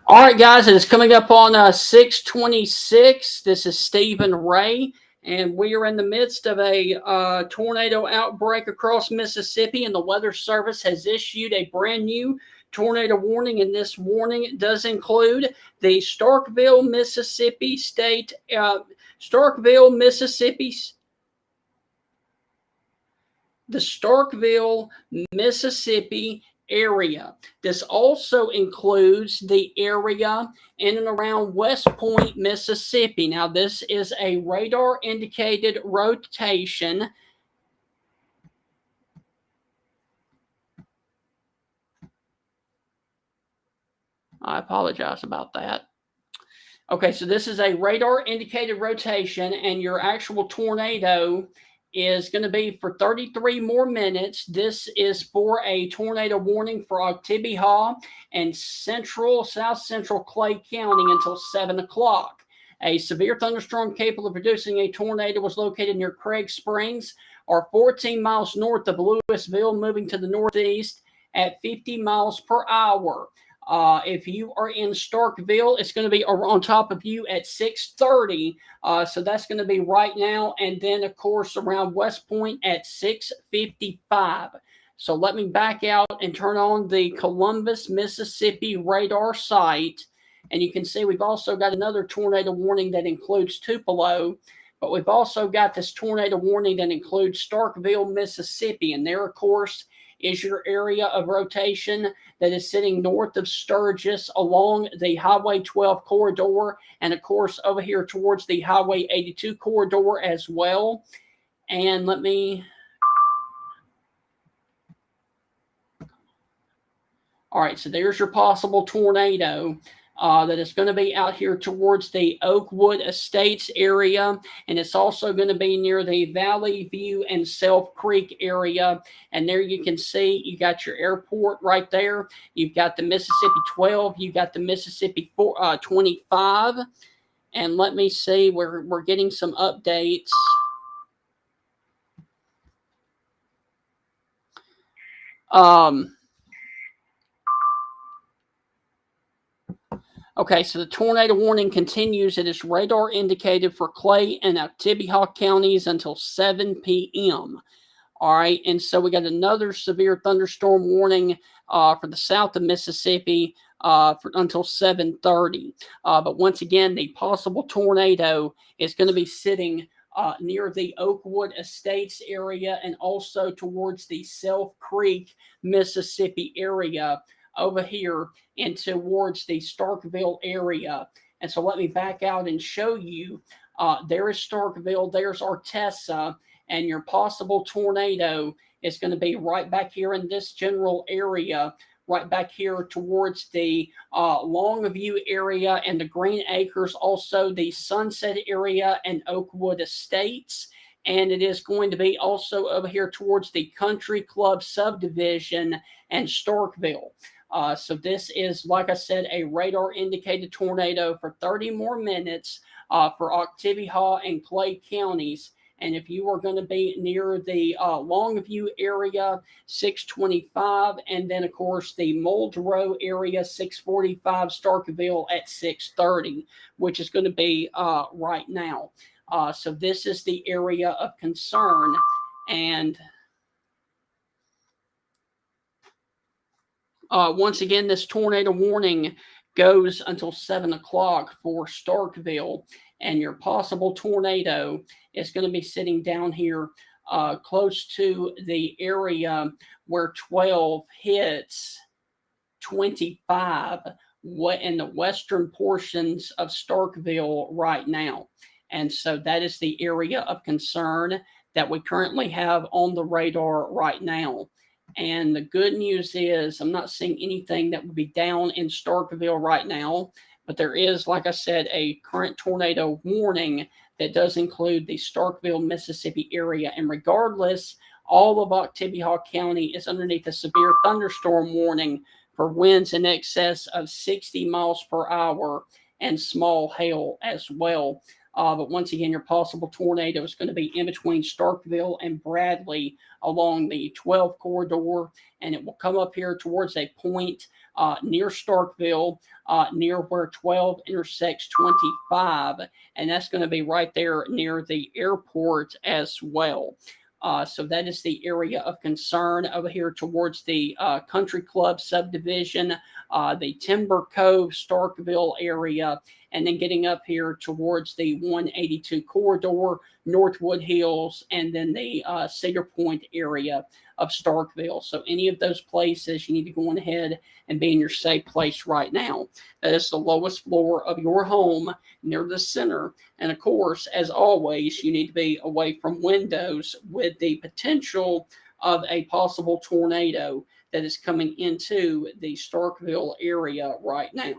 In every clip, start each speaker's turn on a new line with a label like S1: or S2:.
S1: All right, guys, it is coming up on 6:26. This is Stephen Ray, and we are in the midst of a tornado outbreak across Mississippi, and the Weather Service has issued a brand new tornado warning. And this warning does include the Starkville, Mississippi the Starkville, Mississippi area. This also includes the area in and around West Point, Mississippi. Now, this is a radar indicated rotation. I apologize about that. Okay, so this is a radar indicated rotation, and your actual tornado is going to be for 33 more minutes. This is for a tornado warning for Oktibbeha and South Central Clay County until 7 o'clock. A severe thunderstorm capable of producing a tornado was located near Craig Springs, or 14 miles north of Louisville, moving to the northeast at 50 miles per hour. If you are in Starkville, it's going to be on top of you at 6:30. So that's going to be right now. And then, of course, around West Point at 6:55. So let me back out and turn on the Columbus, Mississippi radar site. And you can see we've also got another tornado warning that includes Tupelo. But we've also got this tornado warning that includes Starkville, Mississippi. And there, of course, is your area of rotation that is sitting north of Sturgis along the Highway 12 corridor, and of course over here towards the Highway 82 corridor as well. And let me... All right, so there's your possible tornado. That is going to be out here towards the Oakwood Estates area, and it's also going to be near the Valley View and Self Creek area. And there you can see you got your airport right there. You've got the Mississippi 12. You've got the Mississippi 25. And let me see, we're getting some updates. Okay, so the tornado warning continues. It is radar indicated for Clay and Oktibbeha counties until 7 p.m. All right, and so we got another severe thunderstorm warning for the south of Mississippi until 7:30. But once again, the possible tornado is going to be sitting near the Oakwood Estates area and also towards the Self Creek, Mississippi area over here and towards the Starkville area. And so let me back out and show you. There is Starkville, there's Artessa, and your possible tornado is going to be right back here in this general area, right back here towards the Longview area and the Green Acres, also the Sunset area and Oakwood Estates. And it is going to be also over here towards the Country Club subdivision and Starkville. So this is, like I said, a radar indicated tornado for 30 more minutes for Oktibbeha and Clay counties. And if you are going to be near the Longview area, 625, and then, of course, the Muldrow area, 645, Starkville at 630, which is going to be right now. So this is the area of concern. And once again, this tornado warning goes until 7 o'clock for Starkville, and your possible tornado is going to be sitting down here close to the area where 12 hits 25 in the western portions of Starkville right now. And so that is the area of concern that we currently have on the radar right now. And the good news is I'm not seeing anything that would be down in Starkville right now, but there is, like I said, a current tornado warning that does include the Starkville, Mississippi area. And regardless, all of Oktibbeha County is underneath a severe thunderstorm warning for winds in excess of 60 miles per hour and small hail as well. But once again, your possible tornado is going to be in between Starkville and Bradley along the 12 corridor, and it will come up here towards a point near Starkville, near where 12 intersects 25, and that's going to be right there near the airport as well. So that is the area of concern over here towards the Country Club subdivision, the Timber Cove, Starkville area, and then getting up here towards the 182 corridor, Northwood Hills, and then the Cedar Point area of Starkville. So any of those places, you need to go on ahead and be in your safe place right now. That is the lowest floor of your home near the center. And of course, as always, you need to be away from windows with the potential of a possible tornado that is coming into the Starkville area right now.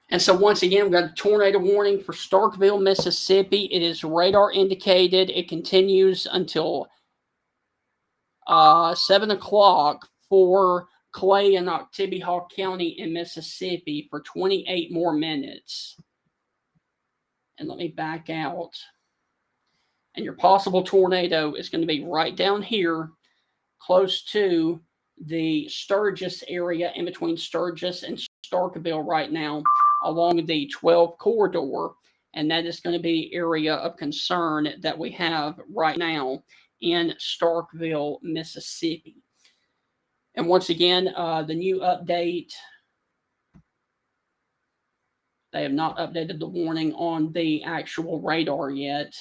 S1: And so once again, we've got a tornado warning for Starkville, Mississippi. It is radar indicated. It continues until 7 o'clock for Clay and Oktibbeha County in Mississippi for 28 more minutes. And let me back out. And your possible tornado is going to be right down here, close to the Sturgis area, in between Sturgis and Starkville right now, along the 12 corridor. And that is going to be the area of concern that we have right now in Starkville, Mississippi. And once again, the new update, they have not updated the warning on the actual radar yet.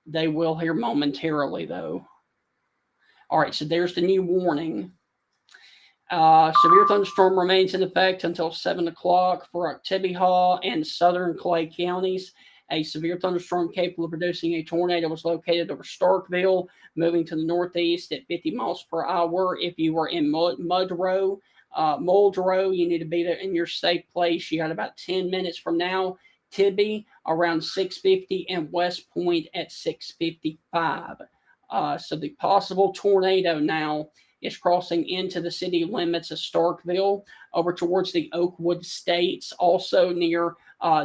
S1: They will here momentarily, though. All right, so there's the new warning. Severe thunderstorm remains in effect until 7 o'clock for Oktibbeha and southern Clay counties. A severe thunderstorm capable of producing a tornado was located over Starkville, moving to the northeast at 50 miles per hour. If you were in Muldrow, you need to be there in your safe place. You got about 10 minutes from now. Tibby around 6:50 and West Point at 6:55. So the possible tornado now is crossing into the city limits of Starkville over towards the Oakwood States, also near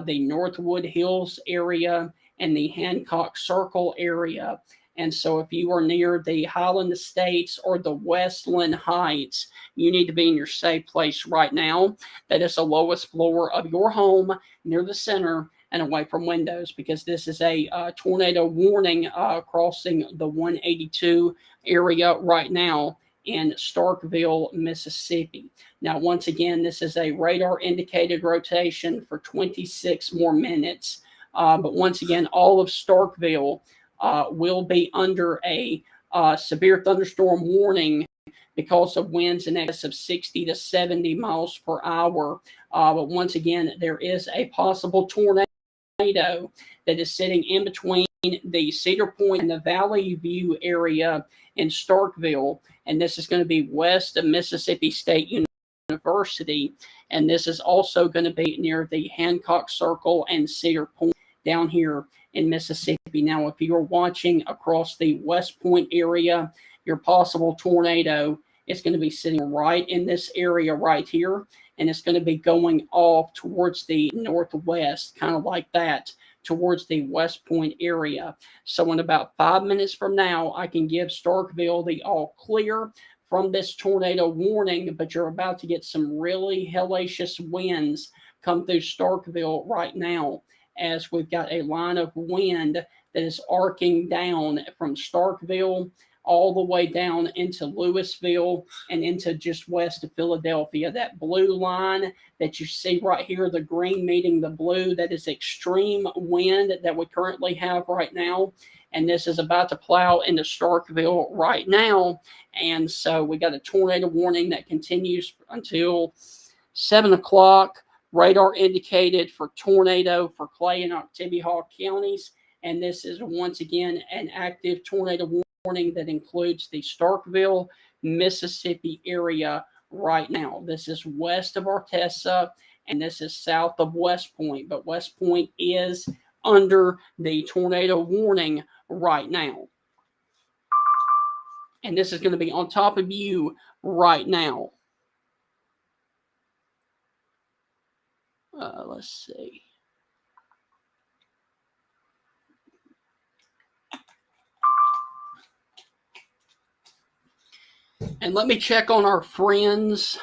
S1: the Northwood Hills area and the Hancock Circle area. And so if you are near the Highland Estates or the Westland Heights, you need to be in your safe place right now. That is the lowest floor of your home near the center and away from windows, because this is a tornado warning crossing the 182 area right now in Starkville, Mississippi. Now, once again, this is a radar indicated rotation for 26 more minutes. But once again, all of Starkville will be under a severe thunderstorm warning because of winds in excess of 60 to 70 miles per hour. But once again, there is a possible tornado that is sitting in between the Cedar Point and the Valley View area in Starkville. And this is going to be west of Mississippi State University. And this is also going to be near the Hancock Circle and Cedar Point down here in Mississippi. Now, if you're watching across the West Point area, your possible tornado is going to be sitting right in this area right here. And it's going to be going off towards the northwest, kind of like that, towards the West Point area. So in about 5 minutes from now, I can give Starkville the all clear from this tornado warning, but you're about to get some really hellacious winds come through Starkville right now, as we've got a line of wind that is arcing down from Starkville all the way down into Louisville and into just west of Philadelphia. That blue line that you see right here, the green meeting the blue, that is extreme wind that we currently have right now. And this is about to plow into Starkville right now. And so we got a tornado warning that continues until 7 o'clock. Radar indicated for tornado for Clay and Oktibbeha counties. And this is once again an active tornado warning that includes the Starkville, Mississippi area right now. This is west of Artesa and this is south of West Point, but West Point is under the tornado warning right now. And this is going to be on top of you right now. Let's see. And let me check on our friends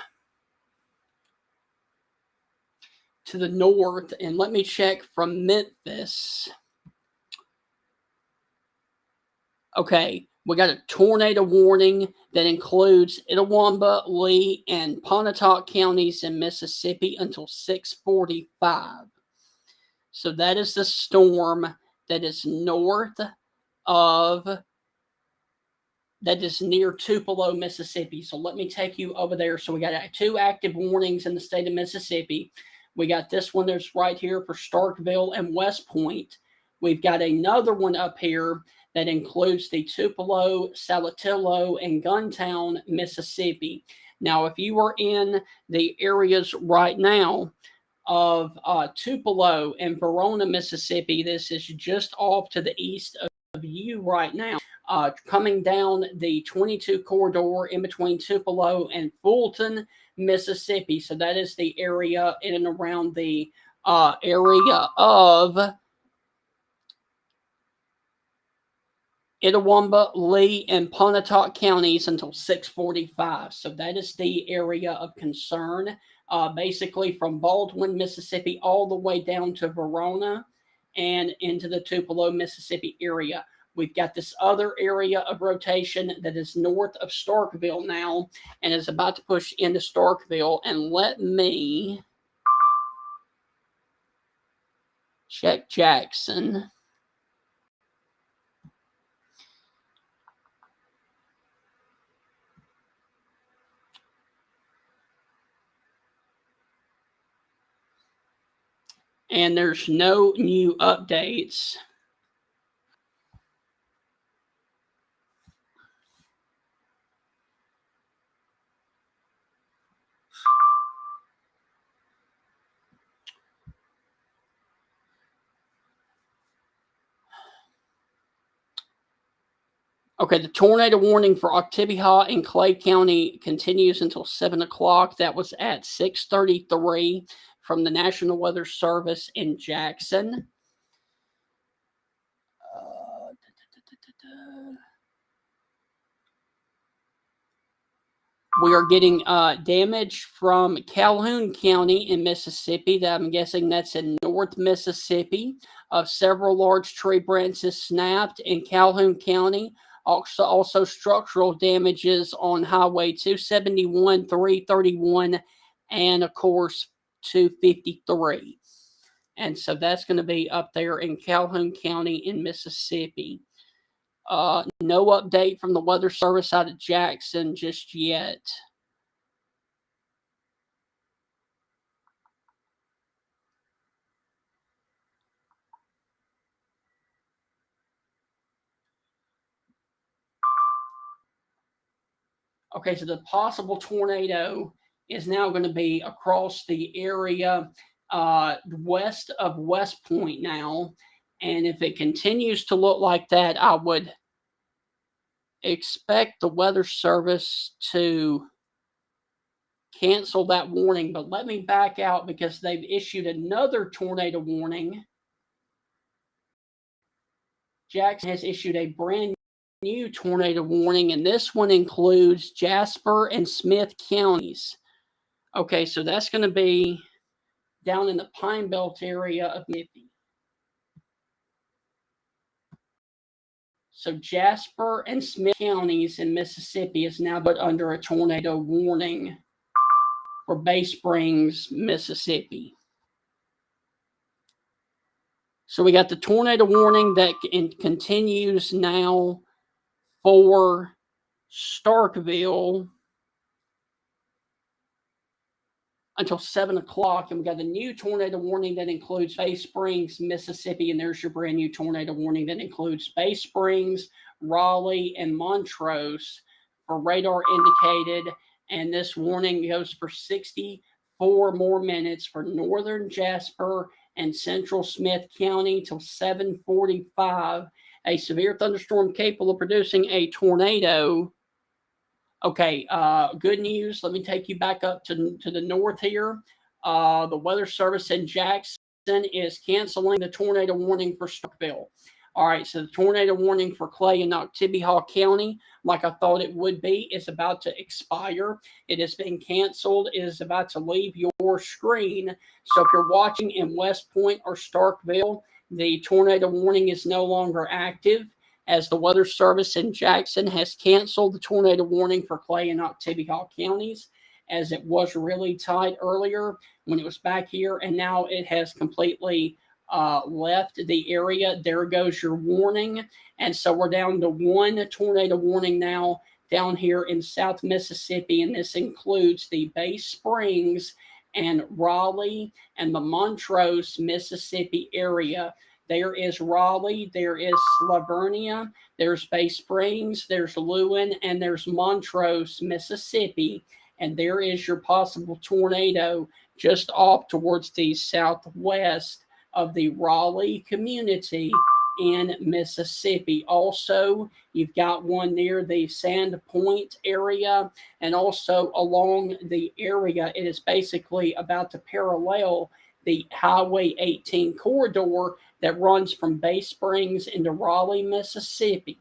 S1: to the north, and let me check from Memphis. Okay, we got a tornado warning that includes Itawamba, Lee, and Pontotoc counties in Mississippi until 6:45. So that is the storm that is north of, that is near Tupelo, Mississippi. So let me take you over there. So we got 2 active warnings in the state of Mississippi. We got this one that's right here for Starkville and West Point. We've got another one up here that includes the Tupelo, Saltillo, and Guntown, Mississippi. Now, if you are in the areas right now of Tupelo and Verona, Mississippi, this is just off to the east of you right now. Coming down the 22 corridor in between Tupelo and Fulton, Mississippi. So that is the area in and around the area of Itawamba, Lee, and Pontotoc counties until 6:45. So that is the area of concern, basically from Baldwin, Mississippi, all the way down to Verona and into the Tupelo, Mississippi area. We've got this other area of rotation that is north of Starkville now and is about to push into Starkville. And let me check Jackson. And there's no new updates. Okay, the tornado warning for Oktibbeha and Clay County continues until 7 o'clock. That was at 6:33 from the National Weather Service in Jackson. We are getting damage from Calhoun County in Mississippi. That I'm guessing that's in North Mississippi. Several large tree branches snapped in Calhoun County. Also structural damages on Highway 271, 331, and of course 253. And so that's going to be up there in Calhoun County in Mississippi. No update from the Weather Service out of Jackson just yet. Okay, so the possible tornado is now going to be across the area west of West Point now. And if it continues to look like that, I would expect the Weather Service to cancel that warning. But let me back out because they've issued another tornado warning. Jackson has issued a brand new tornado warning, and this one includes Jasper and Smith counties. Okay, so that's going to be down in the Pine Belt area of Mississippi. So Jasper and Smith counties in Mississippi is now put under a tornado warning for Bay Springs, Mississippi. So we got the tornado warning that continues now for Starkville until 7 o'clock. And we got a new tornado warning that includes Bay Springs, Mississippi. And there's your brand new tornado warning that includes Bay Springs, Raleigh, and Montrose for radar indicated. And this warning goes for 60, 4 more minutes for northern Jasper and central Smith County till 7:45. A severe thunderstorm capable of producing a tornado. Okay, good news. Let me take you back up to the north here. The Weather Service in Jackson is canceling the tornado warning for Starkville. All right, so the tornado warning for Clay and Oktibbeha County, like I thought it would be, is about to expire. It has been canceled. It is about to leave your screen. So if you're watching in West Point or Starkville, the tornado warning is no longer active, as the Weather Service in Jackson has canceled the tornado warning for Clay and Oktibbeha counties, as it was really tight earlier when it was back here, and now it has completely left the area. There goes your warning. And so we're down to one tornado warning now down here in South Mississippi, and this includes the Bay Springs and Raleigh and the Montrose, Mississippi area. There is Raleigh, there is Slavernia, there's Bay Springs, there's Lewin, and there's Montrose, Mississippi. And there is your possible tornado just off towards the southwest of the Raleigh community in Mississippi. Also, you've got one near the Sand Point area, and also along the area, it is basically about to parallel the Highway 18 corridor that runs from Bay Springs into Raleigh, Mississippi.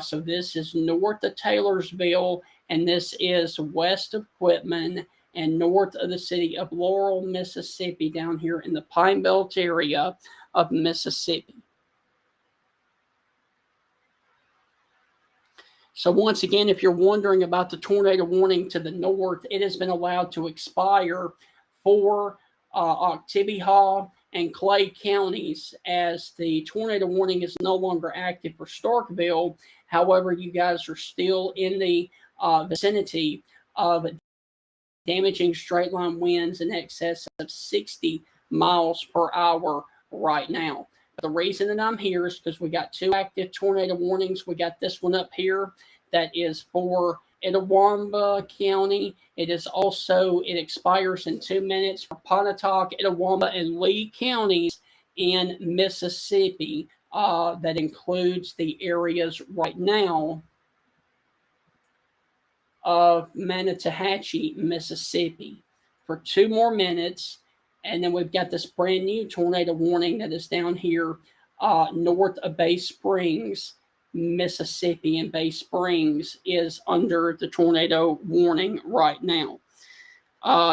S1: So this is north of Taylorsville, and this is west of Quitman and north of the city of Laurel, Mississippi, down here in the Pine Belt area of Mississippi. So once again, if you're wondering about the tornado warning to the north, it has been allowed to expire for Oktibbeha and Clay counties, as the tornado warning is no longer active for Starkville. However, you guys are still in the vicinity of damaging straight line winds in excess of 60 miles per hour right now. But the reason that I'm here is because we got two active tornado warnings. We got this one up here that is for Itawamba County. It expires in 2 minutes for Pontotoc, Itawamba, and Lee counties in Mississippi. That includes the areas right now of Manatahachie, Mississippi, for 2 more minutes. And then we've got this brand new tornado warning that is down here north of Bay Springs, Mississippi, and Bay Springs is under the tornado warning right now.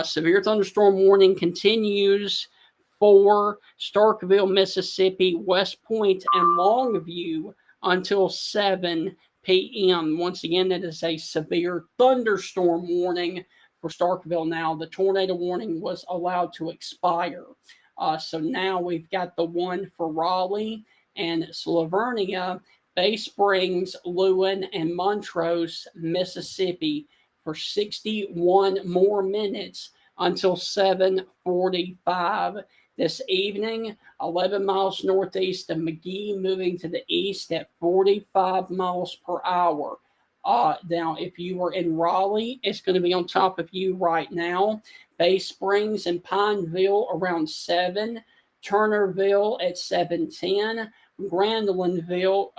S1: Severe thunderstorm warning continues for Starkville, Mississippi, West Point, and Longview until 7 p.m. Once again, that is a severe thunderstorm warning for Starkville now. The tornado warning was allowed to expire. So now we've got the one for Raleigh and Slavernia, Bay Springs, Lewin, and Montrose, Mississippi, for 61 more minutes until 7:45 this evening. 11 miles northeast of McGee, moving to the east at 45 miles per hour. Now, if you were in Raleigh, it's going to be on top of you right now. Bay Springs and Pineville around 7, Turnerville at 7:10, Garlandville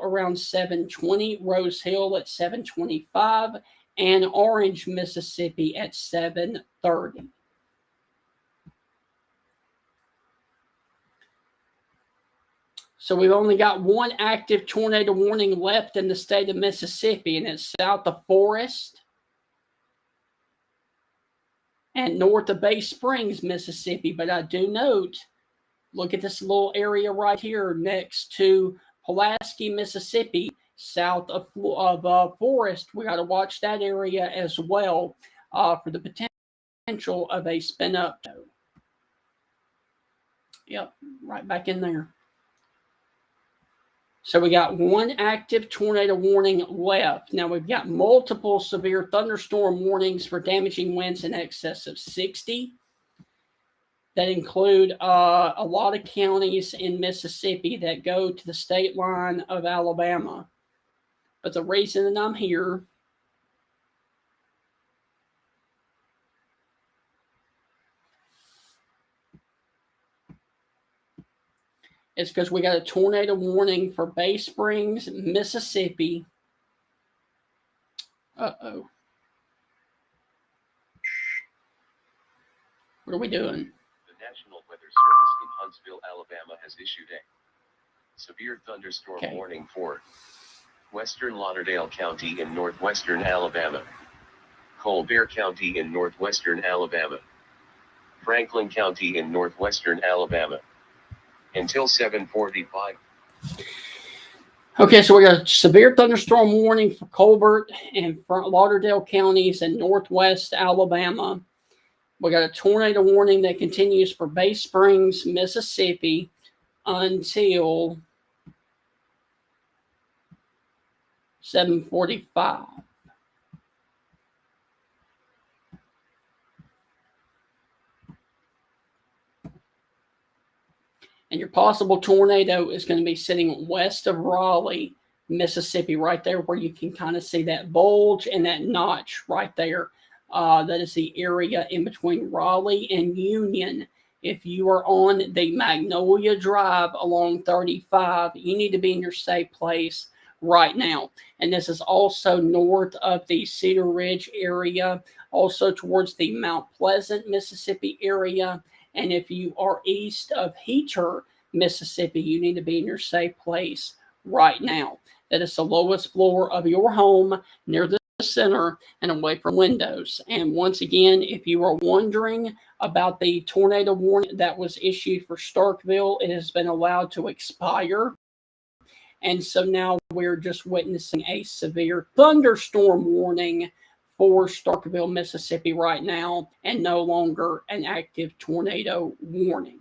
S1: around 7:20, Rose Hill at 7:25, and Orange, Mississippi at 7:30. So we've only got one active tornado warning left in the state of Mississippi, and it's south of Forest and north of Bay Springs, Mississippi. But I do note, look at this little area right here next to Pulaski, Mississippi, south of Forest. We got to watch that area as well for the potential of a spin up. Yep, right back in there. So we got one active tornado warning left. Now we've got multiple severe thunderstorm warnings for damaging winds in excess of 60. That include a lot of counties in Mississippi that go to the state line of Alabama. But the reason that I'm here is because we got a tornado warning for Bay Springs, Mississippi. Uh-oh. What are we doing?
S2: The National Weather Service in Huntsville, Alabama has issued a severe thunderstorm warning for western Lauderdale County in northwestern Alabama, Colbert County in northwestern Alabama, Franklin County in northwestern Alabama, until 7:45.
S1: Okay, so we got a severe thunderstorm warning for Colbert and Lauderdale counties in northwest Alabama. We got a tornado warning that continues for Bay Springs, Mississippi until 7:45. And your possible tornado is going to be sitting west of Raleigh, Mississippi, right there where you can kind of see that bulge and that notch right there. That is the area in between Raleigh and Union. If you are on the Magnolia Drive along 35, you need to be in your safe place right now. And this is also north of the Cedar Ridge area, also towards the Mount Pleasant, Mississippi area. And if you are east of Heater, Mississippi, you need to be in your safe place right now. That is the lowest floor of your home near the center and away from windows. And once again, if you are wondering about the tornado warning that was issued for Starkville, it has been allowed to expire. And so now we're just witnessing a severe thunderstorm warning for Starkville, Mississippi right now, and no longer an active tornado warning.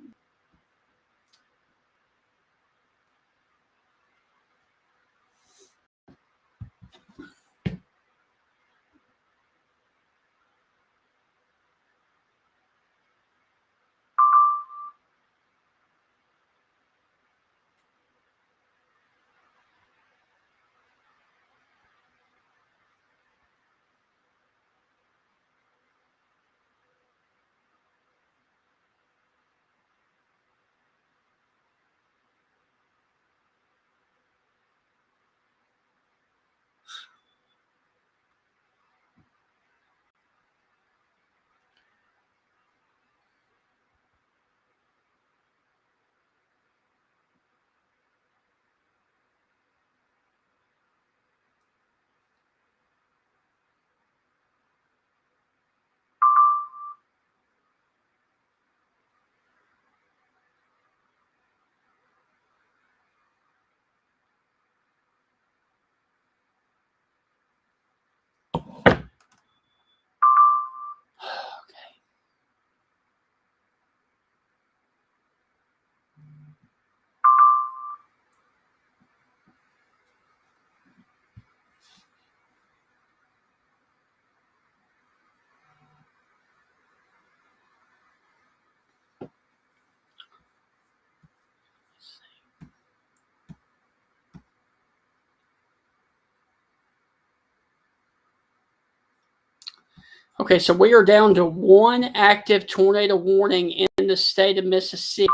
S1: Okay, so we are down to one active tornado warning in the state of Mississippi,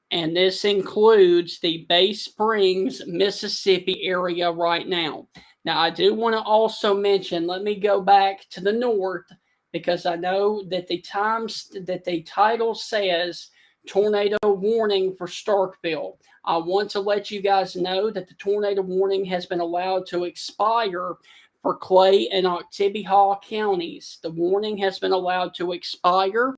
S1: and this includes the Bay Springs, Mississippi area right now. Now, I do want to also mention, let me go back to the north, because I know that the title says tornado warning for Starkville. I want to let you guys know that the tornado warning has been allowed to expire for Clay and Oktibbeha counties. The warning has been allowed to expire,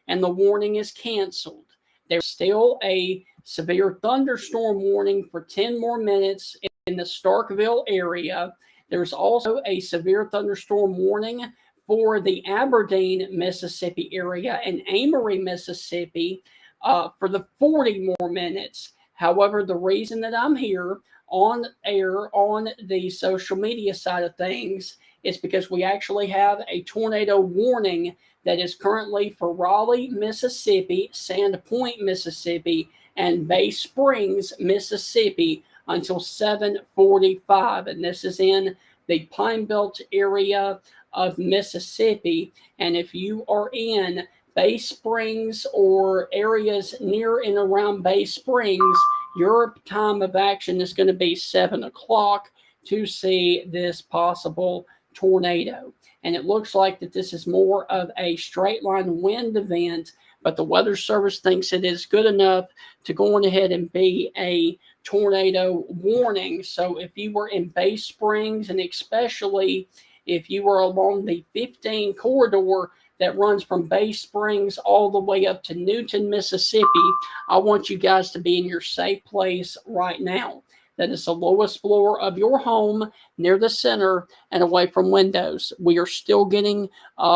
S1: and the warning is canceled. There's still a severe thunderstorm warning for 10 more minutes in the Starkville area. There's also a severe thunderstorm warning for the Aberdeen, Mississippi area and Amory, Mississippi for the 40 more minutes. However, the reason that I'm here on air on the social media side of things is because we actually have a tornado warning that is currently for Raleigh, Mississippi, Sandpoint, Mississippi, and Bay Springs, Mississippi until 7:45. And this is in the Pine Belt area of Mississippi. And if you are in Bay Springs or areas near and around Bay Springs, your time of action is going to be 7 o'clock to see this possible tornado. And it looks like that this is more of a straight line wind event, but the Weather Service thinks it is good enough to go on ahead and be a tornado warning. So if you were in Bay Springs, and especially if you were along the 15 corridor that runs from Bay Springs all the way up to Newton, Mississippi, I want you guys to be in your safe place right now. That is the lowest floor of your home, near the center and away from windows. We are still getting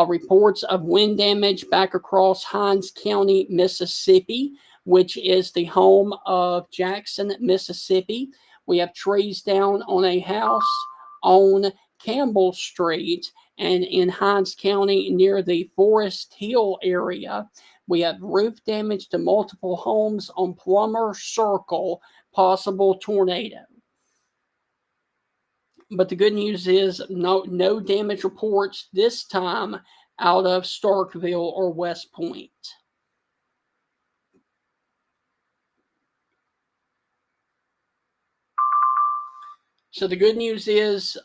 S1: reports of wind damage back across Hinds County, Mississippi, which is the home of Jackson, Mississippi. We have trees down on a house on Campbell Street and in Hinds County near the Forest Hill area. We have roof damage to multiple homes on Plummer Circle, possible tornado. But the good news is no damage reports this time out of Starkville or West Point. So the good news is,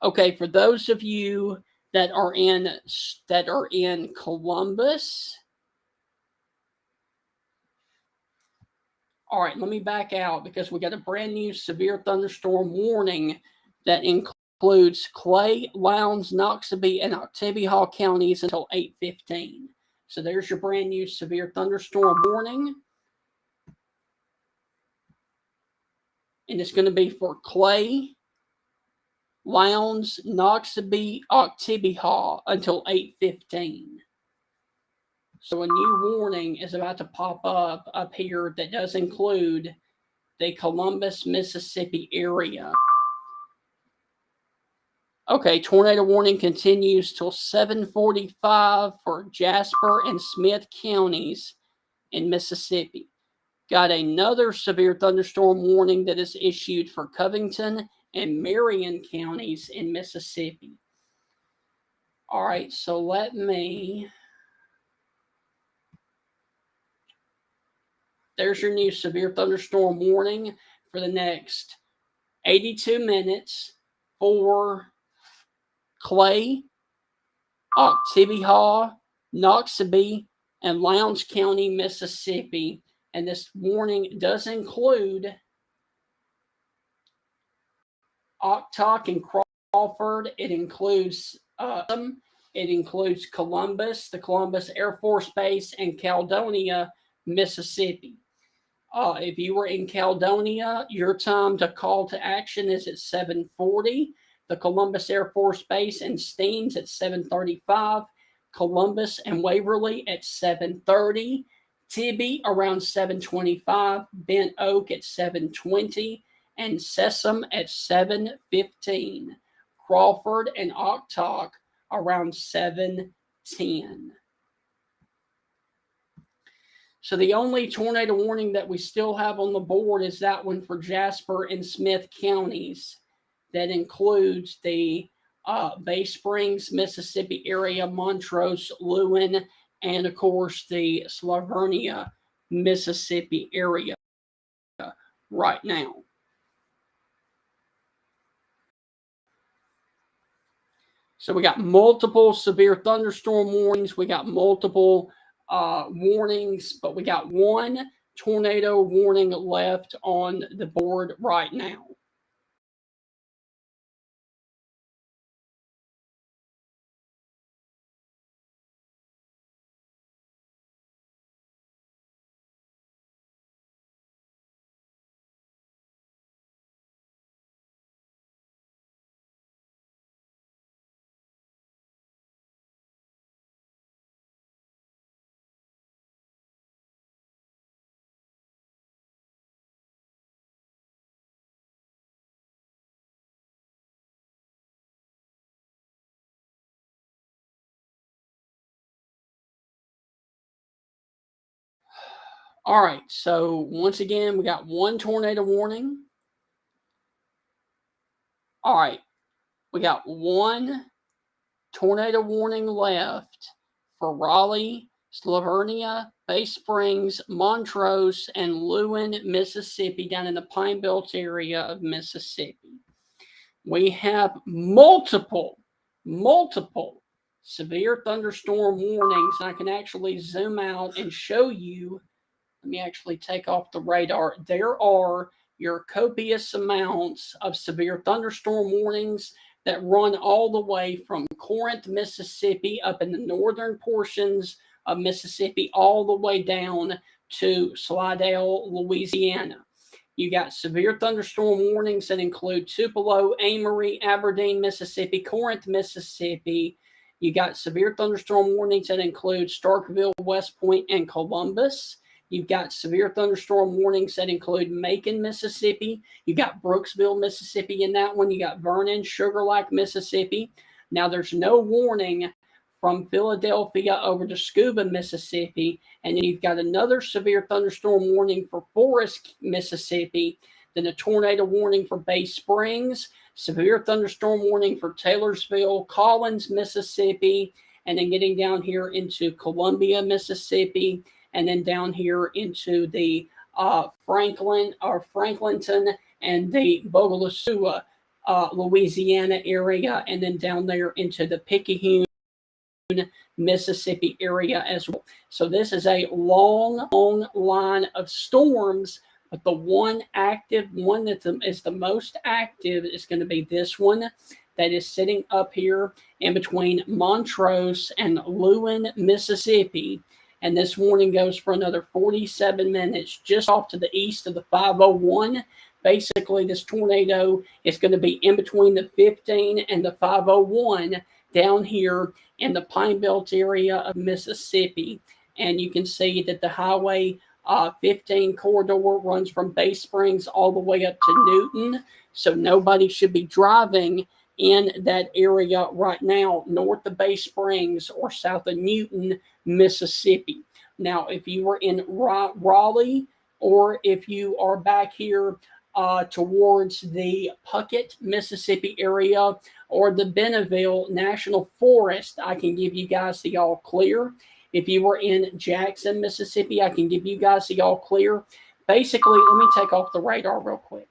S1: okay, for those of you that are in Columbus. All right, let me back out because we got a brand new severe thunderstorm warning that includes Clay, Lowndes, Noxubee, and Oktibbeha counties until 8:15. So there's your brand new severe thunderstorm warning. And it's going to be for Clay, Lowndes, Noxubee, Oktibbeha until 8:15. So a new warning is about to pop up here that does include the Columbus, Mississippi area. Okay, tornado warning continues till 7:45 for Jasper and Smith counties in Mississippi. Got another severe thunderstorm warning that is issued for Covington and Meridian counties in Mississippi. All right, so let me... There's your new severe thunderstorm warning for the next 82 minutes for Clay, Oktibbeha, Noxubee, and Lowndes County, Mississippi. And this warning does include Oktok and Crawford. It includes Columbus, the Columbus Air Force Base, and Caledonia, Mississippi. If you were in Caledonia, your time to call to action is at 7:40. The Columbus Air Force Base and Steens at 7:35. Columbus and Waverly at 7:30. Tibby around 7:25. Bent Oak at 7:20. And Sessom at 7:15. Crawford and Oktok around 7:10. So the only tornado warning that we still have on the board is that one for Jasper and Smith counties. That includes the Bay Springs, Mississippi area, Montrose, Lewin, and of course the Slavernia, Mississippi area right now. So we got multiple severe thunderstorm warnings. We got multiple warnings, but we got one tornado warning left on the board right now. All right, so once again, we got one tornado warning. All right, we got one tornado warning left for Raleigh, Slavernia, Bay Springs, Montrose, and Lewin, Mississippi, down in the Pine Belt area of Mississippi. We have multiple severe thunderstorm warnings. I can actually zoom out and show you. Let me actually take off the radar. There are your copious amounts of severe thunderstorm warnings that run all the way from Corinth, Mississippi, up in the northern portions of Mississippi, all the way down to Slidell, Louisiana. You got severe thunderstorm warnings that include Tupelo, Amory, Aberdeen, Mississippi, Corinth, Mississippi. You got severe thunderstorm warnings that include Starkville, West Point, and Columbus. You've got severe thunderstorm warnings that include Macon, Mississippi. You got Brooksville, Mississippi in that one. You got Vernon, Sugar Lake, Mississippi. Now, there's no warning from Philadelphia over to Scuba, Mississippi. And then you've got another severe thunderstorm warning for Forest, Mississippi. Then a tornado warning for Bay Springs. Severe thunderstorm warning for Taylorsville, Collins, Mississippi. And then getting down here into Columbia, Mississippi. And then down here into the Franklinton and the Bogalusa, Louisiana area, and then down there into the Picayune, Mississippi area as well. So this is a long line of storms, but the one active one that is the most active is going to be this one that is sitting up here in between Montrose and Lewin, Mississippi. And this warning goes for another 47 minutes just off to the east of the 501. Basically, this tornado is going to be in between the 15 and the 501 down here in the Pine Belt area of Mississippi. And you can see that the Highway 15 corridor runs from Bay Springs all the way up to Newton. So nobody should be driving in that area right now, north of Bay Springs or south of Newton, Mississippi. Now, if you were in Raleigh, or if you are back here towards the Puckett, Mississippi area, or the Bentonville National Forest, I can give you guys the all clear. If you were in Jackson, Mississippi, I can give you guys the all clear. Basically, let me take off the radar real quick.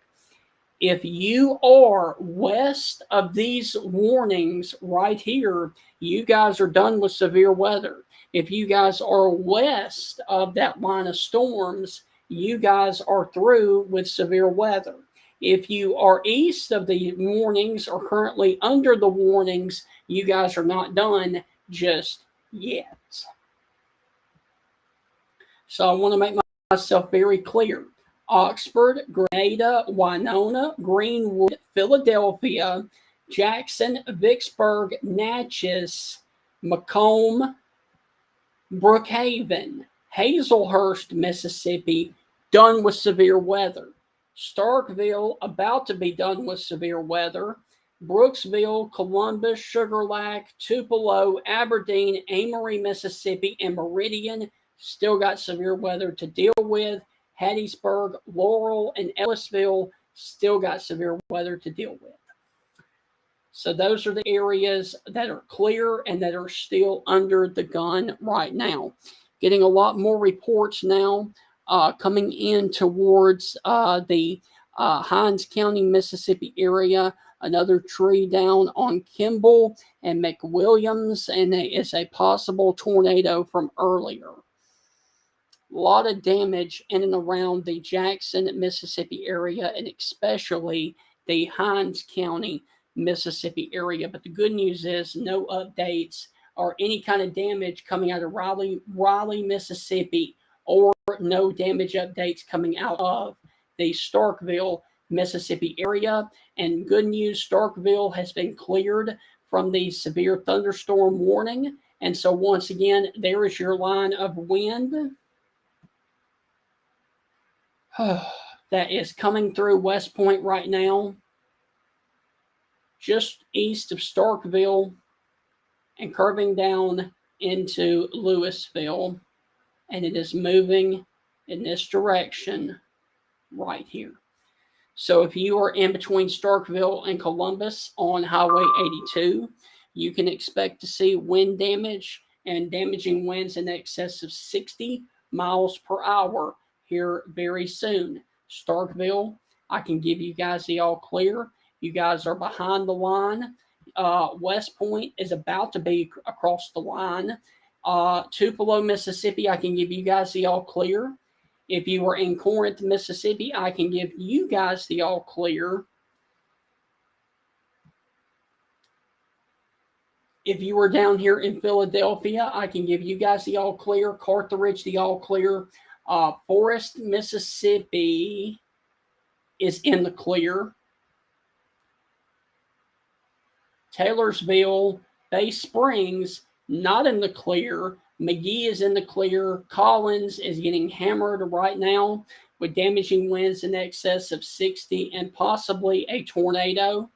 S1: If you are west of these warnings right here, you guys are done with severe weather. If you guys are west of that line of storms, you guys are through with severe weather. If you are east of the warnings or currently under the warnings, you guys are not done just yet. So I want to make myself very clear. Oxford, Grenada, Winona, Greenwood, Philadelphia, Jackson, Vicksburg, Natchez, Macomb, Brookhaven, Hazelhurst, Mississippi, done with severe weather. Starkville, about to be done with severe weather. Brooksville, Columbus, Sugar Lake, Tupelo, Aberdeen, Amory, Mississippi, and Meridian still got severe weather to deal with. Hattiesburg, Laurel, and Ellisville still got severe weather to deal with. So those are the areas that are clear and that are still under the gun right now. Getting a lot more reports now coming in towards the Hinds County, Mississippi area. Another tree down on Kimball and McWilliams, and there is a possible tornado from earlier. A lot of damage in and around the Jackson, Mississippi area, and especially the Hinds County, Mississippi area. But the good news is no updates or any kind of damage coming out of Raleigh, Mississippi, or no damage updates coming out of the Starkville, Mississippi area. And good news, Starkville has been cleared from the severe thunderstorm warning. And so once again, there is your line of wind that is coming through West Point right now, just east of Starkville, and curving down into Louisville. And it is moving in this direction right here. So if you are in between Starkville and Columbus on Highway 82, you can expect to see wind damage and damaging winds in excess of 60 miles per hour here very soon. Starkville, I can give you guys the all clear. You guys are behind the line. West Point is about to be across the line. Tupelo, Mississippi, I can give you guys the all clear. If you were in Corinth, Mississippi, I can give you guys the all clear. If you were down here in Philadelphia, I can give you guys the all clear. Carthage, the all clear. Forest, Mississippi is in the clear. Taylorsville, Bay Springs, not in the clear. McGee is in the clear. Collins is getting hammered right now with damaging winds in excess of 60 and possibly a tornado.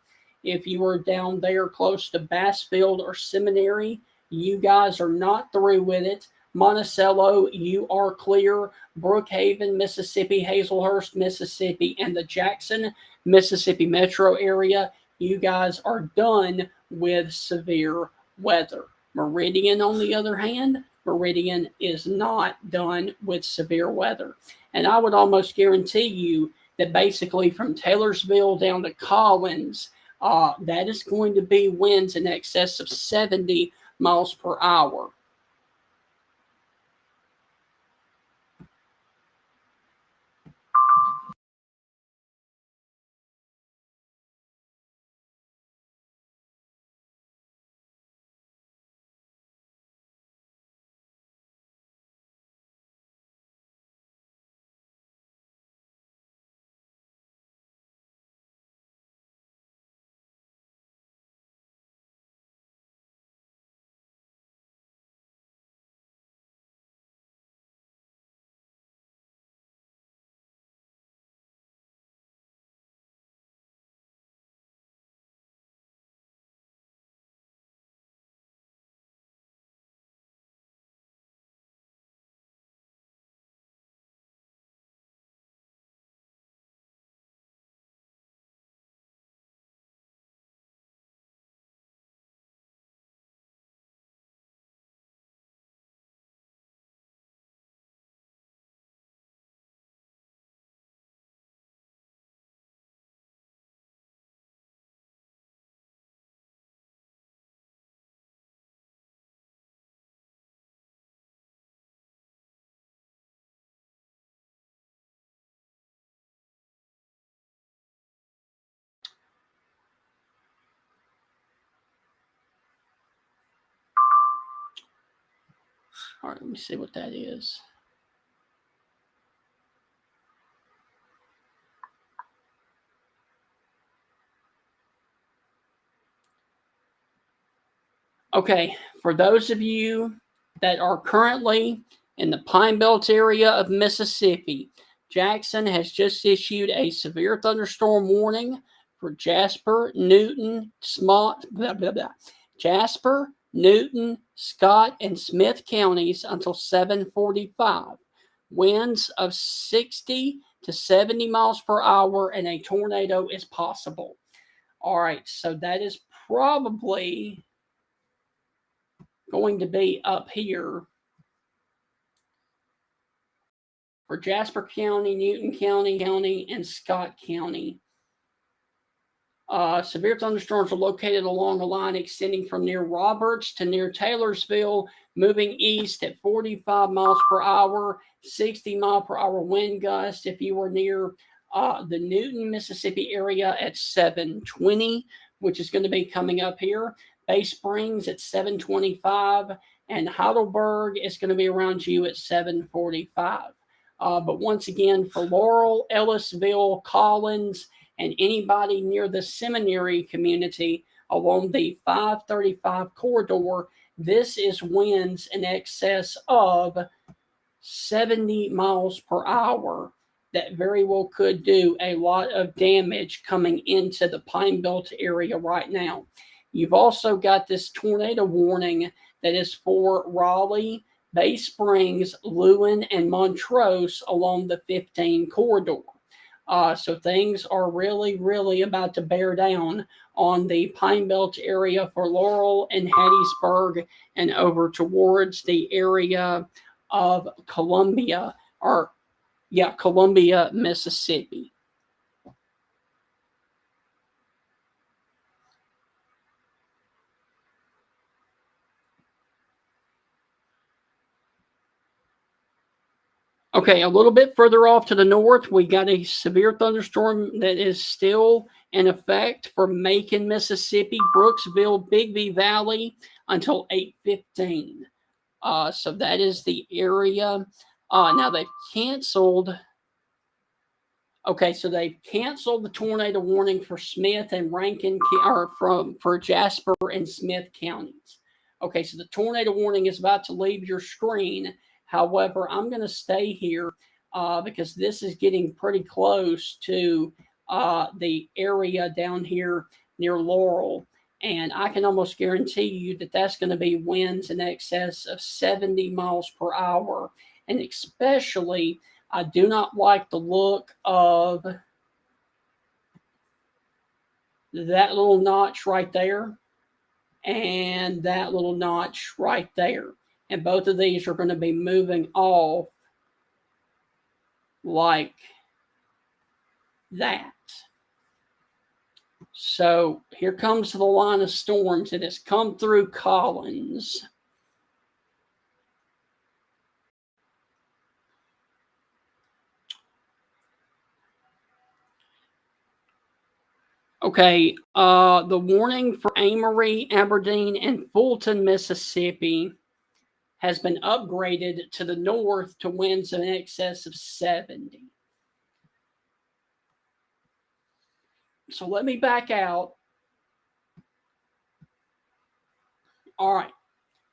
S1: If you are down there close to Bassfield or Seminary, you guys are not through with it. Monticello, you are clear. Brookhaven, Mississippi, Hazelhurst, Mississippi, and the Jackson, Mississippi metro area, you guys are done with severe weather. Meridian, on the other hand, Meridian is not done with severe weather. And I would almost guarantee you that basically from Taylorsville down to Collins, that is going to be winds in excess of 70 miles per hour. All right, let me see what that is. Okay, for those of you that are currently in the Pine Belt area of Mississippi, Jackson has just issued a severe thunderstorm warning for Jasper, Newton, Jasper, Newton, Scott, and Smith counties until 7:45. Winds of 60 to 70 miles per hour and a tornado is possible. All right, so that is probably going to be up here for Jasper County, Newton County, and Scott County. Severe thunderstorms are located along a line extending from near Roberts to near Taylorsville, moving east at 45 miles per hour, 60 mile per hour wind gust. If you were near the Newton, Mississippi area at 720, which is going to be coming up here. Bay Springs at 725, and Heidelberg is going to be around you at 745. But once again, for Laurel, Ellisville, Collins, and anybody near the seminary community along the 535 corridor, this is winds in excess of 70 miles per hour that very well could do a lot of damage coming into the Pine Belt area right now. You've also got this tornado warning that is for Raleigh, Bay Springs, Lewin, and Montrose along the 15 corridor. So things are really, really about to bear down on the Pine Belt area for Laurel and Hattiesburg and over towards the area of Columbia, Mississippi. Okay, a little bit further off to the north, we got a severe thunderstorm that is still in effect for Macon, Mississippi, Brooksville, Bigby Valley until 8:15. So that is the area. Now they've canceled. Okay, so they've canceled the tornado warning for Smith and Rankin, or for Jasper and Smith counties. Okay, so the tornado warning is about to leave your screen. However, I'm going to stay here because this is getting pretty close to the area down here near Laurel. And I can almost guarantee you that that's going to be winds in excess of 70 miles per hour. And especially, I do not like the look of that little notch right there and that little notch right there. And both of these are going to be moving off like that. So here comes the line of storms that has come through Collins. Okay, the warning for Amory, Aberdeen, and Fulton, Mississippi has been upgraded to the north to winds in excess of 70. So let me back out. All right,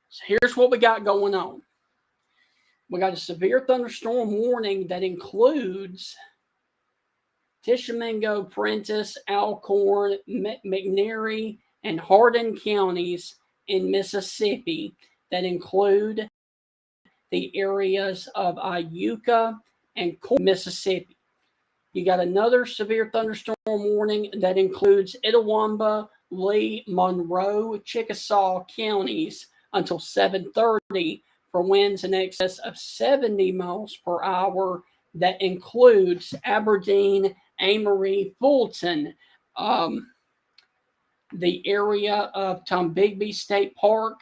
S1: so here's what we got going on. We got a severe thunderstorm warning that includes Tishomingo, Prentiss, Alcorn, McNairy, and Hardin counties in Mississippi that include the areas of Iuka and Mississippi. You got another severe thunderstorm warning that includes Itawamba, Lee, Monroe, Chickasaw counties until 7:30 for winds in excess of 70 miles per hour. That includes Aberdeen, Amory, Fulton, the area of Tombigbee State Park,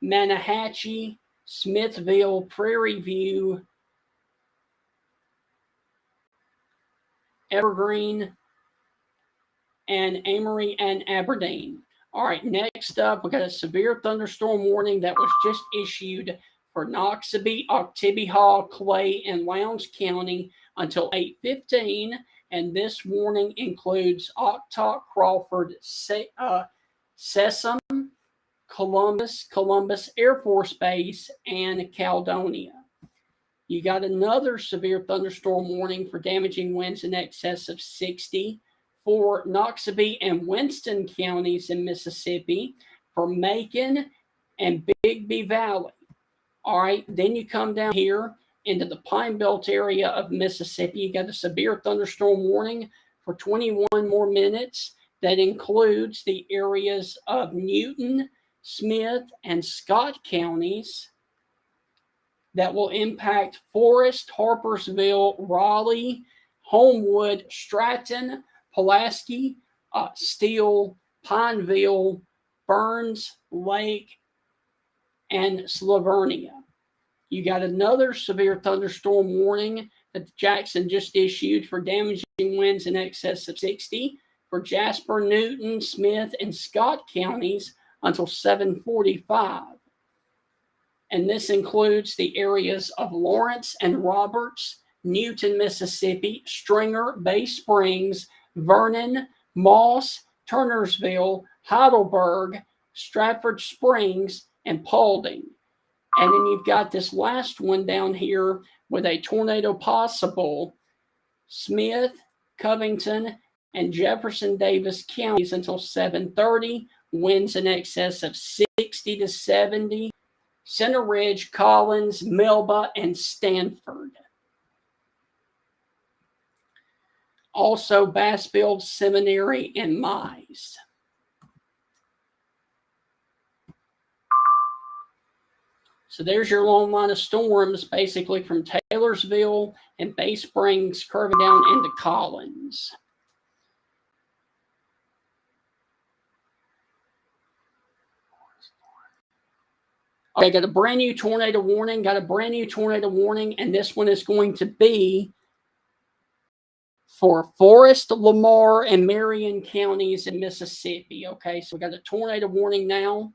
S1: Manahawkin, Smithville, Prairie View, Evergreen, and Amory and Aberdeen. All right, next up, we got a severe thunderstorm warning that was just issued for Noxubee, Oktibbeha, Clay, and Lowndes County until 8:15. And this warning includes Oktok, Crawford, Sessom, Columbus Air Force Base, and Caledonia. You got another severe thunderstorm warning for damaging winds in excess of 60 for Noxubee and Winston counties in Mississippi, for Macon and Bigby Valley. All right, then you come down here into the Pine Belt area of Mississippi. You got a severe thunderstorm warning for 21 more minutes that includes the areas of Newton, Smith, and Scott counties that will impact Forest, Harpersville, Raleigh, Homewood, Stratton, Pulaski, Steele, Pineville, Burns, Lake, and Slavernia. You got another severe thunderstorm warning that Jackson just issued for damaging winds in excess of 60 for Jasper, Newton, Smith, and Scott counties until 7:45. And this includes the areas of Lawrence and Roberts, Newton, Mississippi, Stringer, Bay Springs, Vernon, Moss, Turnersville, Heidelberg, Stratford Springs, and Paulding. And then you've got this last one down here with a tornado possible, Smith, Covington, and Jefferson Davis counties until 7:30, winds in excess of 60 to 70, Center Ridge, Collins, Melba, and Stanford. also Bassfield, Seminary, and Mize. So there's your long line of storms, basically from Taylorsville and Bay Springs curving down into Collins. Okay, got a brand new tornado warning, and this one is going to be for Forest, Lamar, and Meridian counties in Mississippi. Okay, so we got a tornado warning now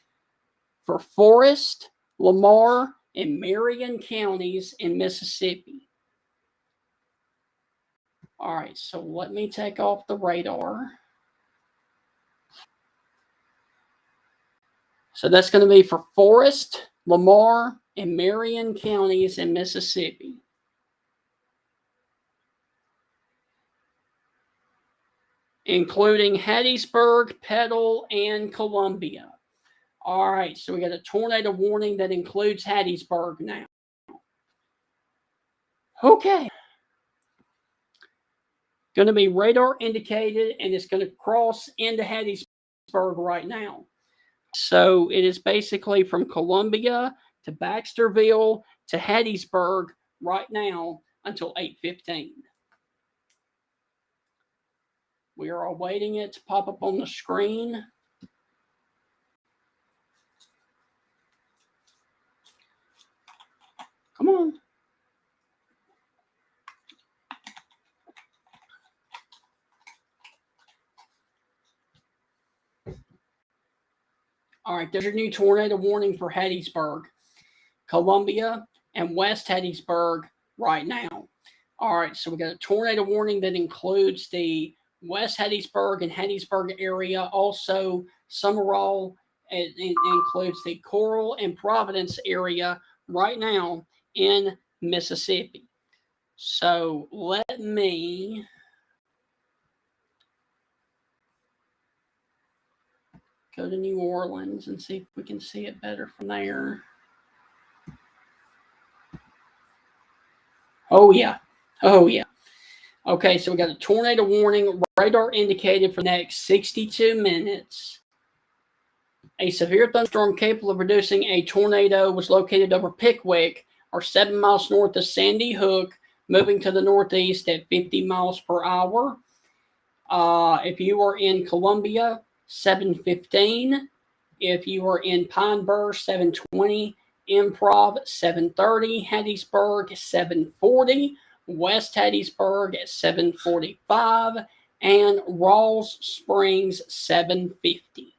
S1: for Forest, Lamar, and Meridian counties in Mississippi. All right, so let me take off the radar. So that's going to be for Forest, Lamar, and Meridian counties in Mississippi. Including Hattiesburg, Petal, and Columbia. All right, so we got a tornado warning that includes Hattiesburg now. Okay. Going to be radar indicated, and it's going to cross into Hattiesburg right now. So it is basically from Columbia to Baxterville to Hattiesburg right now until 8:15. We are awaiting it to pop up on the screen. Come on. All right, there's your new tornado warning for Hattiesburg, Columbia, and West Hattiesburg right now. All right, so we got a tornado warning that includes the West Hattiesburg and Hattiesburg area. Also, Summerall, it includes the Coral and Providence area right now in Mississippi. So let me go to New Orleans and see if we can see it better from there. Oh, yeah. Oh, yeah. Okay, so we got a tornado warning, radar indicated for the next 62 minutes. A severe thunderstorm capable of producing a tornado was located over Pickwick, or 7 miles north of Sandy Hook, moving to the northeast at 50 miles per hour. If you are in Columbia, 7:15. If you are in Pine Bur, 7:20. Improv, 7:30. Hattiesburg, 7:40. West Hattiesburg at 7:45. And Rawls Springs, 7:50.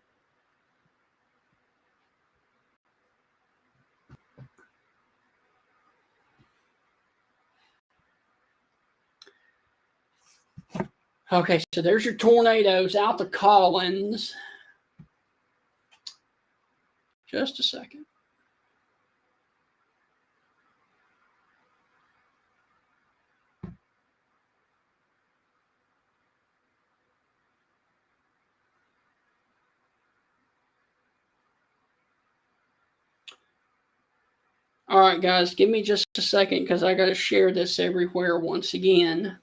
S1: Okay, so there's your tornadoes out to Collins. Just a second. All right, guys, give me just a second because I got to share this everywhere once again.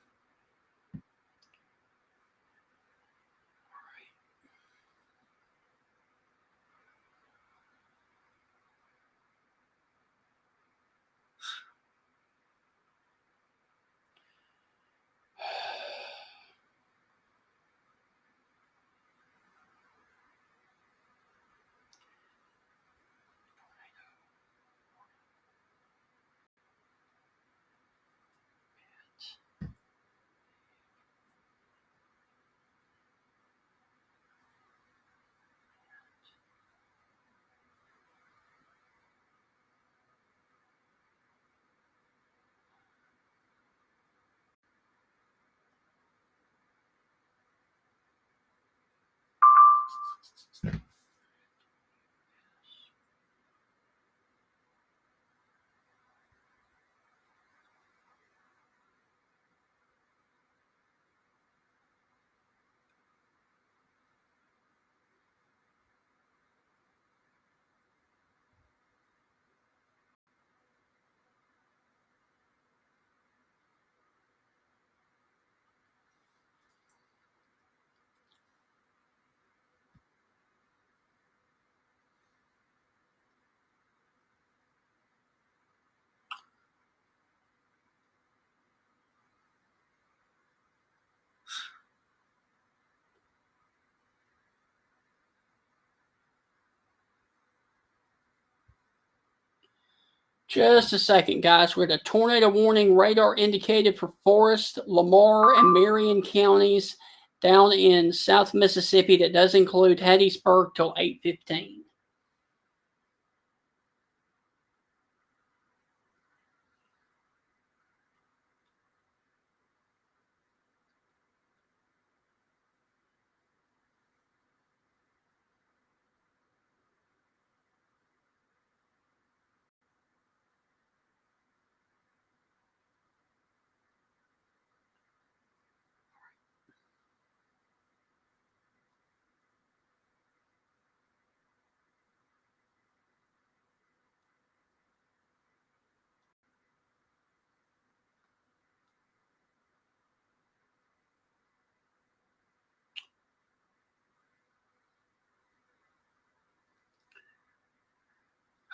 S1: Just a second, guys. We're at a tornado warning radar indicated for Forest, Lamar, and Meridian counties down in South Mississippi. That does include Hattiesburg till 8:15.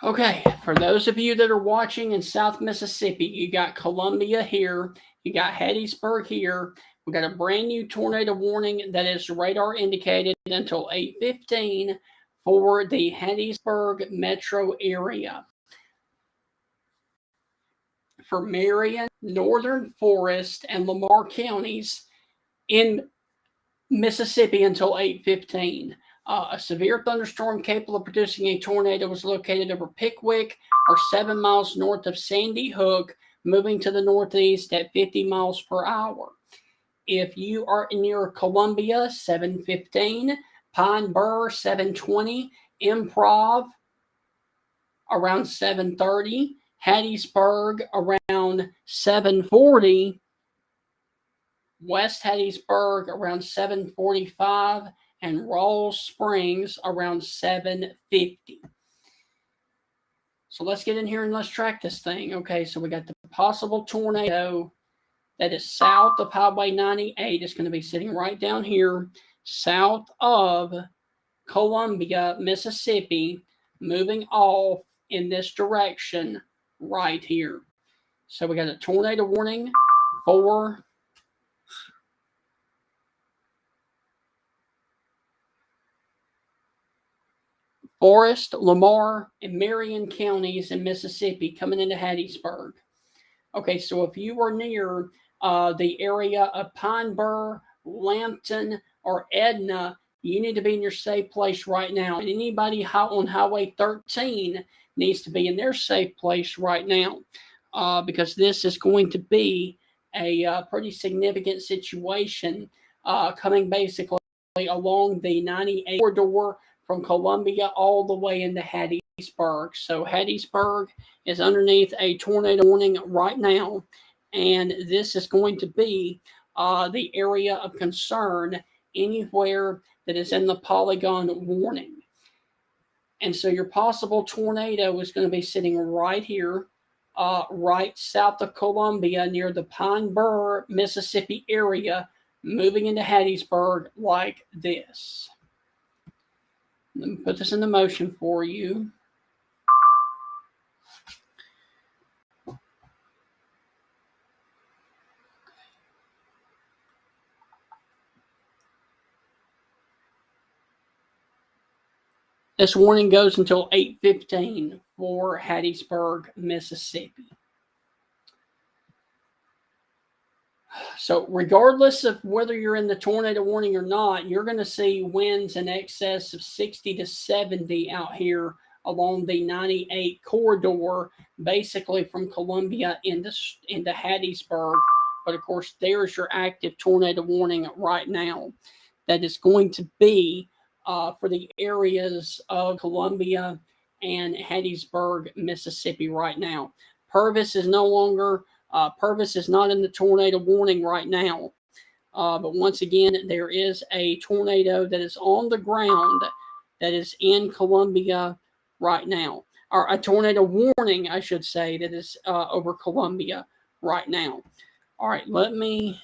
S1: Okay, for those of you that are watching in South Mississippi, you got Columbia here, you got Hattiesburg here. We got a brand new tornado warning that is radar indicated until 8:15 for the Hattiesburg metro area. For Marion, Northern Forest, and Lamar counties in Mississippi until 8:15. A severe thunderstorm capable of producing a tornado was located over Pickwick, or 7 miles north of Sandy Hook, moving to the northeast at 50 miles per hour. If you are near Columbia, 7:15, Pine Bur, 7:20, Improv, around 7:30, Hattiesburg, around 7:40, West Hattiesburg around 7:45, and Rawls Springs around 7:50. So let's get in here and let's track this thing. Okay, so we got the possible tornado that is south of Highway 98. It's going to be sitting right down here, south of Columbia, Mississippi, moving off in this direction right here. So we got a tornado warning for Forest, Lamar, and Meridian counties in Mississippi coming into Hattiesburg. Okay, so if you are near the area of Pine Bur, Lambton, or Edna, you need to be in your safe place right now. And anybody on Highway 13 needs to be in their safe place right now because this is going to be a pretty significant situation coming basically along the 98 corridor from Columbia all the way into Hattiesburg. So Hattiesburg is underneath a tornado warning right now, and this is going to be the area of concern anywhere that is in the polygon warning. And so your possible tornado is going to be sitting right here, right south of Columbia near the Pine Bur, Mississippi area, moving into Hattiesburg like this. Let me put this into motion for you. This warning goes until 8:15 for Hattiesburg, Mississippi. So regardless of whether you're in the tornado warning or not, you're going to see winds in excess of 60 to 70 out here along the 98 corridor, basically from Columbia into Hattiesburg. But of course, there's your active tornado warning right now. That is going to be for the areas of Columbia and Hattiesburg, Mississippi right now. Purvis is no longer, Purvis is not in the tornado warning right now. But once again, there is a tornado that is on the ground that is in Columbia right now. Or a tornado warning, I should say, that is over Columbia right now. All right, let me...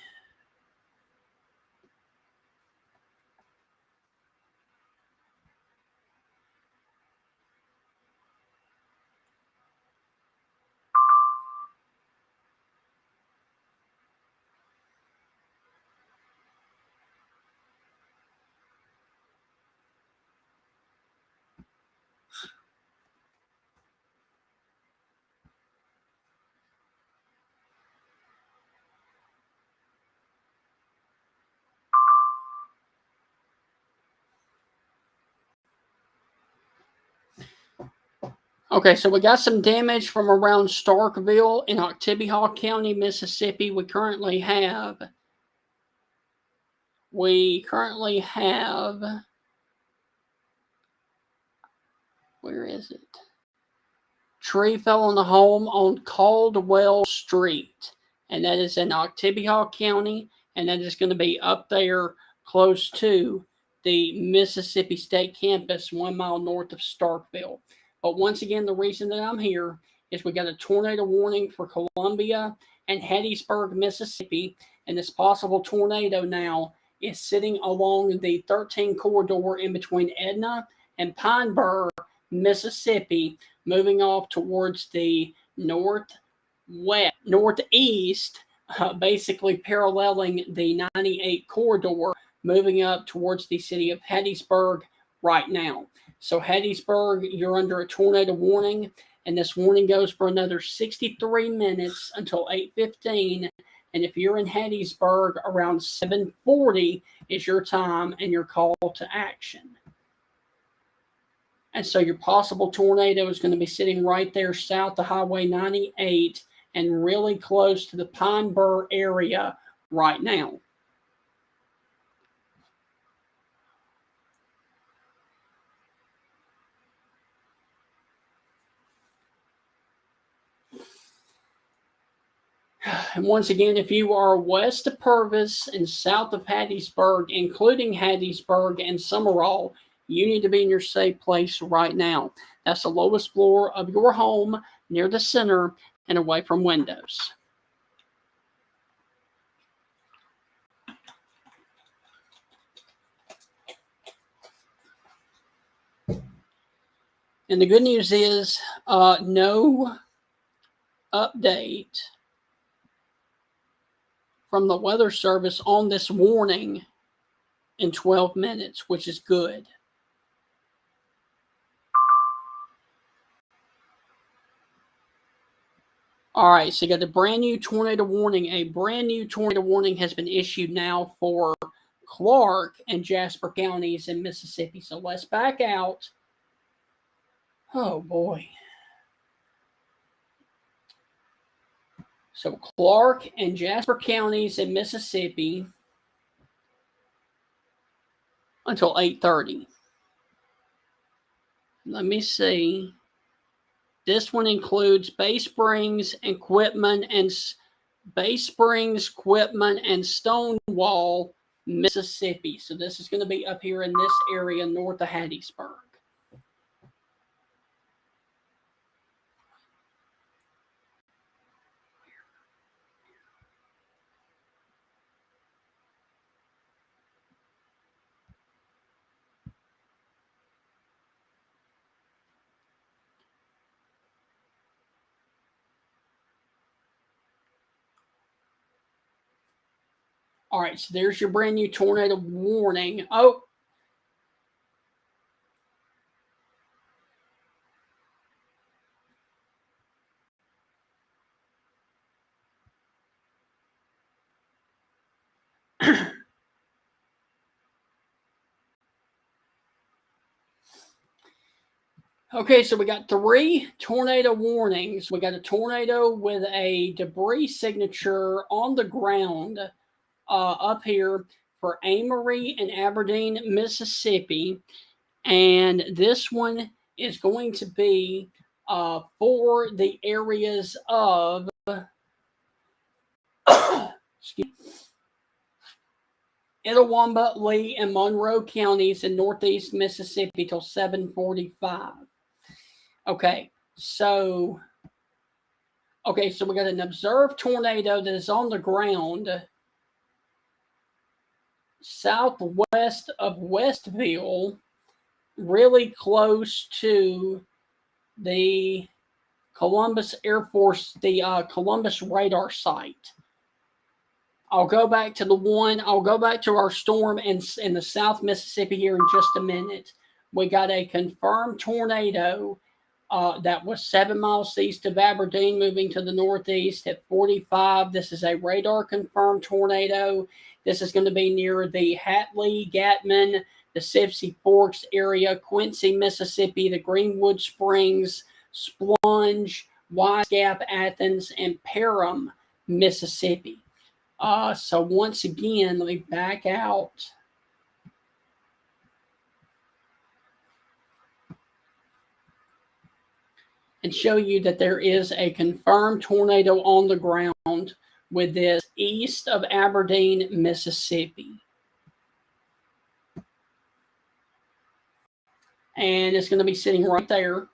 S1: Okay, so we got some damage from around Starkville in Oktibbeha County, Mississippi. We currently have, where is it? Tree fell on the home on Caldwell Street, and that is in Oktibbeha County, and that is going to be up there close to the Mississippi State campus, 1 mile north of Starkville. But once again, the reason that I'm here is we got a tornado warning for Columbia and Hattiesburg, Mississippi, and this possible tornado now is sitting along the 13 corridor in between Edna and Pine Bur, Mississippi, moving off towards the northeast, basically paralleling the 98 corridor, moving up towards the city of Hattiesburg right now. So Hattiesburg, you're under a tornado warning, and this warning goes for another 63 minutes until 8:15. And if you're in Hattiesburg, around 7:40 is your time and your call to action. And so your possible tornado is going to be sitting right there south of Highway 98 and really close to the Pine Bur area right now. And once again, if you are west of Purvis and south of Hattiesburg, including Hattiesburg and Summerall, you need to be in your safe place right now. That's the lowest floor of your home, near the center and away from windows. And the good news is no update from the Weather Service on this warning in 12 minutes, which is good. All right, so you got the brand new tornado warning. A brand new tornado warning has been issued now for Clark and Jasper counties in Mississippi. So let's back out. Oh boy. So Clark and Jasper counties in Mississippi until 8:30. Let me see. This one includes Bay Springs, Quitman, and Stonewall, Mississippi. So this is going to be up here in this area north of Hattiesburg. All right, so there's your brand new tornado warning. Oh. Okay, so we got 3 tornado warnings. We got a tornado with a debris signature on the ground up here for Amory and Aberdeen, Mississippi. And this one is going to be for the areas of Itawamba, Lee, and Monroe counties in northeast Mississippi till 7:45. Okay, so we got an observed tornado that is on the ground southwest of Westville, really close to the Columbus Air Force, the Columbus radar site. I'll go back to our storm in the South Mississippi here in just a minute. We got a confirmed tornado that was 7 miles east of Aberdeen, moving to the northeast at 45. This is a radar confirmed tornado. This is going to be near the Hatley, Gatman, the Sipsey Forks area, Quincy, Mississippi, the Greenwood Springs, Splunge, Wise Gap, Athens, and Parham, Mississippi. So once again, let me back out. And show you that there is a confirmed tornado on the ground with this east of Aberdeen, Mississippi. And it's going to be sitting right there.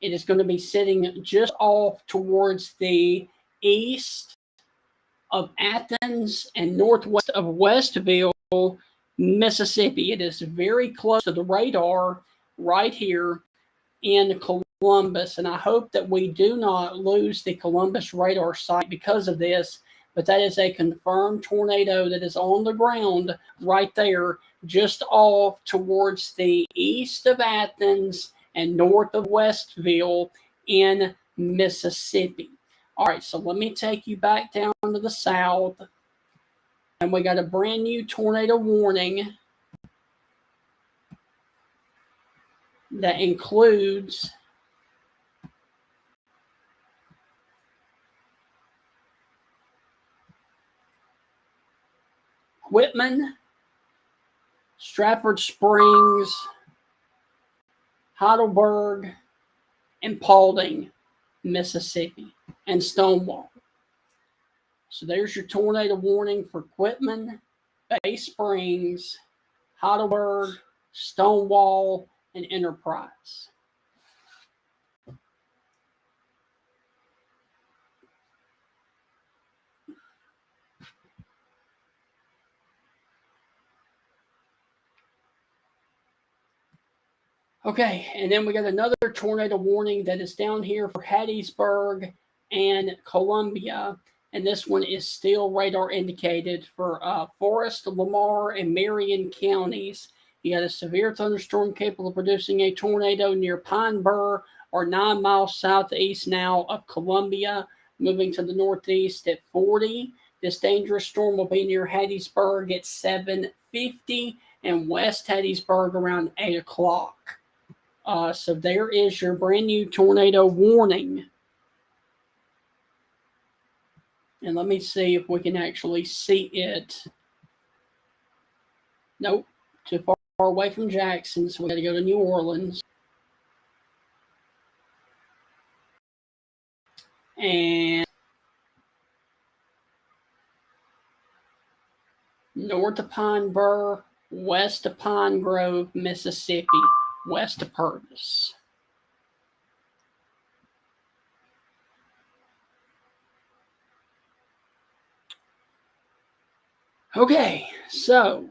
S1: It is going to be sitting just off towards the east of Athens and northwest of Westville, Mississippi. It is very close to the radar right here in Columbus, and I hope that we do not lose the Columbus radar site because of this, but that is a confirmed tornado that is on the ground right there, just off towards the east of Athens and north of Westville in Mississippi. All right, so let me take you back down to the south, and we got a brand new tornado warning that includes Whitman, Stratford Springs, Heidelberg, and Paulding, Mississippi, and Stonewall. So there's your tornado warning for Whitman, Bay Springs, Heidelberg, Stonewall, and Enterprise. Okay, and then we got another tornado warning that is down here for Hattiesburg and Columbia, and this one is still radar indicated for Forest, Lamar, and Meridian counties. You got a severe thunderstorm capable of producing a tornado near Pine Bur, or 9 miles southeast now of Columbia, moving to the northeast at 40. This dangerous storm will be near Hattiesburg at 7:50 and West Hattiesburg around 8 o'clock. So there is your brand new tornado warning. And let me see if we can actually see it. Nope, too far away from Jackson, so we got to go to New Orleans. And north of Pine Bur, west of Pine Grove, Mississippi, west of Purvis. Okay, so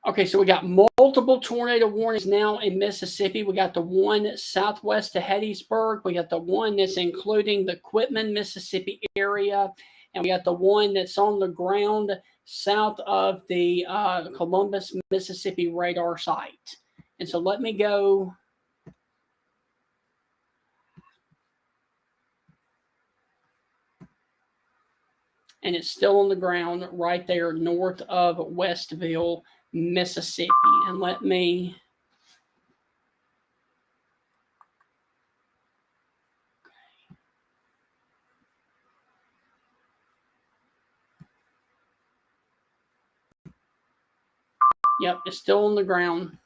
S1: okay, so we got multiple tornado warnings now in Mississippi. We got the one southwest of Hattiesburg. We got the one that's including the Quitman, Mississippi area. And we got the one that's on the ground south of the Columbus, Mississippi radar site. And so let me go. And it's still on the ground right there north of Westville, Mississippi. And let me. Yep, it's still on the ground.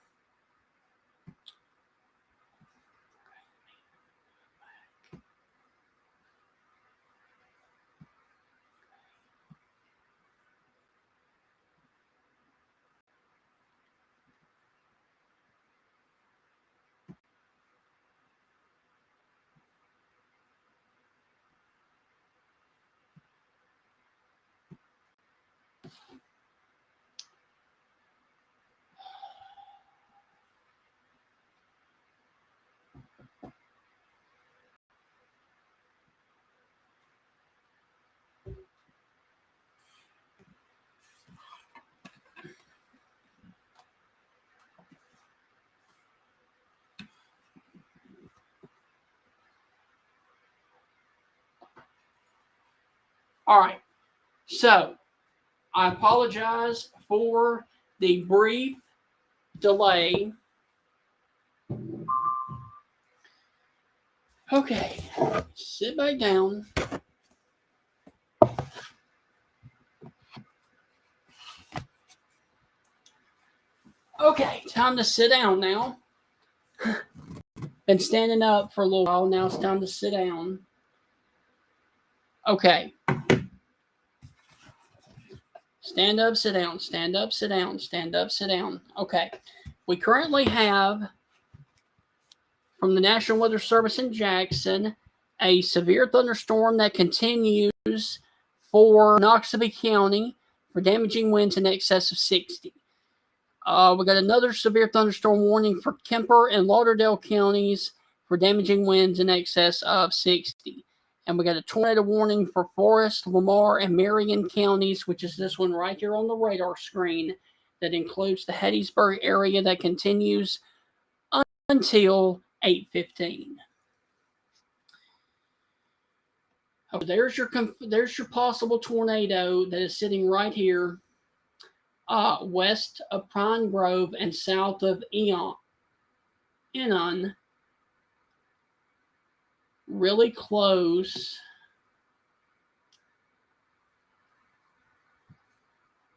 S1: All right. So I apologize for the brief delay. Okay, sit back down. Okay, time to sit down now. Been standing up for a little while. Now it's time to sit down. Okay. Stand up, sit down, stand up, sit down, stand up, sit down. Okay. We currently have, from the National Weather Service in Jackson, a severe thunderstorm that continues for Noxubee County for damaging winds in excess of 60. We got another severe thunderstorm warning for Kemper and Lauderdale counties for damaging winds in excess of 60. And we got a tornado warning for Forest, Lamar, and Meridian counties, which is this one right here on the radar screen, that includes the Hattiesburg area that continues until 8:15. Okay, there's your possible tornado that is sitting right here, west of Pine Grove and south of Enon, really close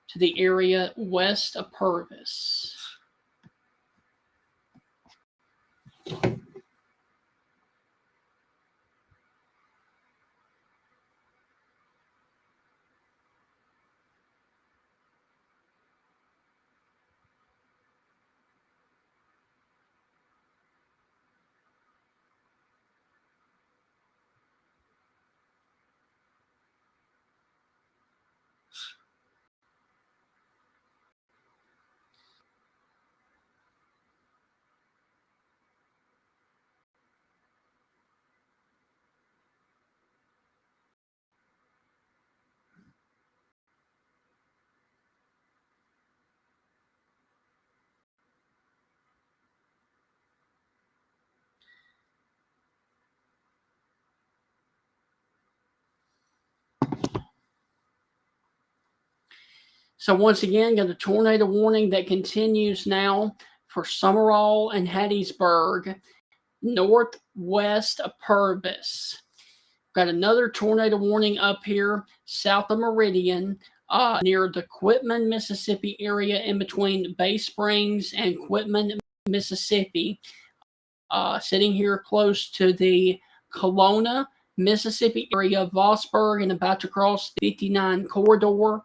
S1: to the area west of Purvis. So once again, got a tornado warning that continues now for Summerall and Hattiesburg, northwest of Purvis. Got another tornado warning up here south of Meridian, near the Quitman, Mississippi area in between Bay Springs and Quitman, Mississippi. Sitting here close to the Kelowna, Mississippi area, Vosburg, and about to cross the 59 corridor.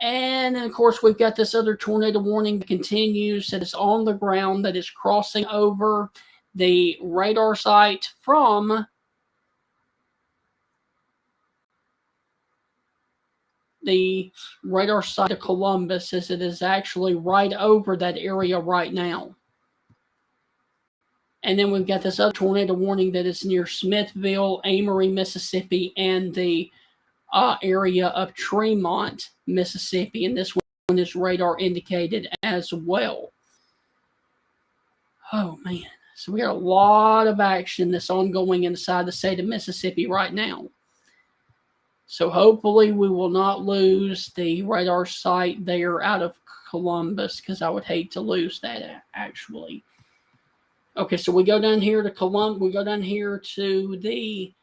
S1: And then, of course, we've got this other tornado warning that continues, that is on the ground, that is crossing over the radar site from the radar site of Columbus, as it is actually right over that area right now. And then we've got this other tornado warning that is near Smithville, Amory, Mississippi, and the area of Tremont, Mississippi. And this one is radar indicated as well. Oh, man. So we got a lot of action that's ongoing inside the state of Mississippi right now. So hopefully we will not lose the radar site there out of Columbus, because I would hate to lose that, actually. Okay, so we go down here to Columbus. We go down here to the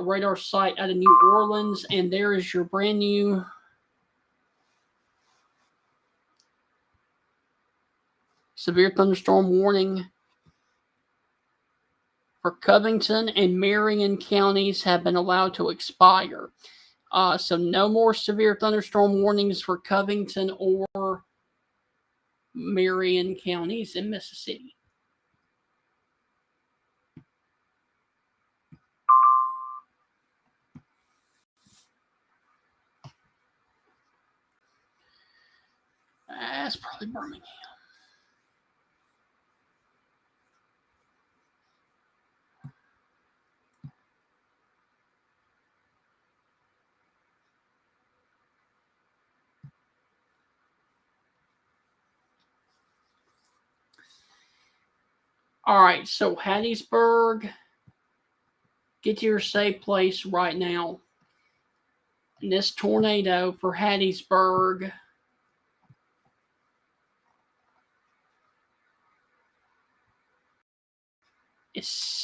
S1: radar site out of New Orleans, and there is your brand new severe thunderstorm warning for Covington and Marion counties have been allowed to expire. So no more severe thunderstorm warnings for Covington or Marion counties in Mississippi. Probably Birmingham. All right, so Hattiesburg, get to your safe place right now. And this tornado for Hattiesburg is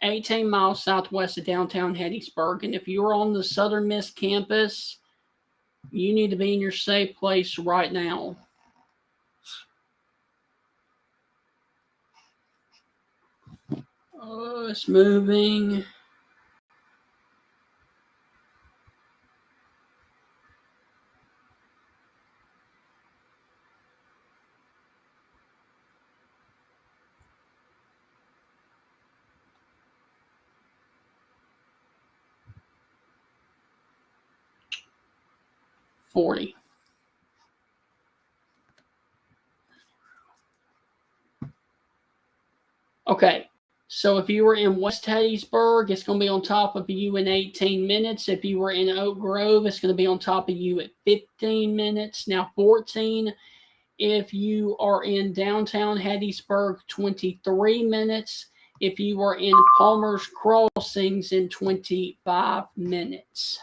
S1: 18 miles southwest of downtown Hattiesburg. And if you're on the Southern Miss campus, you need to be in your safe place right now. Oh, it's moving. $40. Okay, so if you were in West Hattiesburg, it's going to be on top of you in 18 minutes. If you were in Oak Grove, it's going to be on top of you at 15 minutes. Now 14. If you are in downtown Hattiesburg, 23 minutes. If you are in Palmer's Crossings, in 25 minutes.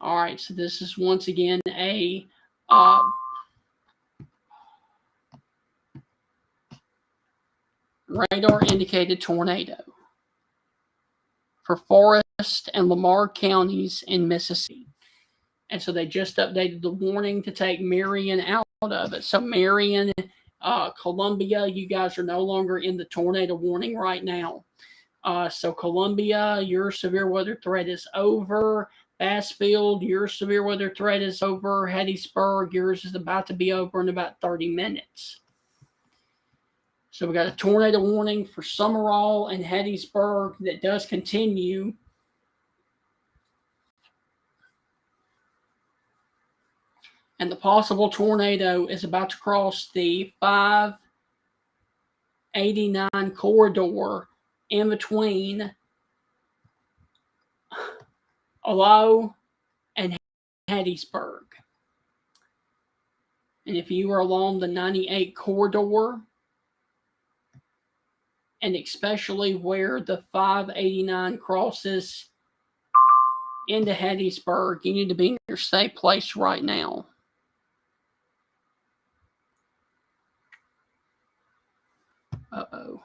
S1: All right, so this is once again a radar indicated tornado for Forest and Lamar counties in Mississippi. And so they just updated the warning to take Meridian out of it. So Meridian, Columbia, you guys are no longer in the tornado warning right now. So Columbia, your severe weather threat is over. Bassfield, your severe weather threat is over. Hattiesburg, yours is about to be over in about 30 minutes. So we got a tornado warning for Summerall and Hattiesburg that does continue. And the possible tornado is about to cross the 589 corridor in between Olo and Hattiesburg. And if you are along the 98 corridor, and especially where the 589 crosses into Hattiesburg, you need to be in your safe place right now. Uh-oh.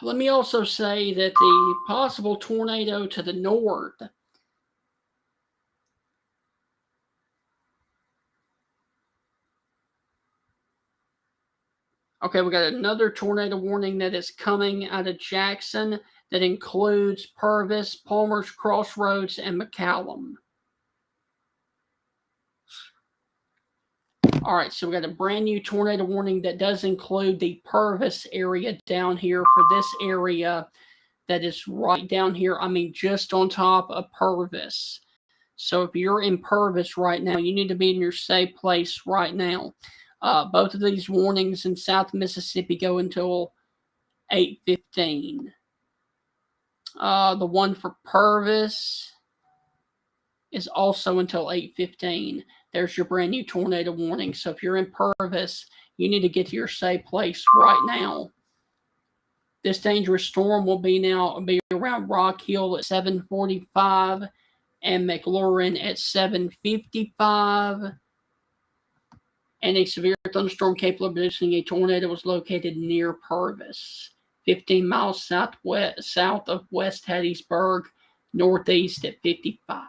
S1: Let me also say that the possible tornado to the north Okay, we got another tornado warning that is coming out of Jackson that includes Purvis, Palmer's Crossroads, and McCallum. All right, so we got a brand new tornado warning that does include the Purvis area down here for this area that is right down here. I mean, just on top of Purvis. So if you're in Purvis right now, you need to be in your safe place right now. Both of these warnings in South Mississippi go until 8:15. The one for Purvis is also until 8:15. There's your brand new tornado warning. So if you're in Purvis, you need to get to your safe place right now. This dangerous storm will be around Rock Hill at 7:45 and McLaurin at 7:55. And a severe thunderstorm capable of producing a tornado was located near Purvis, 15 miles south of West Hattiesburg, northeast at 55.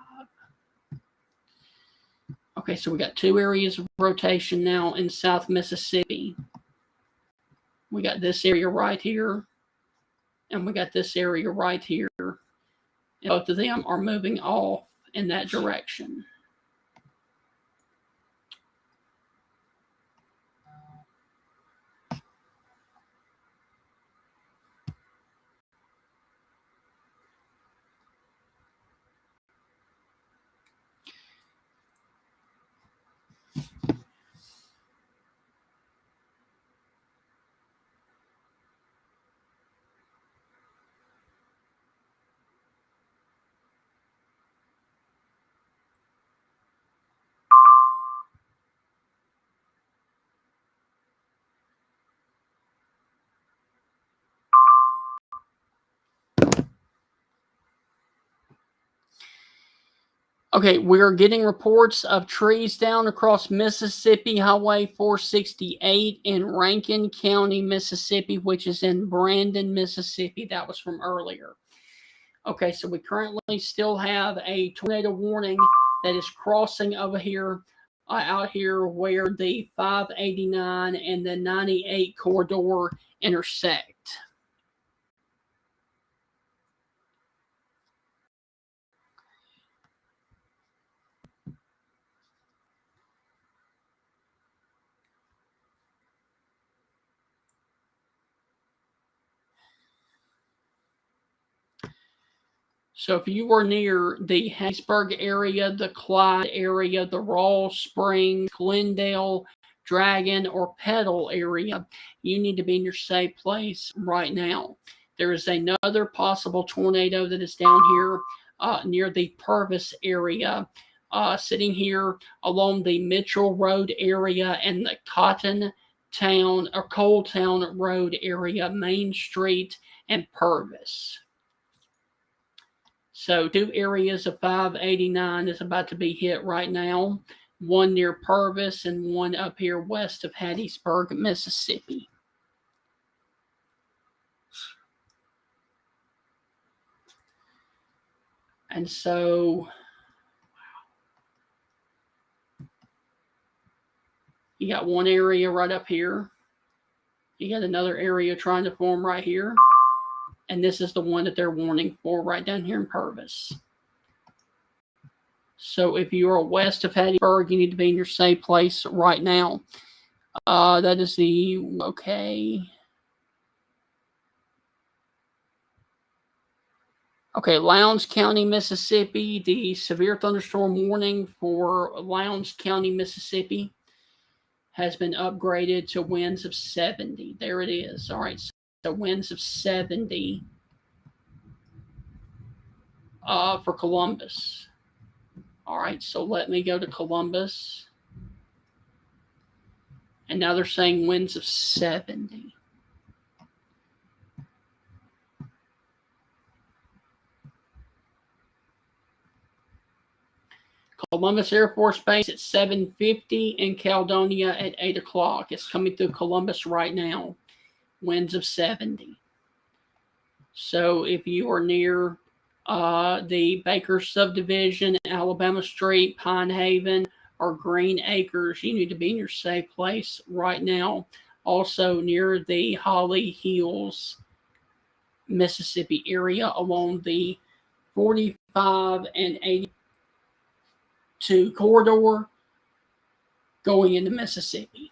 S1: Okay, so we got two areas of rotation now in South Mississippi. We got this area right here, and we got this area right here. And both of them are moving off in that direction. Okay, we're getting reports of trees down across Mississippi Highway 468 in Rankin County, Mississippi, which is in Brandon, Mississippi. That was from earlier. Okay, so we currently still have a tornado warning that is crossing over here, out here where the 589 and the 98 corridor intersect. So if you were near the Hattiesburg area, the Clyde area, the Raw Springs, Glendale, Dragon, or Petal area, you need to be in your safe place right now. There is another possible tornado that is down here near the Purvis area, sitting here along the Mitchell Road area and the Cotton Town or Coal Town Road area, Main Street, and Purvis. So 2 areas of 589 is about to be hit right now. One near Purvis and one up here west of Hattiesburg, Mississippi. And so you got one area right up here. You got another area trying to form right here. And this is the one that they're warning for right down here in Purvis. So if you are west of Hattiesburg, you need to be in your safe place right now. That is the, okay. Okay, Lowndes County, Mississippi. The severe thunderstorm warning for Lowndes County, Mississippi has been upgraded to winds of 70. There it is. All right, so winds of 70 for Columbus. All right, so let me go to Columbus. And now they're saying winds of 70. Columbus Air Force Base at 7:50 and Caledonia at 8 o'clock. It's coming through Columbus right now. Winds of 70. So if you are near the Baker subdivision, Alabama Street, Pine Haven, or Green Acres, you need to be in your safe place right now. Also near the Holly Hills, Mississippi area along the 45 and 82 corridor going into Mississippi.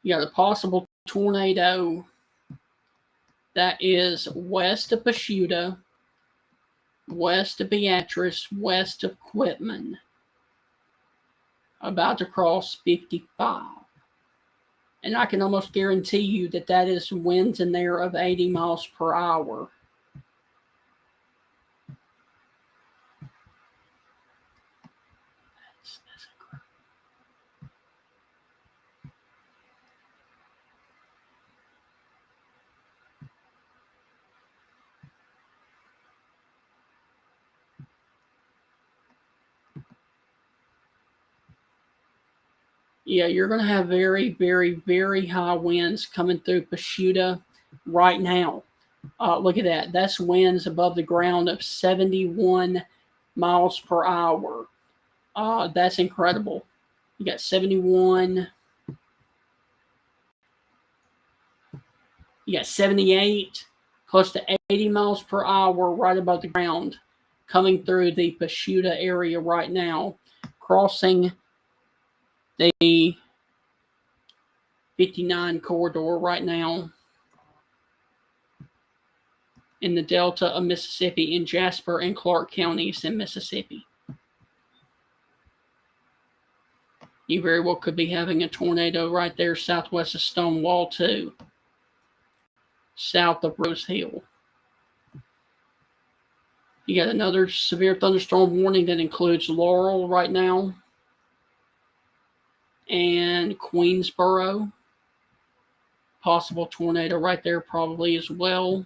S1: You got a possible tornado that is west of Pashuta, west of Beatrice, west of Quitman, about to cross 55. And I can almost guarantee you that that is winds in there of 80 miles per hour. Yeah, you're going to have very, very, very high winds coming through Pashuta right now. Look at that. That's winds above the ground of 71 miles per hour. That's incredible. You got 71. You got 78, close to 80 miles per hour right above the ground coming through the Pashuta area right now, crossing the 59 corridor right now in the Delta of Mississippi in Jasper and Clark counties in Mississippi. You very well could be having a tornado right there southwest of Stonewall too, south of Rose Hill. You got another severe thunderstorm warning that includes Laurel right now and Queensboro. Possible tornado right there probably as well.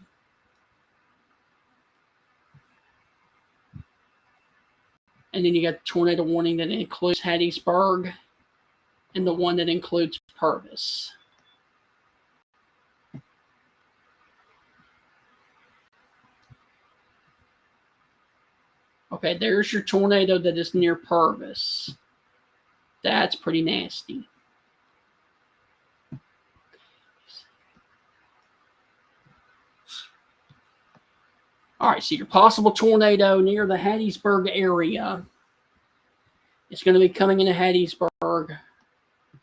S1: And then you got the tornado warning that includes Hattiesburg and the one that includes Purvis. Okay, there's your tornado that is near Purvis. That's pretty nasty. All right, so your possible tornado near the Hattiesburg area is going to be coming into Hattiesburg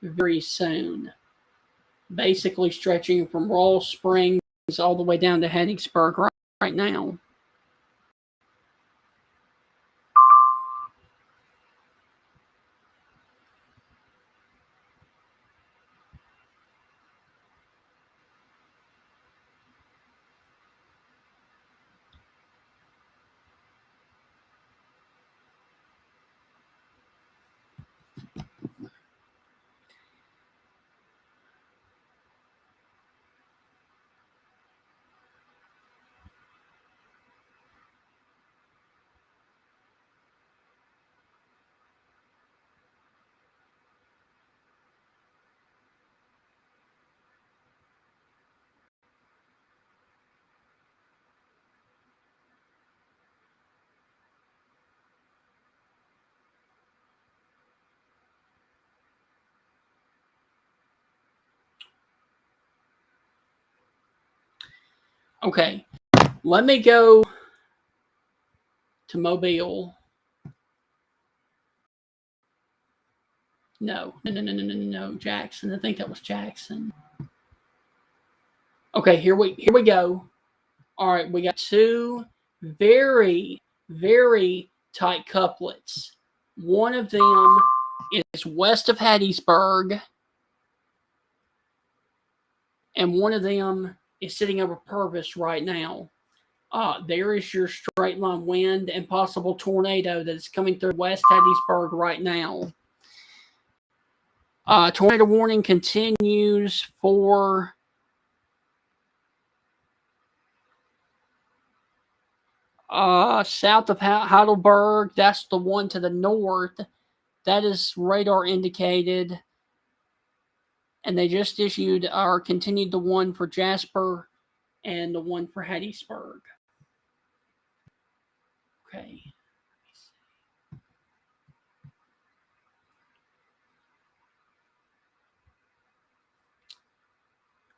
S1: very soon. Basically stretching from Royal Springs all the way down to Hattiesburg right now. Okay, let me go to Mobile. No, Jackson. I think that was Jackson. Okay, here we go. All right, we got two very, very tight couplets. One of them is west of Hattiesburg, and one of them is sitting over Purvis right now. There is your straight line wind and possible tornado that is coming through West Hattiesburg right now. Tornado warning continues for south of Heidelberg. That's the one to the north. That is radar indicated. And they just issued or continued the one for Jasper and the one for Hattiesburg. Okay.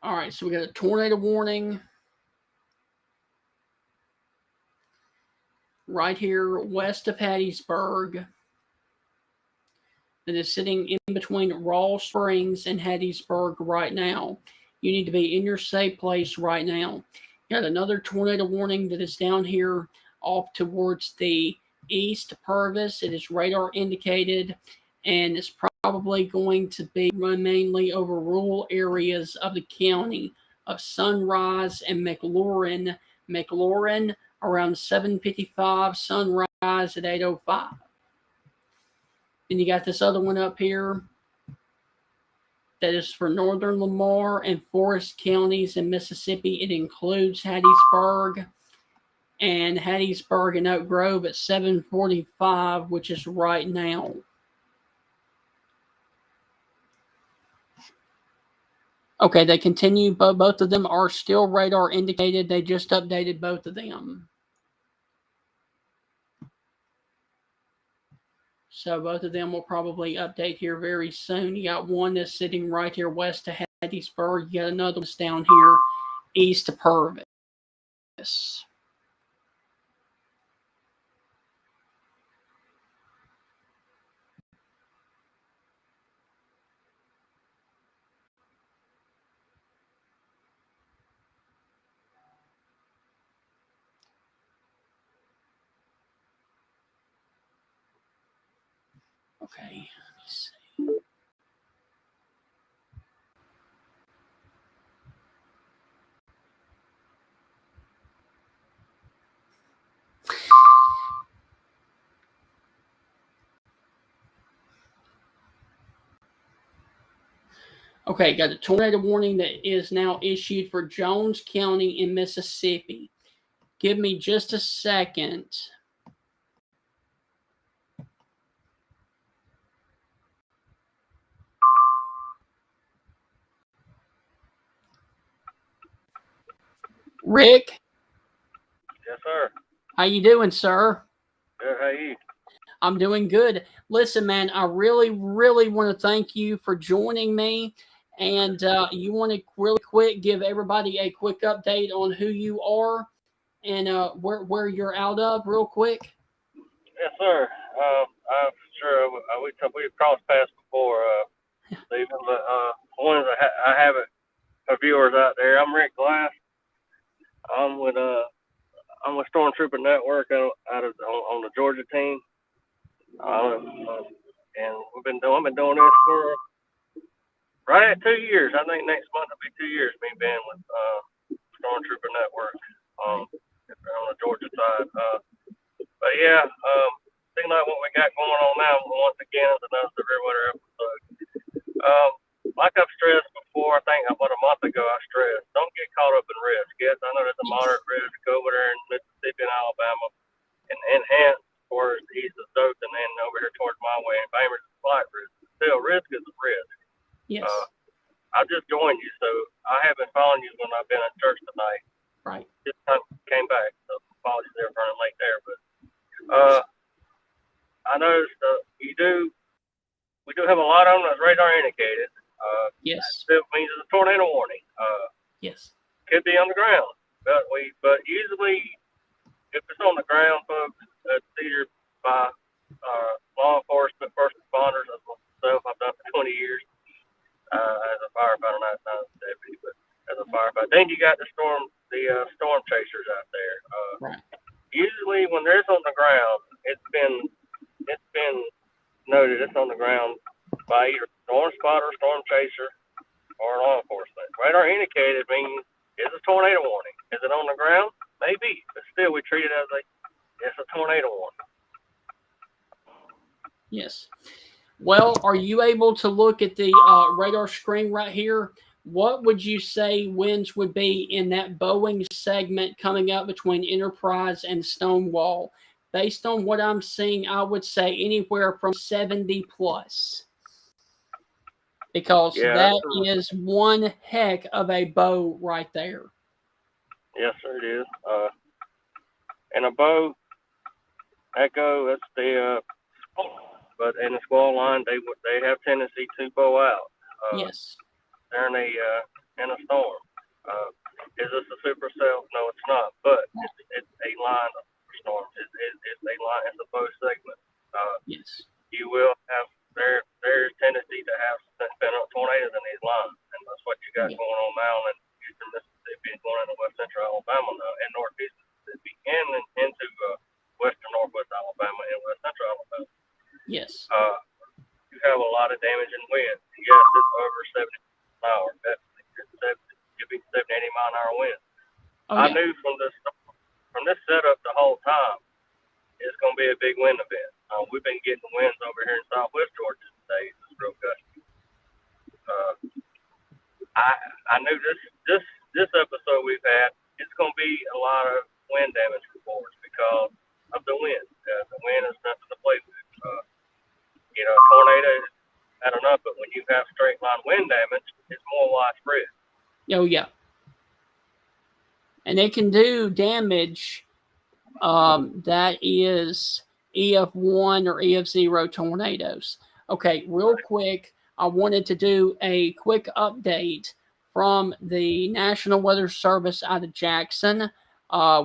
S1: All right, so we got a tornado warning right here west of Hattiesburg that is sitting in between Raw Springs and Hattiesburg right now. You need to be in your safe place right now. You got another tornado warning that is down here off towards the east Purvis. It is radar indicated, and it's probably going to be run mainly over rural areas of the county of Sunrise and McLaurin. McLaurin around 7:55, Sunrise at 8:05. Then you got this other one up here that is for northern Lamar and Forest counties in Mississippi. It includes Hattiesburg and Hattiesburg and Oak Grove at 7:45, which is right now. Okay, they continue, but both of them are still radar indicated. They just updated both of them. So both of them will probably update here very soon. You got one that's sitting right here west of Hattiesburg. You got another one that's down here east of Purvis. Okay, let's see. Okay, got a tornado warning that is now issued for Jones County in Mississippi. Give me just a second. Rick?
S3: Yes, sir.
S1: How you doing, sir?
S3: Good, how you?
S1: I'm doing good. Listen, man, I really, really want to thank you for joining me. And you want to really quick give everybody a quick update on who you are and where you're out of, real quick.
S3: Yes, sir. I'm sure we've crossed paths before, Stephen. But one I have it for viewers out there. I'm Rick Glass. I'm with Stormtrooper Network on the Georgia team. And I've been doing this for right at 2 years. I think next month will be 2 years me being with Stormtrooper Network on the Georgia side. But yeah, seems like what we got going on now once again is another severe weather episode. Like I've stressed before, I think about a month ago I stressed, don't get caught up in risk. Yes, I know there's a moderate risk over there in Mississippi and Alabama, and hence towards the east of Dothan and over here towards my way, and Bamer's a slight risk. Still, risk is a risk.
S1: Yes.
S3: I just joined you, so I haven't followed you when I've been at church tonight.
S1: Right.
S3: Just came back, so apologies there for running late there, but I noticed we do have a lot on that's radar indicated.
S1: Yes.
S3: That means it's a tornado warning.
S1: Yes.
S3: Could be on the ground, but usually if it's on the ground, folks, it's either by law enforcement, first responders, as myself. I've done for 20 years as a firefighter, not as a deputy, but as a firefighter. Then you got the storm chasers out there.
S1: Right.
S3: Usually when there's on the ground, it's been noted it's on the ground by either storm spotter, storm chaser, or law enforcement. Radar indicated means it's a tornado warning. Is it on the ground? Maybe, but still we treat it as it's a tornado warning.
S1: Yes. Well, are you able to look at the radar screen right here? What would you say winds would be in that Boeing segment coming up between Enterprise and Stonewall? Based on what I'm seeing, I would say anywhere from 70 plus. Because that is one heck of a bow right there.
S3: Yes, sir, it is. And a bow, echo, that's the but in the squall line, they have tendency to bow out.
S1: Yes.
S3: They're in a storm. Is this a supercell? No, it's not. But it's a line of storms. It's a line. It's a bow segment.
S1: Yes.
S3: You will have their tendency to have tornadoes in these lines, and that's what you got going on now in Houston, Mississippi, and going into west central Alabama now, and northeast Mississippi, and into western northwest Alabama and west central Alabama.
S1: Yes.
S3: You have a lot of damage hour. Definitely. Could be 70, 80-mile-an-hour wind.
S1: Oh,
S3: I
S1: yeah.
S3: knew from this setup the whole time it's going to be a big wind event. We've been getting winds over here in Southwest Georgia today. It's real gusty. I knew this episode we've had, it's going to be a lot of wind damage reports because of the wind. The wind is nothing to play with. Tornado is bad enough, but when you have straight line wind damage, it's more widespread.
S1: Oh, yeah. And they can do damage that is EF1 or EF0 tornadoes. Okay, real quick, I wanted to do a quick update from the National Weather Service out of Jackson.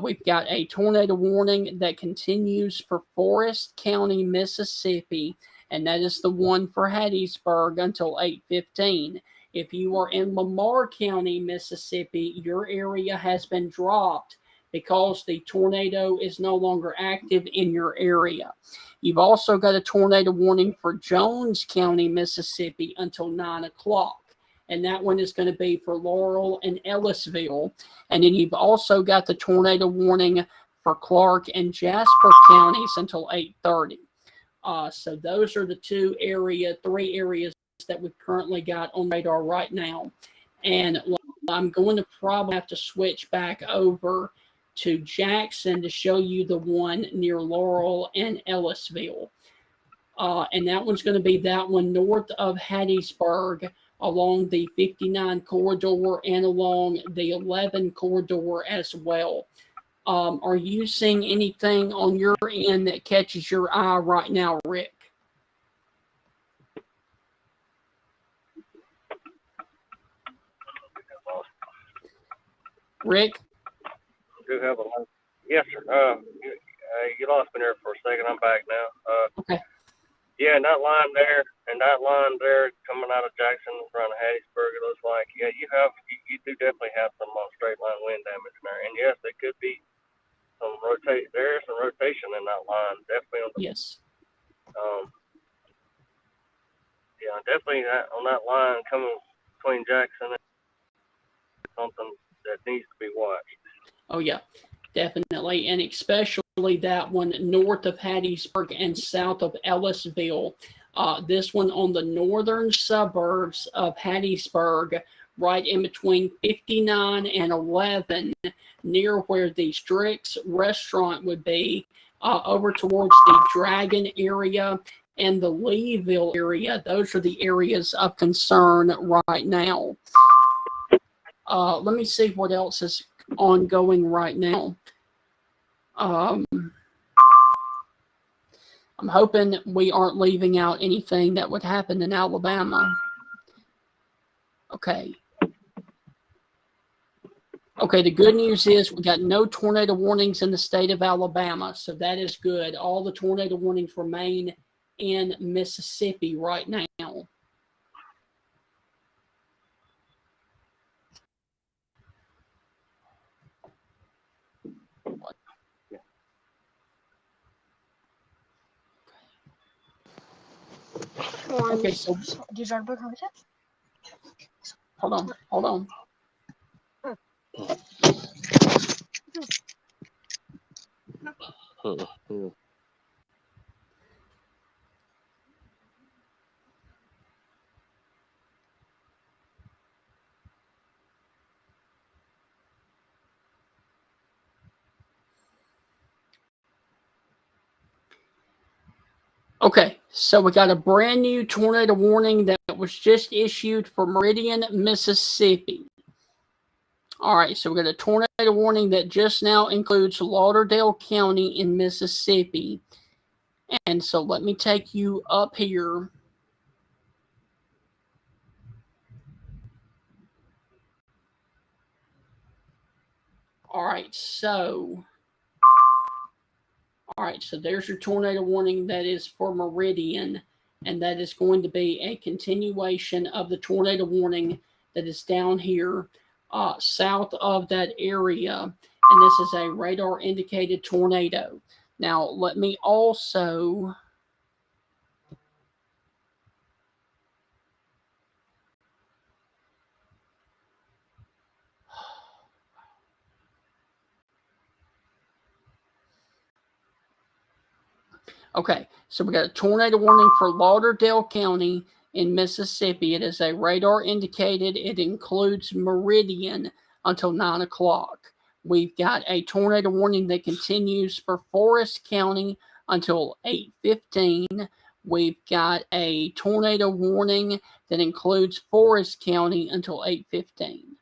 S1: We've got a tornado warning that continues for Forest County, Mississippi, and that is the one for Hattiesburg until 8:15. If you are in Lamar County, Mississippi, your area has been dropped because the tornado is no longer active in your area. You've also got a tornado warning for Jones County, Mississippi until 9 o'clock. And that one is going to be for Laurel and Ellisville. And then you've also got the tornado warning for Clark and Jasper counties until 8:30. So those are the three areas that we've currently got on radar right now. And I'm going to probably have to switch back over to Jackson to show you the one near Laurel and Ellisville. And that one's going to be that one north of Hattiesburg along the 59 corridor and along the 11 corridor as well. Are you seeing anything on your end that catches your eye right now, Rick? Rick?
S3: Yes, sir. You lost me there for a second. I'm back now.
S1: Okay.
S3: Yeah, and that line there coming out of Jackson around Hattiesburg, it looks like, yeah, you do definitely have some straight line wind damage there. And yes, there could be some rotation in that line, definitely on the
S1: Yes.
S3: Yeah, definitely on that line coming between Jackson and something that needs to be watched.
S1: Oh, yeah, definitely. And especially that one north of Hattiesburg and south of Ellisville. This one on the northern suburbs of Hattiesburg, right in between 59 and 11, near where the Strix restaurant would be, over towards the Dragon area and the Leeville area. Those are the areas of concern right now. Let me see what else is ongoing right now. I'm hoping we aren't leaving out anything that would happen in Alabama. Okay. Okay, the good news is we got no tornado warnings in the state of Alabama, so that is good. All the tornado warnings remain in Mississippi right now. Okay, so
S4: do you start a book on it?
S1: hold on. Okay, so we got a brand new tornado warning that was just issued for Meridian, Mississippi. All right, so we got a tornado warning that just now includes Lauderdale County in Mississippi. And so let me take you up here. All right, so there's your tornado warning that is for Meridian, and that is going to be a continuation of the tornado warning that is down here south of that area, and this is a radar indicated tornado. Now, let me also Okay, so we got a tornado warning for Lauderdale County in Mississippi. It is a radar indicated. It includes Meridian until 9 o'clock. We've got a tornado warning that continues for Forest County until 8:15. We've got a tornado warning that includes Forest County until 8:15.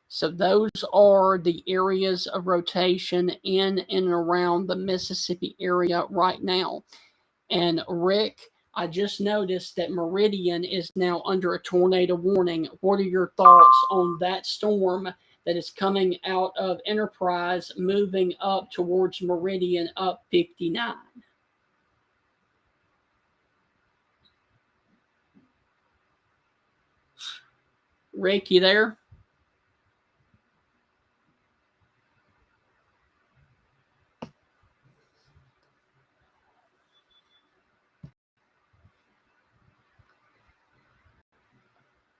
S1: So those are the areas of rotation in and around the Mississippi area right now. And Rick, I just noticed that Meridian is now under a tornado warning. What are your thoughts on that storm that is coming out of Enterprise, moving up towards Meridian up 59? Rick, you there?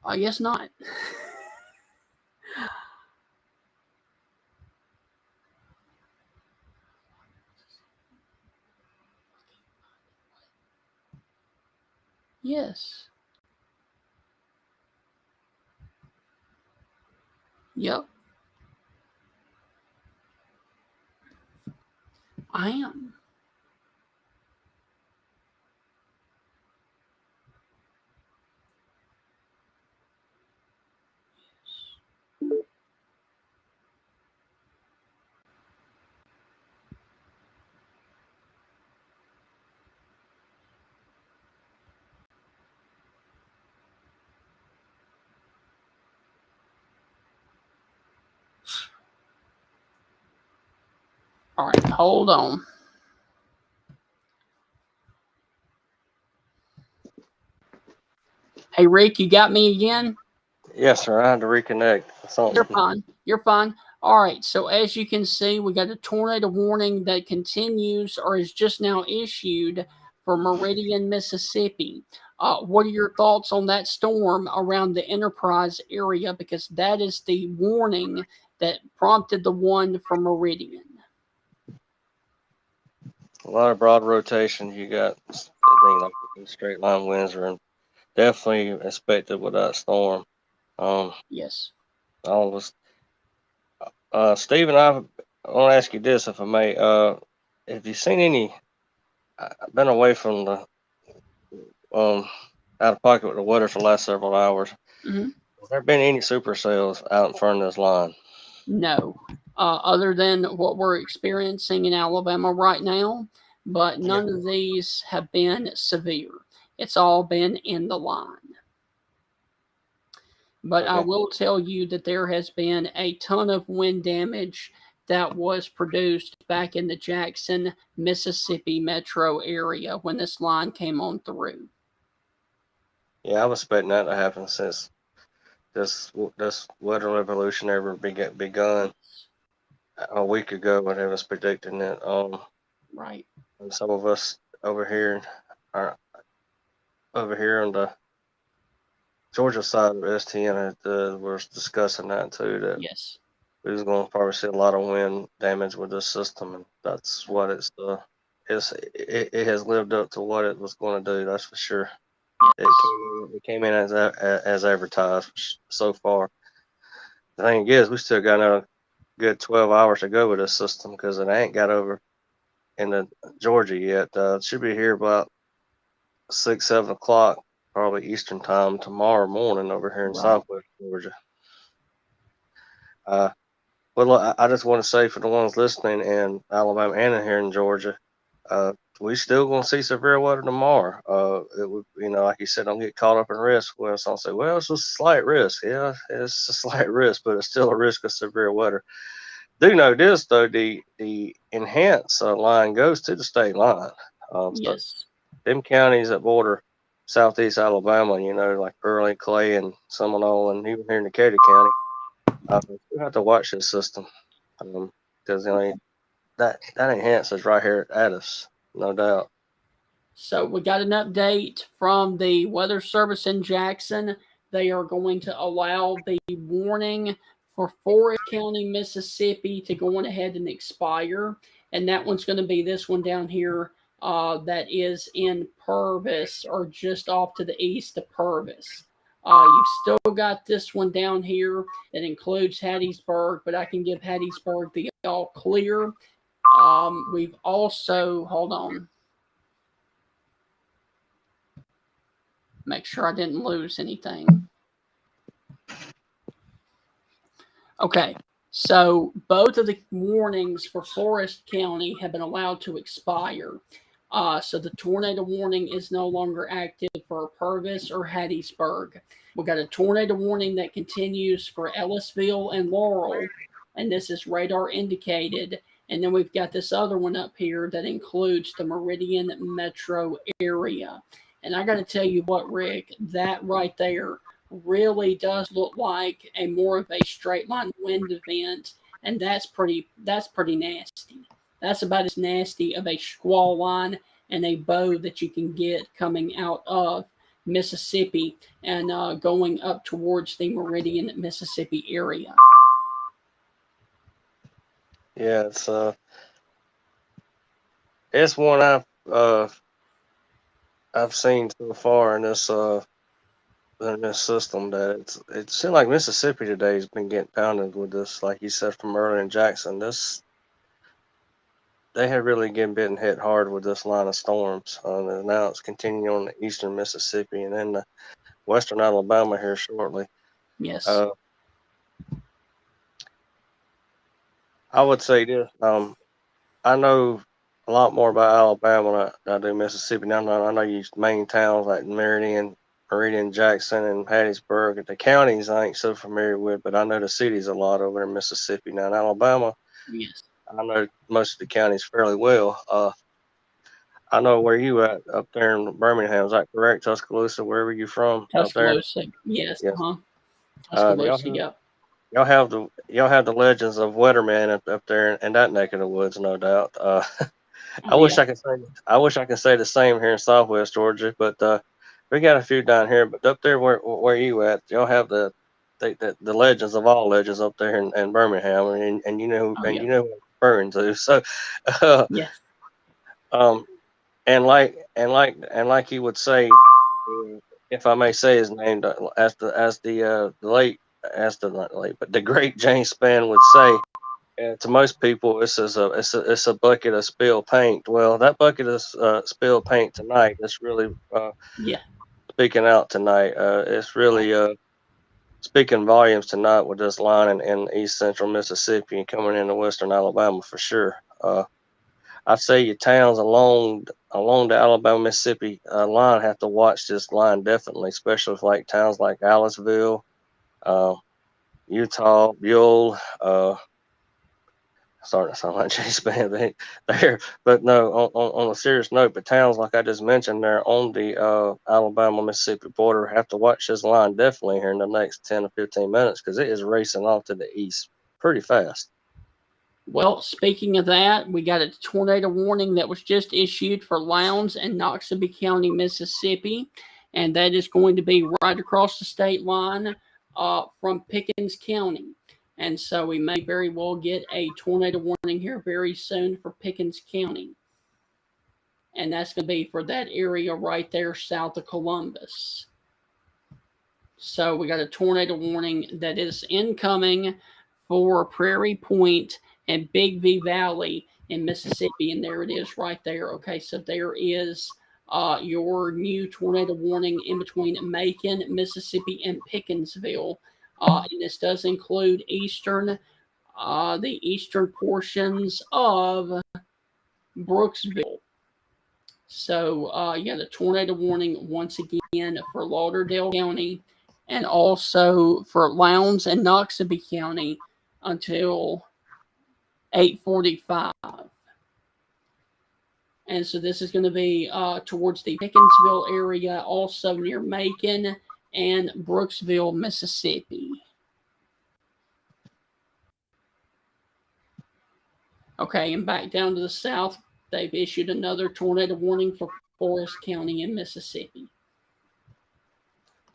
S1: I guess not. Yes. Yep. I am. All right, hold on. Hey, Rick, you got me again?
S4: Yes, sir. I had to reconnect.
S1: You're fine. You're fine. All right. So as you can see, we got a tornado warning that continues or is just now issued for Meridian, Mississippi. What are your thoughts on that storm around the Enterprise area? Because that is the warning that prompted the one for Meridian.
S4: A lot of broad rotation. You got, like straight line winds are definitely expected with that storm.
S1: Yes.
S4: All of us. Steve and I want to ask you this, if I may. Have you seen any? I've been away from the out of pocket with the weather for the last several hours.
S1: Mm-hmm.
S4: Has there been any supercells out in front of this line?
S1: No, other than what we're experiencing in Alabama right now, but none of these have been severe. It's all been in the line. But I will tell you that there has been a ton of wind damage that was produced back in the Jackson, Mississippi metro area when this line came on through.
S4: Yeah, I was expecting that to happen since this weather revolution ever begun a week ago when they was predicting it.
S1: Right.
S4: And some of us over here on the Georgia side of STN was discussing that too. That
S1: yes,
S4: we was going to probably see a lot of wind damage with this system, and that's what it has lived up to what it was going to do. That's for sure.
S1: Yes.
S4: It came in as advertised so far. The thing is, we still got another good 12 hours to go with this system because it ain't got over into Georgia yet. It should be here about 6-7 o'clock, probably Eastern time tomorrow morning over here in Southwest Georgia. Well, I just want to say for the ones listening in Alabama and here in Georgia, we still gonna see severe weather tomorrow. It would, like you said, don't get caught up in risk. Well, some say, well, it's a slight risk. Yeah, it's a slight risk, but it's still a risk of severe weather. Do know this though, the enhanced line goes to the state line.
S1: yes.
S4: So them counties that border southeast Alabama, like Early, Clay, and Seminole, and even here in Decatur County, we have to watch this system because that enhance is right here at us, no doubt.
S1: So we got an update from the Weather Service in Jackson. They are going to allow the warning for Forest County, Mississippi to go on ahead and expire. And that one's going to be this one down here that is in Purvis or just off to the east of Purvis. You've still got this one down here that includes Hattiesburg, but I can give Hattiesburg the all clear. We've also, hold on, make sure I didn't lose anything. Okay, so both of the warnings for Forest County have been allowed to expire. So the tornado warning is no longer active for Purvis or Hattiesburg. We've got a tornado warning that continues for Ellisville and Laurel, and this is radar indicated. And then we've got this other one up here that includes the Meridian metro area. And I got to tell you what, Rick, that right there really does look like a more of a straight line wind event, and that's pretty nasty. That's about as nasty of a squall line and a bow that you can get coming out of Mississippi and going up towards the Meridian, Mississippi area.
S4: Yeah, it's one I've seen so far in this system that it seems like Mississippi today has been getting pounded with this, like you said, from Early and Jackson. They have really been hit hard with this line of storms. And now it's continuing on the eastern Mississippi and then the western Alabama here shortly.
S1: Yes.
S4: I would say this. I know a lot more about Alabama than I do Mississippi. Now I know you main towns like Meridian, Jackson, and Hattiesburg. The counties I ain't so familiar with, but I know the cities a lot over in Mississippi. Now in Alabama,
S1: yes.
S4: I know most of the counties fairly well. I know where you at up there in Birmingham. Is that correct? Tuscaloosa, wherever you from up there?
S1: Tuscaloosa. Yes.
S4: Yes.
S1: Tuscaloosa. Yep.
S4: Y'all have the legends of Weatherman up there in that neck of the woods, no doubt. I wish I could say the same here in Southwest Georgia, but we got a few down here. But up there where you at, y'all have the legends of all legends up there in Birmingham, and you know you know what I'm referring to. So,
S1: yes.
S4: And like he would say, if I may say his name, the great James Spann would say, to most people, it's a bucket of spilled paint. Well, that bucket of spilled paint tonight is really speaking out tonight. It's really speaking volumes tonight with this line in east central Mississippi and coming into western Alabama for sure. I'd say your towns along the Alabama Mississippi line have to watch this line definitely, especially with like towns like Aliceville, Utah, Buell. Starting to sound like Chase Band there, but no. On a serious note, but towns like I just mentioned there on the Alabama Mississippi border have to watch this line definitely here in the next 10 or 15 minutes because it is racing off to the east pretty fast.
S1: Well, speaking of that, we got a tornado warning that was just issued for Lowndes and Noxubee County, Mississippi, and that is going to be right across the state line from Pickens County. And so we may very well get a tornado warning here very soon for Pickens County. And that's going to be for that area right there south of Columbus. So we got a tornado warning that is incoming for Prairie Point and Big V Valley in Mississippi, and there it is right there. Okay, so there is your new tornado warning in between Macon, Mississippi, and Pickensville. And this does include the eastern portions of Brooksville. So, the tornado warning once again for Lauderdale County and also for Lowndes and Noxubee County until 8:45. And so this is going to be towards the Pickensville area, also near Macon and Brooksville, Mississippi. Okay, and back down to the south, they've issued another tornado warning for Forest County in Mississippi.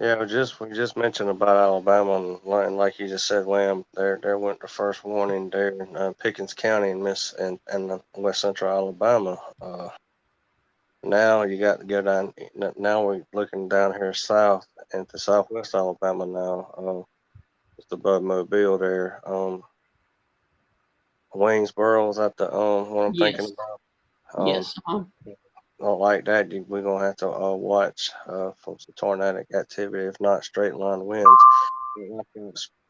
S4: Yeah, we just mentioned about Alabama, and like you just said, Lamb, there went the first warning there in Pickens County and West Central Alabama. Now you got to go down. Now we're looking down here south into southwest Alabama now. Just above Mobile there. Waynesboro is that the what I'm thinking
S1: Yes.
S4: about?
S1: Yes.
S4: Don't like that. We're gonna have to watch for some tornadic activity, if not straight line winds. Like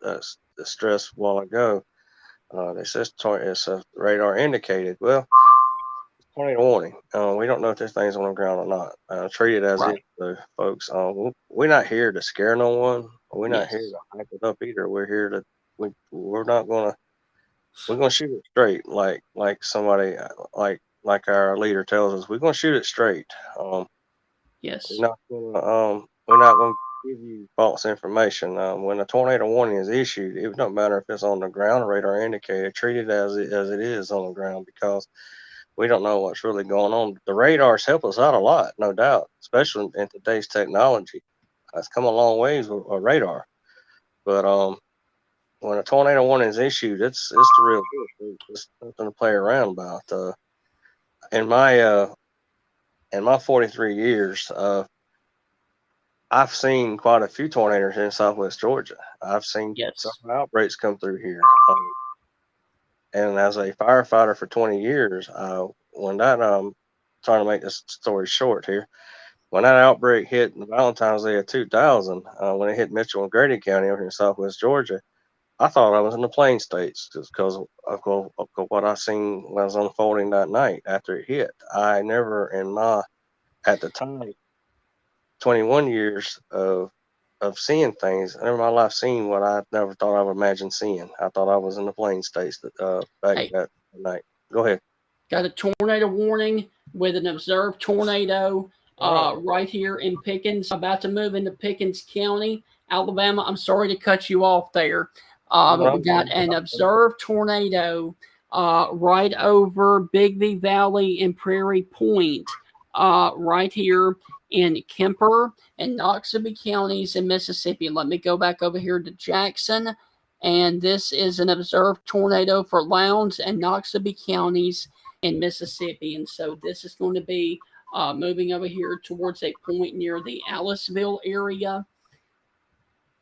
S4: the stress a while ago, they says it's a radar indicated. Well, tornado warning. We don't know if this thing's on the ground or not. Treat it as
S1: Right.
S4: it, folks. We're not here to scare no one. We're not here
S1: Yes.
S4: to hype it up either. We're here to. We're not gonna. We're gonna shoot it straight, like somebody like our leader tells us. We're gonna shoot it straight.
S1: Yes.
S4: We're not gonna give you false information. When a tornado warning is issued, it don't matter if it's on the ground or radar indicator. Treat it as it is on the ground because we don't know what's really going on. The radars help us out a lot, no doubt, especially in today's technology. It's come a long ways with a radar. But when a tornado warning is issued, it's the real deal. It's nothing to play around about. In my 43 years, I've seen quite a few tornadoes in Southwest Georgia. I've seen some
S1: Yes.
S4: outbreaks come through here. And as a firefighter for 20 years, when that trying to make this story short here, when that outbreak hit the Valentine's Day of 2000, when it hit Mitchell and Grady County over here in Southwest Georgia, I thought I was in the Plain States just because of what I seen was unfolding that night after it hit. I never at the time, 21 years of seeing things, I never in my life seen what I never thought I would imagine seeing. I thought I was in the Plain States back
S1: Hey,
S4: that night. Go ahead.
S1: got a tornado warning with an observed tornado
S4: All right.
S1: right here in Pickens. About to move into Pickens County, Alabama. I'm sorry to cut you off there, but we got an observed tornado right over Bigby Valley and Prairie Point, right here in Kemper and Noxubee counties in Mississippi. Let me go back over here to Jackson. And this is an observed tornado for Lowndes and Noxubee counties in Mississippi. And so this is going to be moving over here towards a point near the Aliceville area.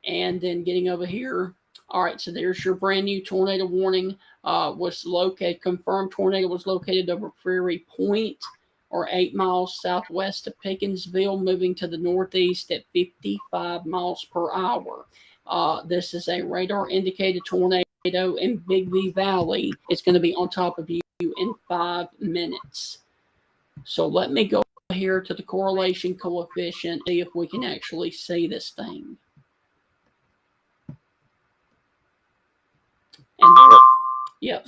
S1: And then getting over here. All right, so there's your brand new tornado warning. Confirmed tornado was located over Prairie Point, or 8 miles southwest of Pickensville, moving to the northeast at 55 miles per hour. This is a radar indicated tornado in Bigby Valley. It's going to be on top of you in 5 minutes. So let me go here to the correlation coefficient, see if we can actually see this thing. And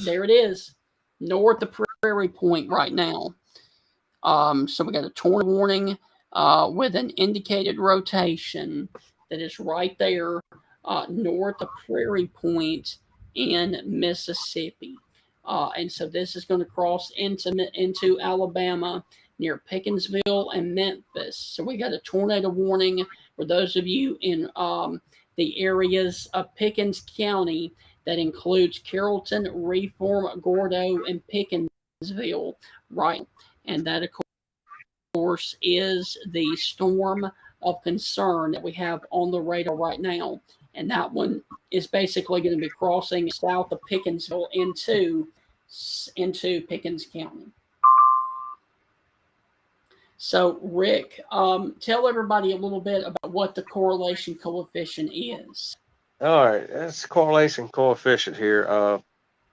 S1: there it is, north of Prairie Point right now. So we got a tornado warning with an indicated rotation that is right there north of Prairie Point in Mississippi. And so this is going to cross into Alabama near Pickensville and Memphis. So we got a tornado warning for those of you in the areas of Pickens County that includes Carrollton, Reform, Gordo, and Pickensville, right? And that, of course, is the storm of concern that we have on the radar right now. And that one is basically going to be crossing south of Pickensville into Pickens County. So, Rick, tell everybody a little bit about what the correlation coefficient is.
S4: All right, that's correlation coefficient here.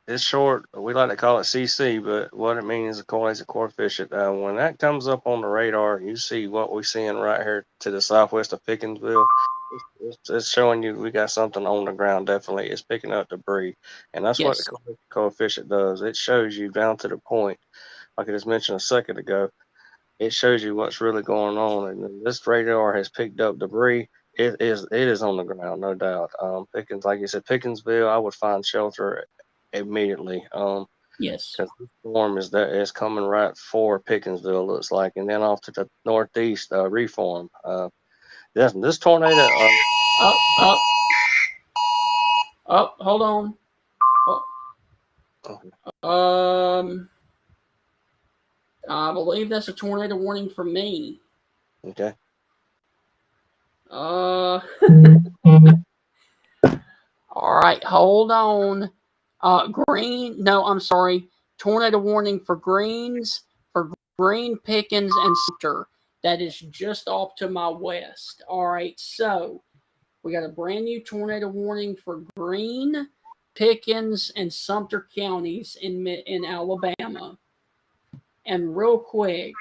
S4: It's short. We like to call it CC, but what it means is a correlation coefficient. When that comes up on the radar, you see what we're seeing right here to the southwest of Pickensville. It's showing you we got something on the ground. Definitely, it's picking up debris, and that's what the
S1: Yes.
S4: coefficient does. It shows you down to the point, like I just mentioned a second ago. It shows you what's really going on, and this radar has picked up debris. It is on the ground, no doubt. Pickens, like you said, Pickensville, I would find shelter immediately.
S1: Yes.
S4: Because the storm is coming right for Pickensville, looks like, and then off to the northeast, Reform. This tornado.
S1: Hold on.
S4: Okay.
S1: I believe that's a tornado warning for me.
S4: Okay.
S1: All right, hold on. Green, no, I'm sorry. Tornado warning for Greens, for Green, Pickens, and Sumter. That is just off to my west. All right, so we got a brand new tornado warning for Green, Pickens, and Sumter counties in Alabama. And real quick,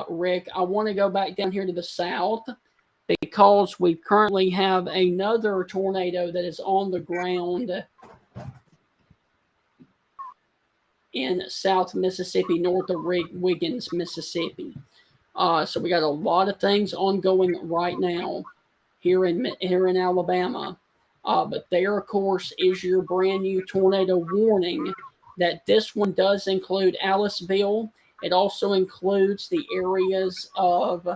S1: Rick, I want to go back down here to the south because we currently have another tornado that is on the ground in South Mississippi, north of Wiggins, Mississippi. So we got a lot of things ongoing right now here in Alabama. But there, of course, is your brand new tornado warning. That this one does include Aliceville. It also includes the areas of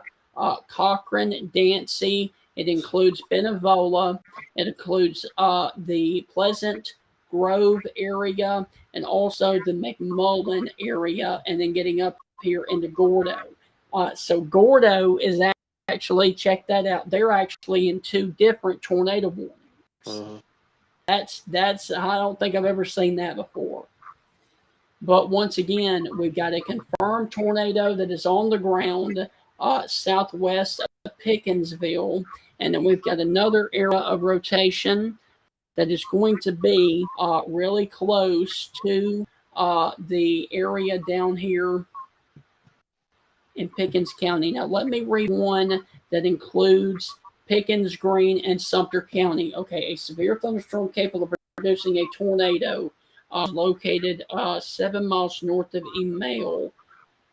S1: Cochran, Dancy. It includes Benevola. It includes the Pleasant Grove area and also the McMullen area, and then getting up here into Gordo. So Gordo is actually, check that out. They're actually in two different tornado warnings.
S4: Mm-hmm.
S1: That's I don't think I've ever seen that before. But once again, we've got a confirmed tornado that is on the ground southwest of Pickensville, and then we've got another area of rotation that is going to be really close to the area down here in Pickens County. Now, let me read one that includes Pickens, Green, and Sumter County. Okay, a severe thunderstorm capable of producing a tornado located 7 miles north of Email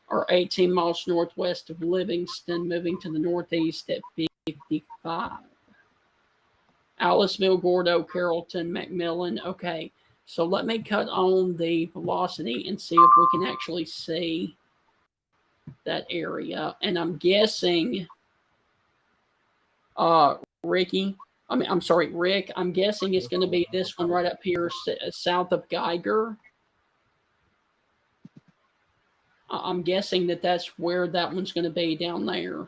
S1: or 18 miles northwest of Livingston, moving to the northeast at 55. Aliceville, Gordo, Carrollton, McMillan. Okay, so let me cut on the velocity and see if we can actually see that area. And I'm guessing, Rick, I'm guessing it's going to be this one right up here south of Geiger. I'm guessing that's where that one's going to be down there.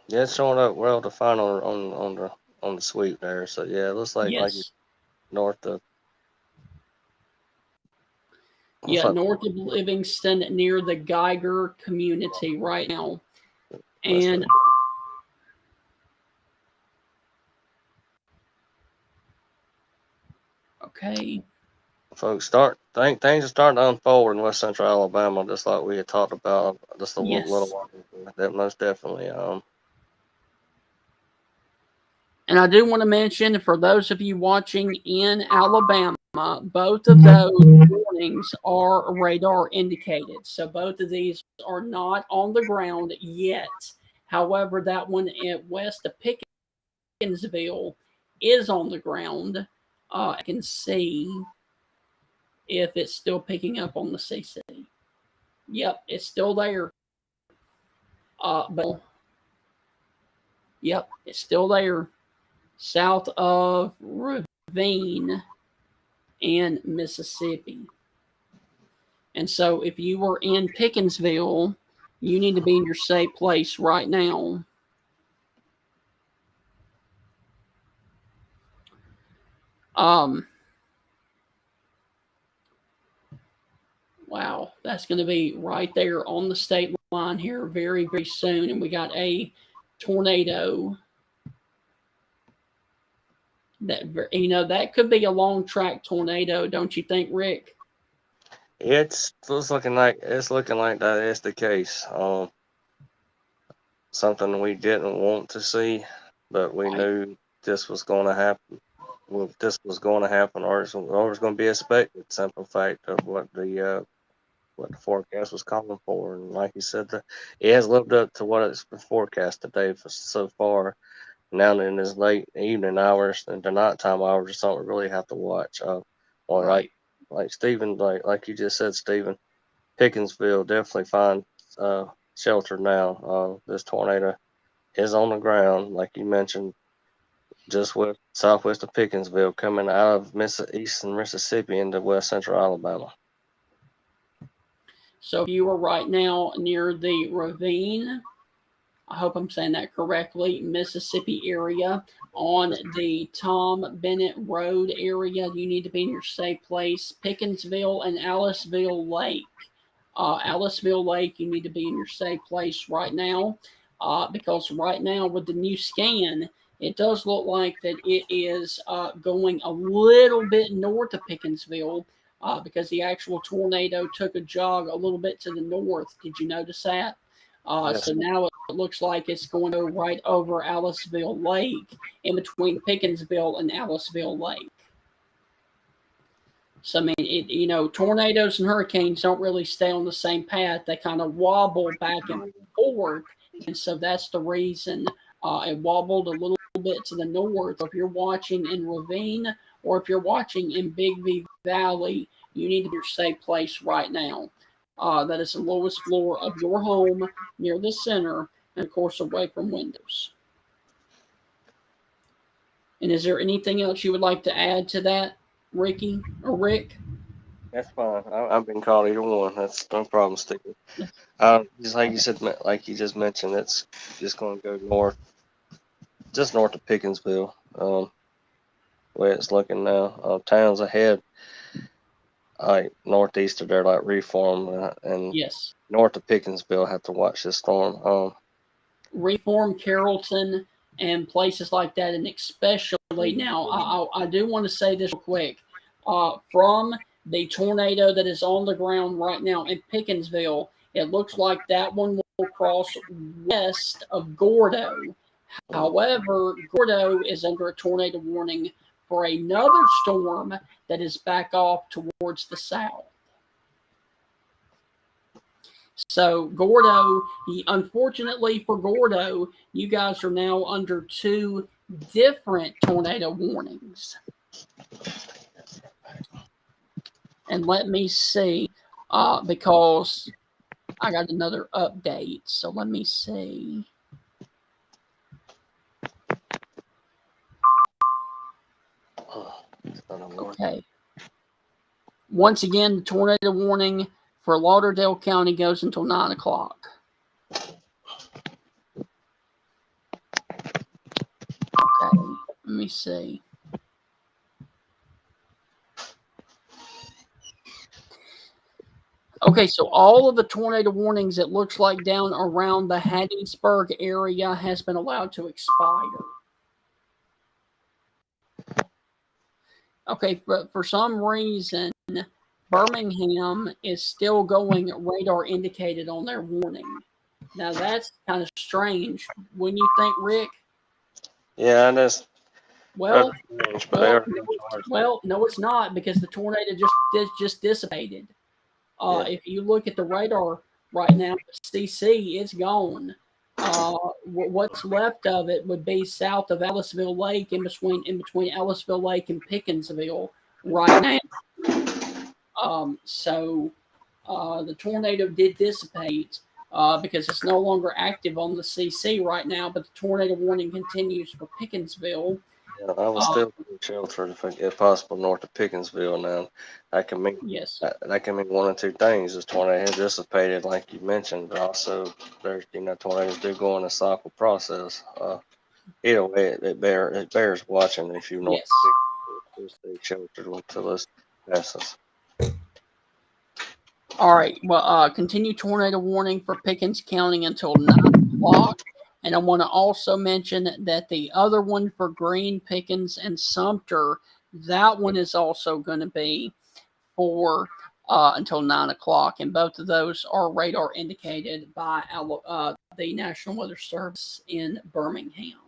S4: Yeah, it's showing up well defined on the sweep there. So yeah, it looks like
S1: Yes.
S4: north of.
S1: Yeah, north of Livingston near the Geiger community right now. And okay.
S4: Folks, things are starting to unfold in West Central Alabama, just like we had talked about just a little while ago. That most definitely.
S1: And I do want to mention, for those of you watching in Alabama, both of those warnings are radar indicated. So both of these are not on the ground yet. However, that one west of Pickensville is on the ground. I can see if it's still picking up on the CC. Yep, it's still there. But yep, it's still there. South of Ravine in Mississippi. And so if you were in Pickensville, you need to be in your safe place right now. Wow, that's going to be right there on the state line here very, very soon. And we got a tornado that could be a long track tornado, don't you think, Rick?
S4: It's looking like that is the case. Something we didn't want to see, but we knew this was going to happen. Well, this was going to happen, or it was going to be expected. Simple fact of what the forecast was calling for, and like you said, it has lived up to what it's been forecast today so far. Now in this late evening hours and the nighttime hours is something we really have to watch. Like Stephen, like you just said, Stephen, Pickensville definitely find shelter now. This tornado is on the ground, like you mentioned, just southwest of Pickensville, coming out of eastern Mississippi into west central Alabama.
S1: So if you are right now near the ravine, I hope I'm saying that correctly, Mississippi area, on the Tom Bennett Road area, you need to be in your safe place. Pickinsville and Aliceville Lake. Aliceville Lake, you need to be in your safe place right now, because right now with the new scan, it does look like that it is going a little bit north of Pickinsville, because the actual tornado took a jog a little bit to the north. Did you notice that?
S4: Yes.
S1: So now it looks like it's going to go right over Aliceville Lake, in between Pickinsville and Aliceville Lake. So, I mean, tornadoes and hurricanes don't really stay on the same path. They kind of wobble back and forth. And so that's the reason it wobbled a little bit to the north. If you're watching in Ravine or if you're watching in Big V Valley, you need to be in your safe place right now. That is the lowest floor of your home, near the center, and of course away from windows. And is there anything else you would like to add to that, Ricky or Rick?
S4: That's fine. I've been called either one. That's no problem, Steve. Just like you said, like you just mentioned, it's just going to go north, just north of Pickinsville. The way it's looking now, towns ahead, like northeast of there, like Reform, and
S1: Yes.
S4: north of Pickinsville, have to watch this storm.
S1: Reform, Carrollton, and places like that, and especially now, I do want to say this real quick. From the tornado that is on the ground right now in Pickinsville, it looks like that one will cross west of Gordo. However, Gordo is under a tornado warning for another storm that is back off towards the south. So Gordo, unfortunately for Gordo, you guys are now under two different tornado warnings. And let me see, because I got another update. So let me see. Okay. Once again, the tornado warning for Lauderdale County goes until 9 o'clock. Okay, let me see. Okay, so all of the tornado warnings, it looks like down around the Hattiesburg area, has been allowed to expire. Okay, but for some reason, Birmingham is still going radar indicated on their warning. Now that's kind of strange. Wouldn't you think, Rick?
S4: Yeah, and that's
S1: Well,
S4: strange,
S1: no, it's not, because the tornado just dissipated. If you look at the radar right now, CC, it's gone. What's left of it would be south of Aliceville Lake, in between Aliceville Lake and Pickinsville right now. So the tornado did dissipate because it's no longer active on the CC right now, but the tornado warning continues for Pickinsville.
S4: Yeah, I was still sheltered if possible north of Pickinsville. Now that can mean that can mean one of two things: this tornado has dissipated, like you mentioned, but also there's tornadoes do go in a cycle process. Either way, it bears watching if you know. Yes. Stay sheltered until this passes.
S1: All right. Well, continue tornado warning for Pickens County until 9 o'clock. And I want to also mention that the other one for Greene, Pickens, and Sumter, that one is also going to be for until 9 o'clock. And both of those are radar indicated by the National Weather Service in Birmingham.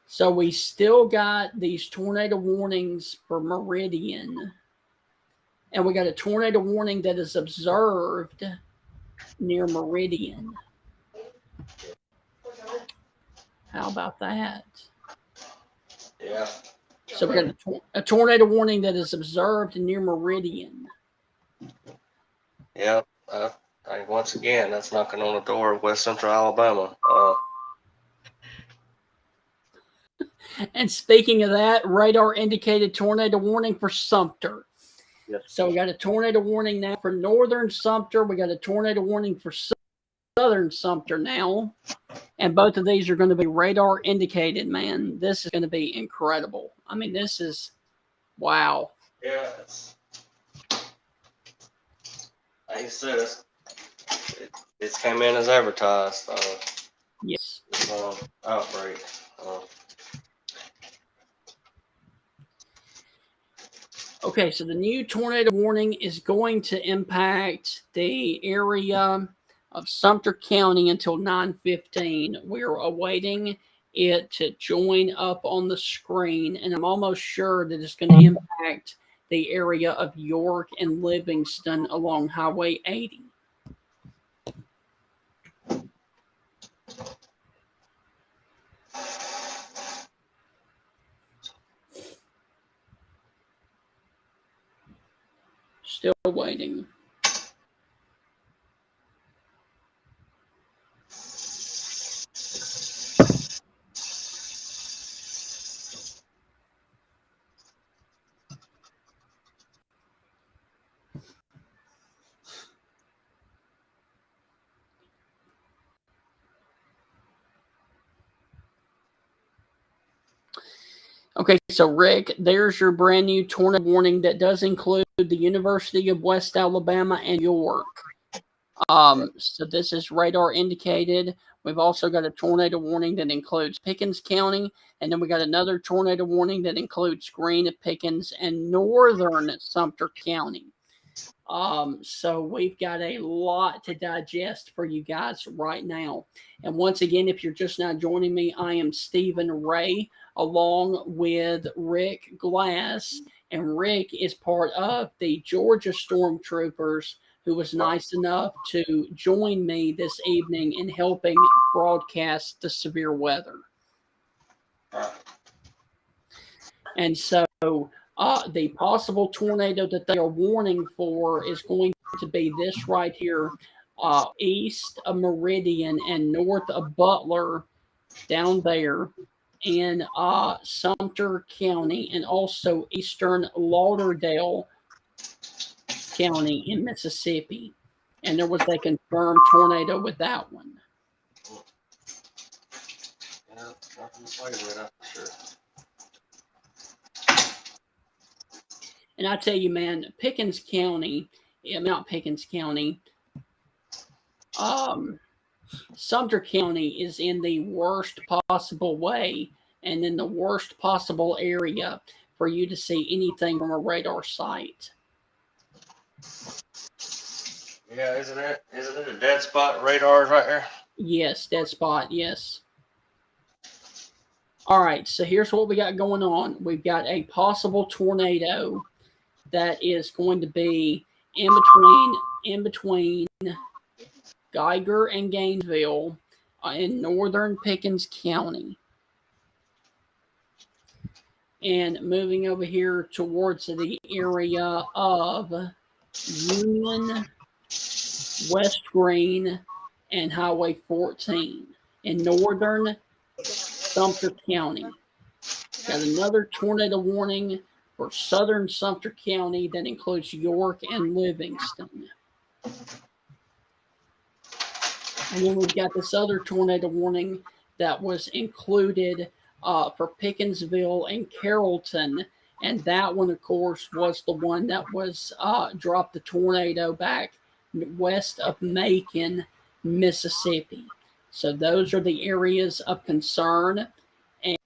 S1: So we still got these tornado warnings for Meridian. And we got a tornado warning that is observed near Meridian. How about that?
S4: Yeah.
S1: So we got a tornado warning that is observed near Meridian.
S4: Yeah. Once again, that's knocking on the door of West Central Alabama.
S1: And speaking of that, radar indicated tornado warning for Sumter.
S4: Yes.
S1: So we got a tornado warning now for northern Sumter. We got a tornado warning for southern Sumter now. And both of these are going to be radar indicated, man. This is going to be incredible. I mean, this is, wow.
S4: Yeah. Like you said, it came in as advertised.
S1: Yes.
S4: Outbreak.
S1: Okay, so the new tornado warning is going to impact the area of Sumter County until 9:15. We're awaiting it to join up on the screen, and I'm almost sure that it's going to impact the area of York and Livingston along Highway 80. Still waiting. Okay, so Rick, there's your brand new tornado warning that does include the University of West Alabama and York. So this is radar indicated. We've also got a tornado warning that includes Pickens County, and then we got another tornado warning that includes Green, Pickens, and northern Sumter County. So we've got a lot to digest for you guys right now. And once again, if you're just now joining me, I am Stephen Ray along with Rick Glass. And Rick is part of the Georgia Stormtroopers, who was nice enough to join me this evening in helping broadcast the severe weather. And so the possible tornado that they are warning for is going to be this right here, east of Meridian and north of Butler, down there in Sumter County, and also eastern Lauderdale County in Mississippi. And there was a confirmed tornado with that one.
S4: Yeah, nothing to play with, that's for sure.
S1: And I tell you, man, Pickens County, not Pickens County, Sumter County is in the worst possible way and in the worst possible area for you to see anything from a radar site.
S4: Yeah, isn't it a dead spot radar right there?
S1: Yes, dead spot, yes. All right, so here's what we got going on. We've got a possible tornado that is going to be in between Geiger and Gainesville in northern Pickens County. And moving over here towards the area of Union, West Green, and Highway 14 in northern Sumter County. Got another tornado warning for southern Sumter County that includes York and Livingston. And then we've got this other tornado warning that was included for Pickensville and Carrollton. And that one, of course, was the one that was dropped the tornado back west of Macon, Mississippi. So those are the areas of concern.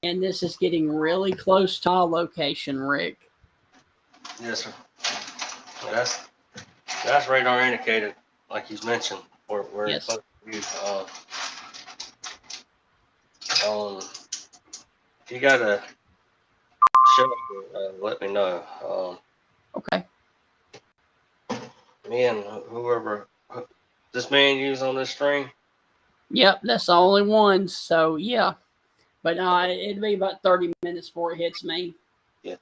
S1: And this is getting really close to our location, Rick.
S4: Yes, sir. That's radar indicated, like you mentioned, where
S1: Yes.
S4: it's supposed to use. If you got a shelter, let me know.
S1: Okay.
S4: Me and whoever this man used on this string.
S1: Yep, that's the only one. So, yeah. But it'll be about 30 minutes before it hits me.
S4: Yeah.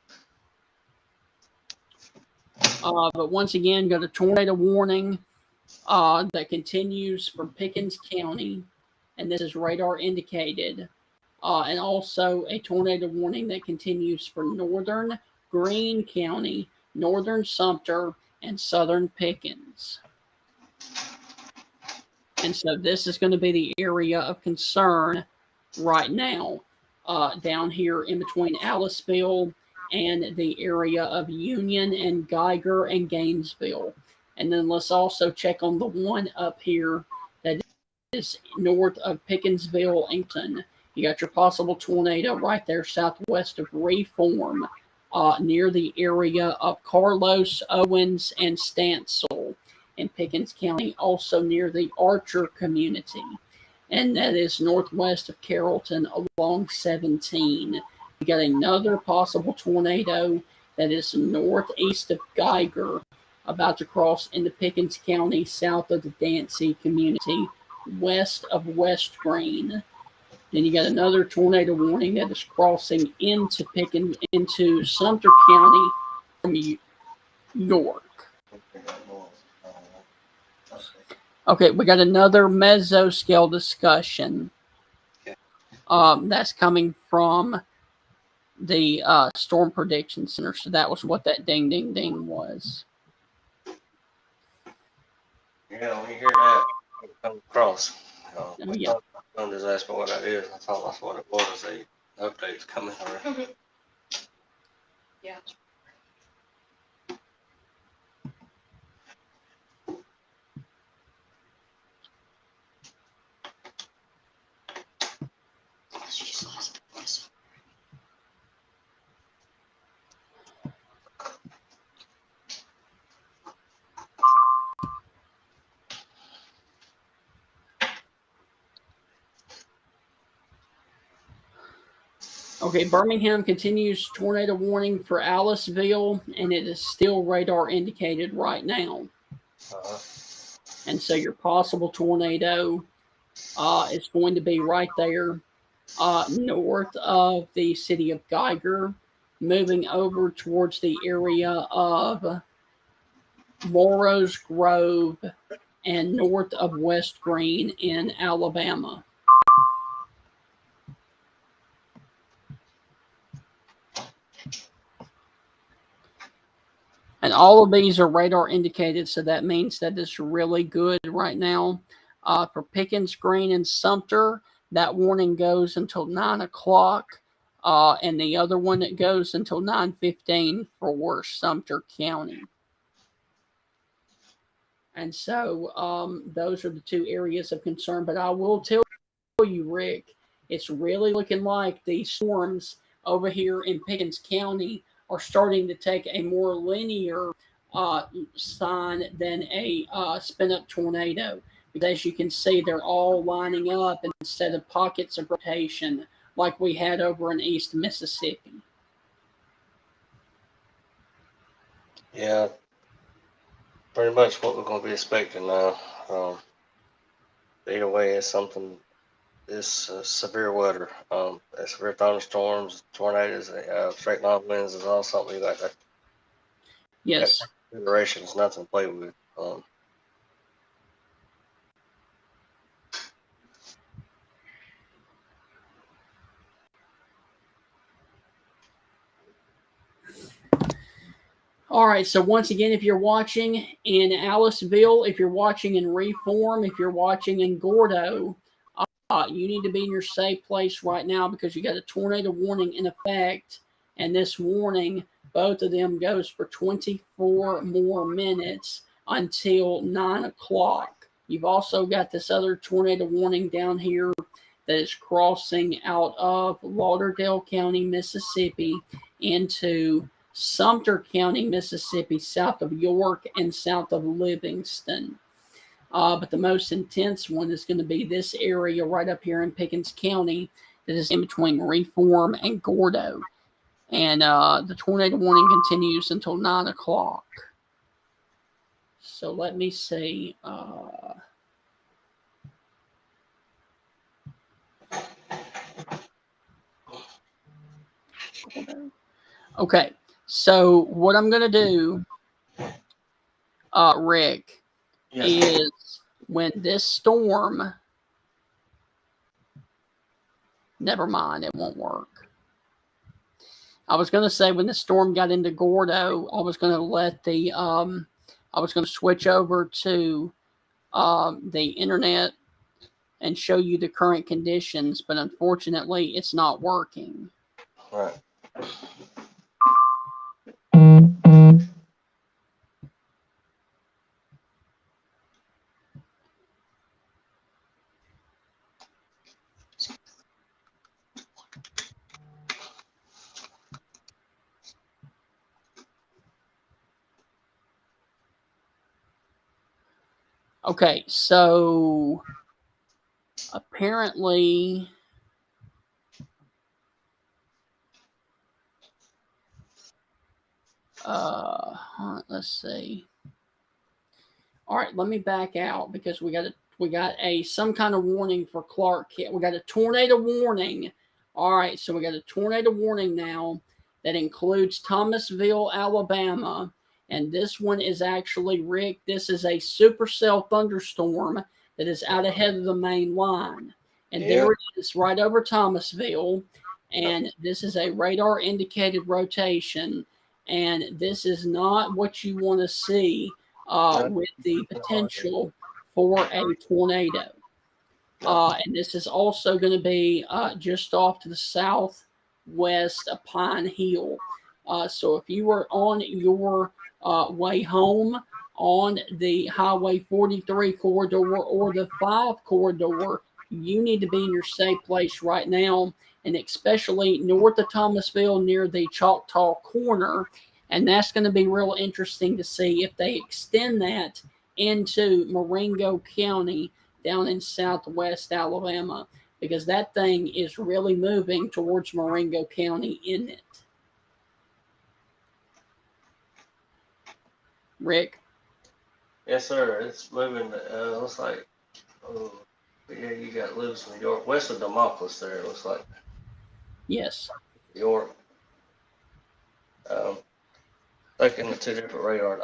S1: But once again, got a tornado warning that continues from Pickens County, and this is radar indicated. And also a tornado warning that continues for northern Greene County, northern Sumter, and southern Pickens. And so this is going to be the area of concern right now, down here in between Aliceville and the area of Union and Geiger and Gainesville. And then let's also check on the one up here that is north of Pickensville, Inkton. You got your possible tornado right there southwest of Reform, near the area of Carlos, Owens, and Stansel in Pickens County, also near the Archer community. And that is northwest of Carrollton along 17. We got another possible tornado that is northeast of Geiger, about to cross into Pickens County, south of the Dancy community, west of West Green. Then you got another tornado warning that is crossing into Sumter County from York. Okay, we got another mesoscale discussion. That's coming from the Storm Prediction Center. So that was what that ding, ding, ding was.
S4: Yeah, when you hear that, it comes across.
S1: Yeah.
S4: Someone just asked me what that is. I thought that's what it was. The update's coming already.
S5: Yeah.
S1: Okay, Birmingham continues tornado warning for Aliceville, and it is still radar indicated right now. And so your possible tornado is going to be right there north of the city of Geiger, moving over towards the area of Morrow's Grove and north of West Green in Alabama. And all of these are radar indicated, so that means that it's really good right now. For Pickens, Green, and Sumter, that warning goes until 9 o'clock, and the other one that goes until 9:15 for Sumter County. And so those are the two areas of concern. But I will tell you, Rick, it's really looking like these storms over here in Pickens County are starting to take a more linear sign than a spin-up tornado. Because as you can see, they're all lining up instead of pockets of rotation like we had over in East Mississippi.
S4: Yeah, pretty much what we're going to be expecting now. Either way, it's something. This severe weather, severe thunderstorms, tornadoes, straight line winds is all something you got.
S1: Yes.
S4: Consideration is nothing to play with.
S1: All right, so once again, if you're watching in Aliceville, if you're watching in Reform, if you're watching in Gordo, you need to be in your safe place right now because you got a tornado warning in effect. And this warning, both of them goes for 24 more minutes until 9 o'clock. You've also got this other tornado warning down here that is crossing out of Lauderdale County, Mississippi into Sumter County, Mississippi, south of York and south of Livingston. But the most intense one is going to be this area right up here in Pickens County that is in between Reform and Gordo. And the tornado warning continues until 9 o'clock. So let me see. Okay, so what I'm going to do, Rick, is when this storm, never mind, it won't work. I was going to say when the storm got into Gordo, I was going to let the I was going to switch over to the internet and show you the current conditions, but unfortunately, it's not working.
S4: Right.
S1: Okay, so apparently, let's see. All right, let me back out because we got a some kind of warning for Clark. We got a tornado warning. All right, so we got a tornado warning now that includes Thomasville, Alabama, and this one is actually, Rick, this is a supercell thunderstorm that is out ahead of the main line. And there it is right over Thomasville, and this is a radar indicated rotation, and this is not what you want to see with the potential for a tornado. And this is also going to be just off to the southwest of Pine Hill. So if you were on your way home on the Highway 43 corridor or the 5 corridor, you need to be in your safe place right now, and especially north of Thomasville near the Choctaw Corner. And that's going to be real interesting to see if they extend that into Marengo County down in southwest Alabama, because that thing is really moving towards Marengo County, isn't it? Rick?
S4: Yes, sir. It's moving. Looks like, yeah, you got Lewis, New York, west of Demopolis there, it looks like.
S1: Yes.
S4: York. Looking at two different radars,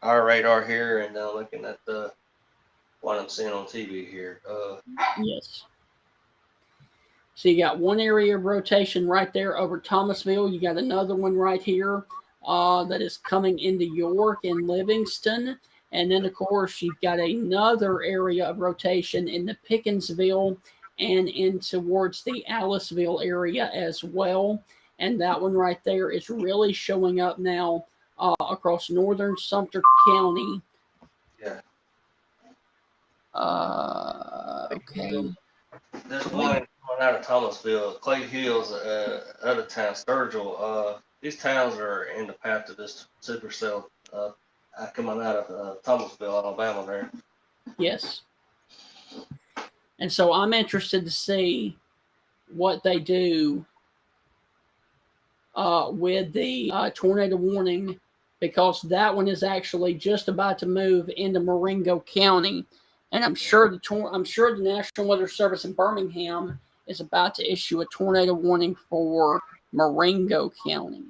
S4: our radar here, and looking at the what I'm seeing on TV here.
S1: Yes. So you got one area of rotation right there over Thomasville. You got another one right here that is coming into York and Livingston. And then, of course, you've got another area of rotation in the Pickensville and in towards the Aliceville area as well. And that one right there is really showing up now across northern Sumter County.
S4: Yeah.
S1: Okay.
S4: There's one coming out of Thomasville, Clay Hills, other town, Sturgill. These towns are in the path of this supercell coming out of Thomasville, Alabama there.
S1: Yes. And so I'm interested to see what they do with the tornado warning, because that one is actually just about to move into Marengo County, and I'm sure the National Weather Service in Birmingham is about to issue a tornado warning for Marengo County.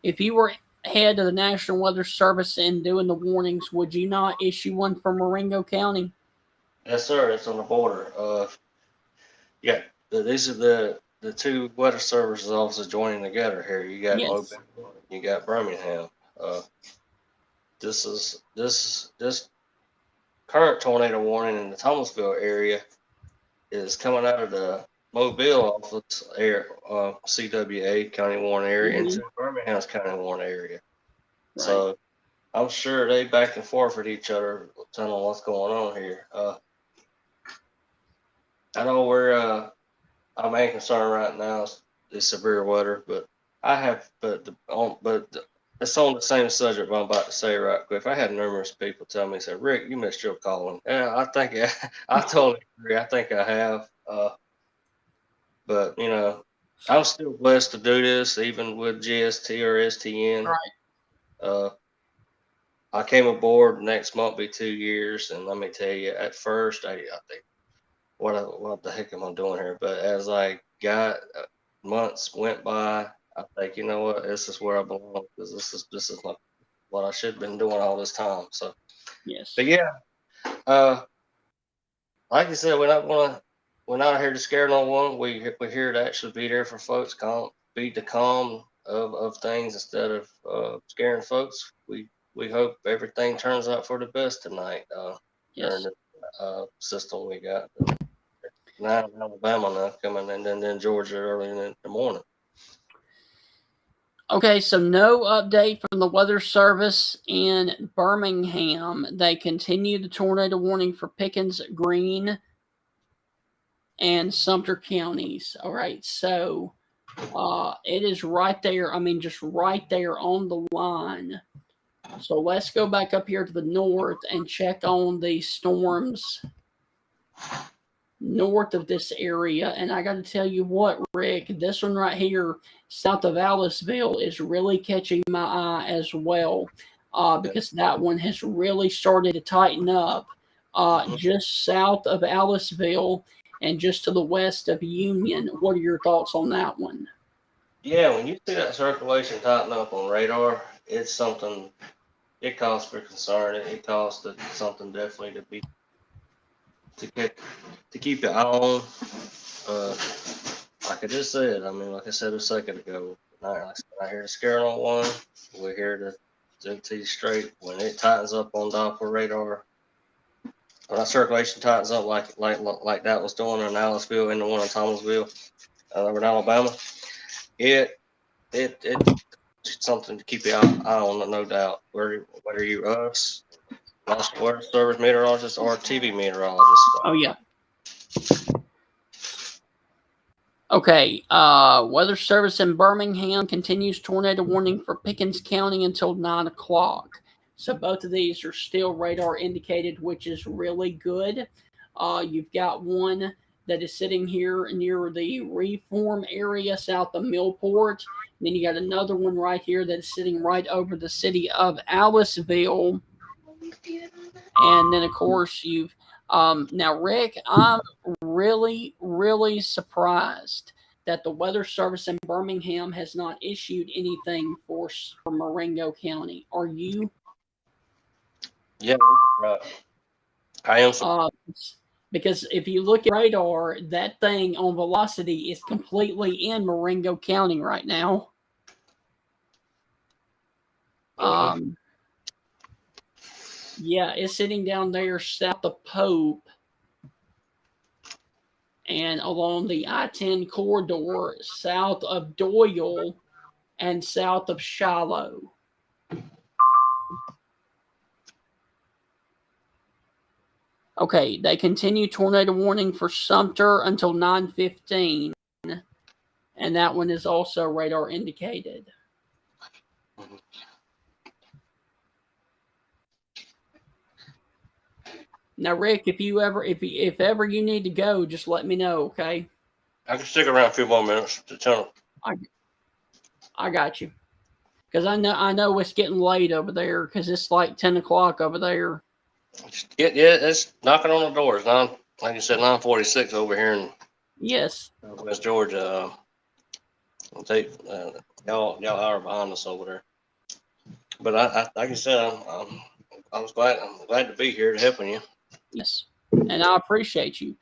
S1: If you were head of the National Weather Service and doing the warnings, would you not issue one for Marengo County?
S4: Yes, sir. It's on the border. Yeah, these are the two weather services offices joining together here. You got
S1: Yes.
S4: Mobile, you got Birmingham. This current tornado warning in the Thomasville area is coming out of the Mobile office area, CWA county warning area, into Birmingham's county warning area.
S1: Right.
S4: So I'm sure they back and forth with each other, telling them what's going on here. I know where our main concern right now is severe weather, but it's on the same subject what I'm about to say right quick. I had numerous people tell me, say, Rick, you missed your calling. Yeah, I think I totally agree. I think I have. But I'm still blessed to do this, even with GST or STN.
S1: Right.
S4: I came aboard next month, be 2 years, and let me tell you, at first I think, what the heck am I doing here? But as I got months went by, I think, you know what, this is where I belong, because this is what I should have been doing all this time. So
S1: Yes.
S4: but yeah, like you said, we're not gonna we're not here to scare no one. We're here to actually be there for folks, be the calm of things instead of scaring folks. We hope everything turns out for the best tonight during
S1: Yes.
S4: the system we got. Now Alabama now coming, and then Georgia early in the morning.
S1: Okay, so no update from the Weather Service in Birmingham. They continue the tornado warning for Pickens, Greene, and Sumter counties. All right, so it is right there. I mean, just right there on the line. So let's go back up here to the north and check on the storms north of this area. And I got to tell you what, Rick, this one right here, south of Aliceville, is really catching my eye as well, because that one has really started to tighten up just south of Aliceville and just to the west of Union. What are your thoughts on that one?
S4: Yeah, when you see that circulation tighten up on radar, it's something. It calls for concern. It calls for something definitely to keep your eye on. Like I just said, I mean, like I said a second ago, we're not here to scare no one. We're here to tell you straight. When it tightens up on Doppler radar, when that circulation tightens up like that was doing in Aliceville and the one in Thomasville, over in Alabama, it's something to keep your eye on, no doubt. Whether you us, National Weather Service meteorologist, or TV meteorologist.
S1: Oh, yeah. Okay, Weather Service in Birmingham continues tornado warning for Pickens County until 9 o'clock. So both of these are still radar indicated, which is really good. You've got one that is sitting here near the Reform area south of Millport. Then you got another one right here that is sitting right over the city of Aliceville. And then, of course, you've now, Rick, I'm really, really surprised that the Weather Service in Birmingham has not issued anything for Marengo County. Are you?
S4: Yeah, right. I am.
S1: Because if you look at radar, that thing on velocity is completely in Marengo County right now. Yeah, it's sitting down there south of Pope and along the I-10 corridor south of Doyle and south of Shiloh. Okay, they continue tornado warning for Sumter until 9:15, and that one is also radar indicated. Now, Rick, if ever you need to go, just let me know, okay?
S4: I can stick around a few more minutes to tell them.
S1: I got you, because I know it's getting late over there because it's like 10 o'clock over there.
S4: Yeah, it's knocking on the doors. Like you said, 9:46 over here in West Georgia. Y'all are behind us over there. But I like I said, I'm glad to be here to helping you.
S1: Yes, and I appreciate you.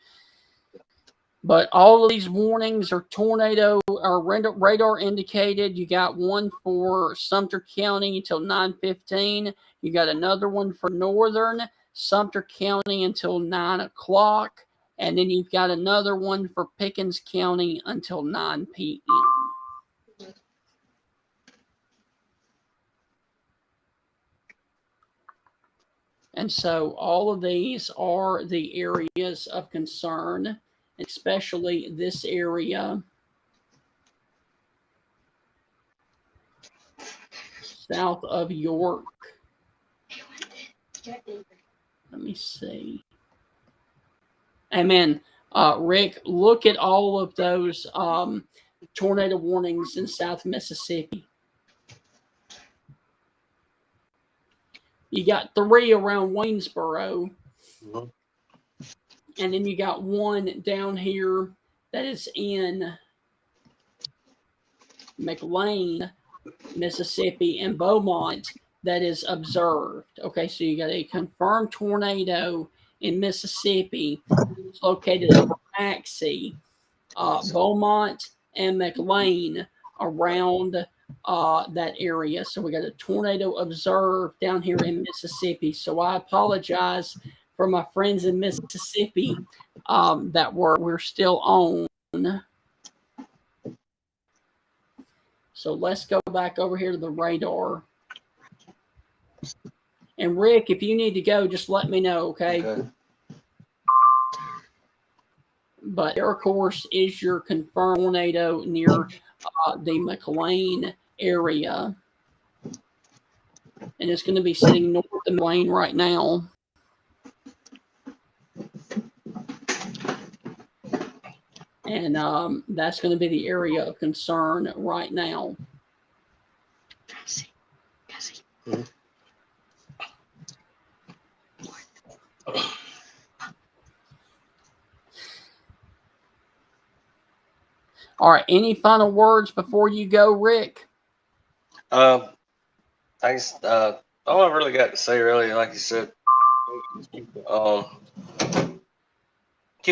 S1: But all of these warnings are tornado or radar indicated. You got one for Sumter County until 9:15. You got another one for northern Sumter County until 9 o'clock. And then you've got another one for Pickens County until 9 p.m. And so all of these are the areas of concern, especially this area south of York. Let me see. Amen. Rick, look at all of those tornado warnings in South Mississippi. You got 3 around Waynesboro. Mm-hmm. And then you got one down here that is in McLean, Mississippi, and Beaumont that is observed. Okay, so you got a confirmed tornado in Mississippi. It's located over Maxey, Beaumont, and McLean around that area. So we got a tornado observed down here in Mississippi. So I apologize for my friends in Mississippi that we're still on. So let's go back over here to the radar. And Rick, if you need to go, just let me know, okay? But there, of course, is your confirmed tornado near the McLean area. And it's going to be sitting north of McLean right now. And that's going to be the area of concern right now.
S4: Mm-hmm.
S1: All right. Any final words before you go, Rick?
S4: Thanks. All I've really got to say, really, like you said, keep an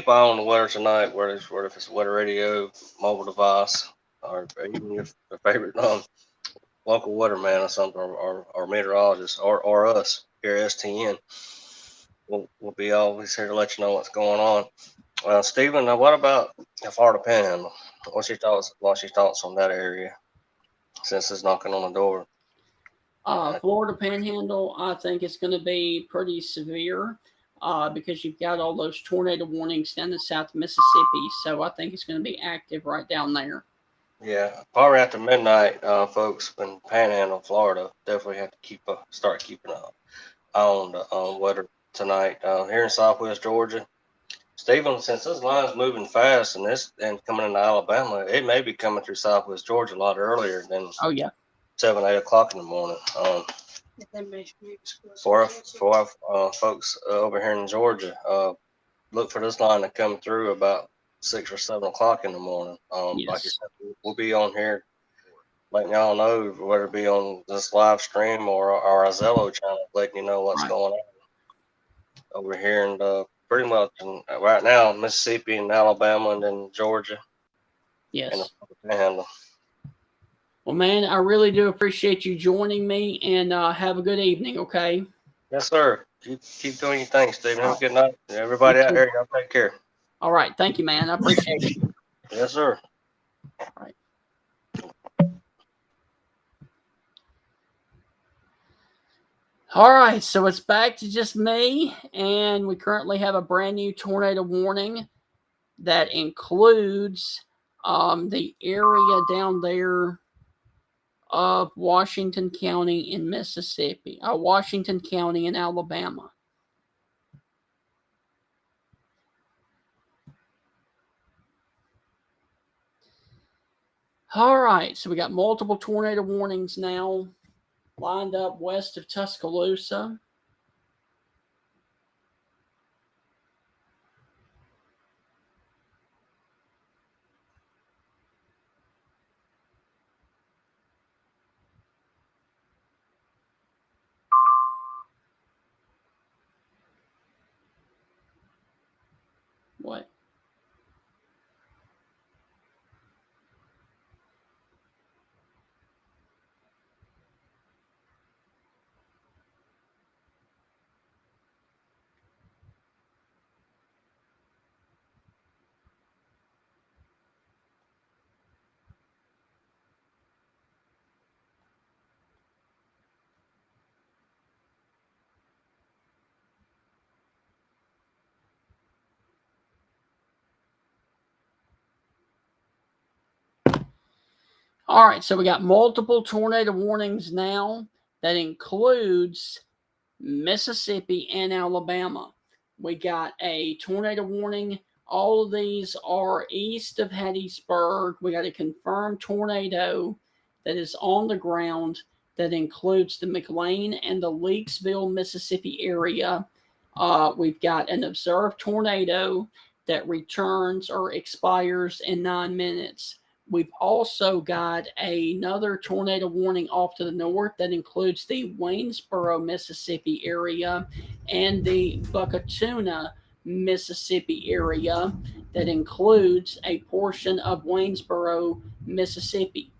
S4: eye on the weather tonight, whether it's a weather radio, mobile device, or even your favorite local weatherman or something, or meteorologist, or us here at STN. We'll be always here to let you know what's going on. Stephen, what about the Florida Panhandle? What's your thoughts on that area since it's knocking on the door?
S1: Florida Panhandle, I think it's going to be pretty severe because you've got all those tornado warnings down the south of Mississippi. So I think it's going to be active right down there.
S4: Yeah, probably after midnight, folks in Panhandle, Florida, definitely have to start keeping an eye on the weather tonight. Here in Southwest Georgia, Stephen, since this line's moving fast and coming into Alabama, it may be coming through Southwest Georgia a lot earlier than 7, 8 o'clock in the morning. For our folks over here in Georgia, look for this line to come through about 6 or 7 o'clock in the morning. Like you said, we'll be on here letting y'all know, whether it be on this live stream or our Zello channel, letting you know what's going on over here. And pretty much right now, Mississippi and Alabama and then Georgia.
S1: Yes.
S4: And the Panhandle.
S1: Well, man, I really do appreciate you joining me, and have a good evening, okay?
S4: Yes, sir. Keep doing your thing, Stephen. Have a good night. Everybody out there, y'all take care.
S1: All right. Thank you, man. I appreciate you.
S4: Yes, sir.
S1: All right. All right, so it's back to just me, and we currently have a brand new tornado warning that includes the area down there of Washington County in Mississippi, Washington County in Alabama. All right, so we got multiple tornado warnings now lined up west of Tuscaloosa. What? All right, so we got multiple tornado warnings now that includes Mississippi and Alabama. We got a tornado warning. All of these are east of Hattiesburg. We got a confirmed tornado that is on the ground that includes the McLean and the Leakesville, Mississippi area. We've got an observed tornado that returns or expires in 9 minutes. We've also got another tornado warning off to the north that includes the Waynesboro, Mississippi area and the Buckatuna, Mississippi area. that includes a portion of Waynesboro, Mississippi.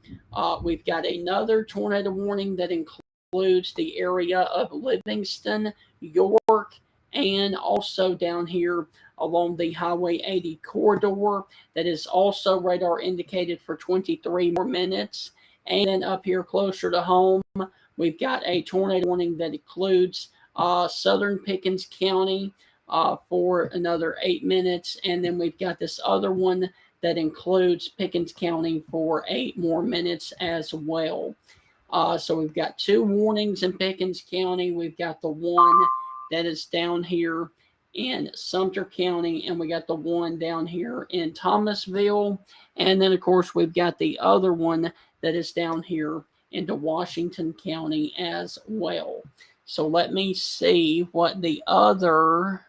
S1: We've got another tornado warning that includes the area of Livingston, York, and also down here along the Highway 80 corridor that is also radar indicated for 23 more minutes. And then up here closer to home, we've got a tornado warning that includes southern Pickens County for another 8 minutes. And then we've got this other one that includes Pickens County for 8 more minutes as well. So we've got 2 warnings in Pickens County. We've got the one that is down here in Sumter County, and we got the one down here in Thomasville. And then, of course, we've got the other one that is down here into Washington County as well. So let me see what the other...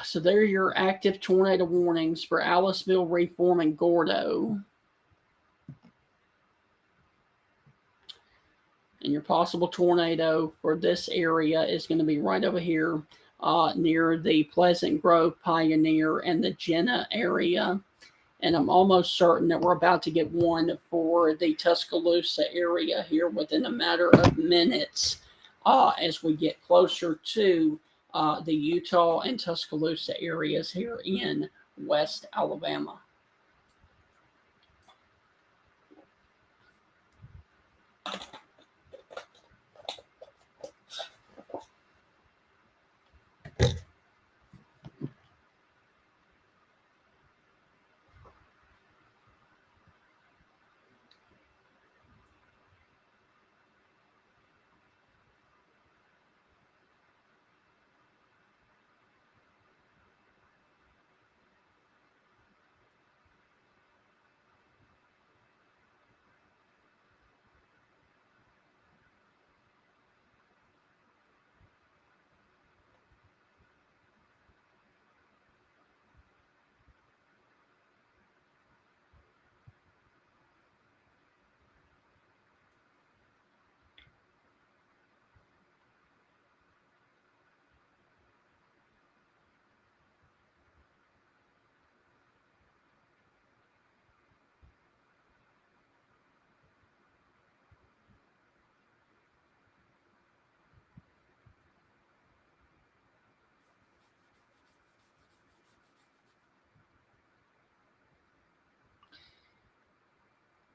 S1: So there are your active tornado warnings for Aliceville, Reform, and Gordo. And your possible tornado for this area is going to be right over here near the Pleasant Grove, Pioneer, and the Jenna area. And I'm almost certain that we're about to get one for the Tuscaloosa area here within a matter of minutes as we get closer to the Utah and Tuscaloosa areas here in West Alabama.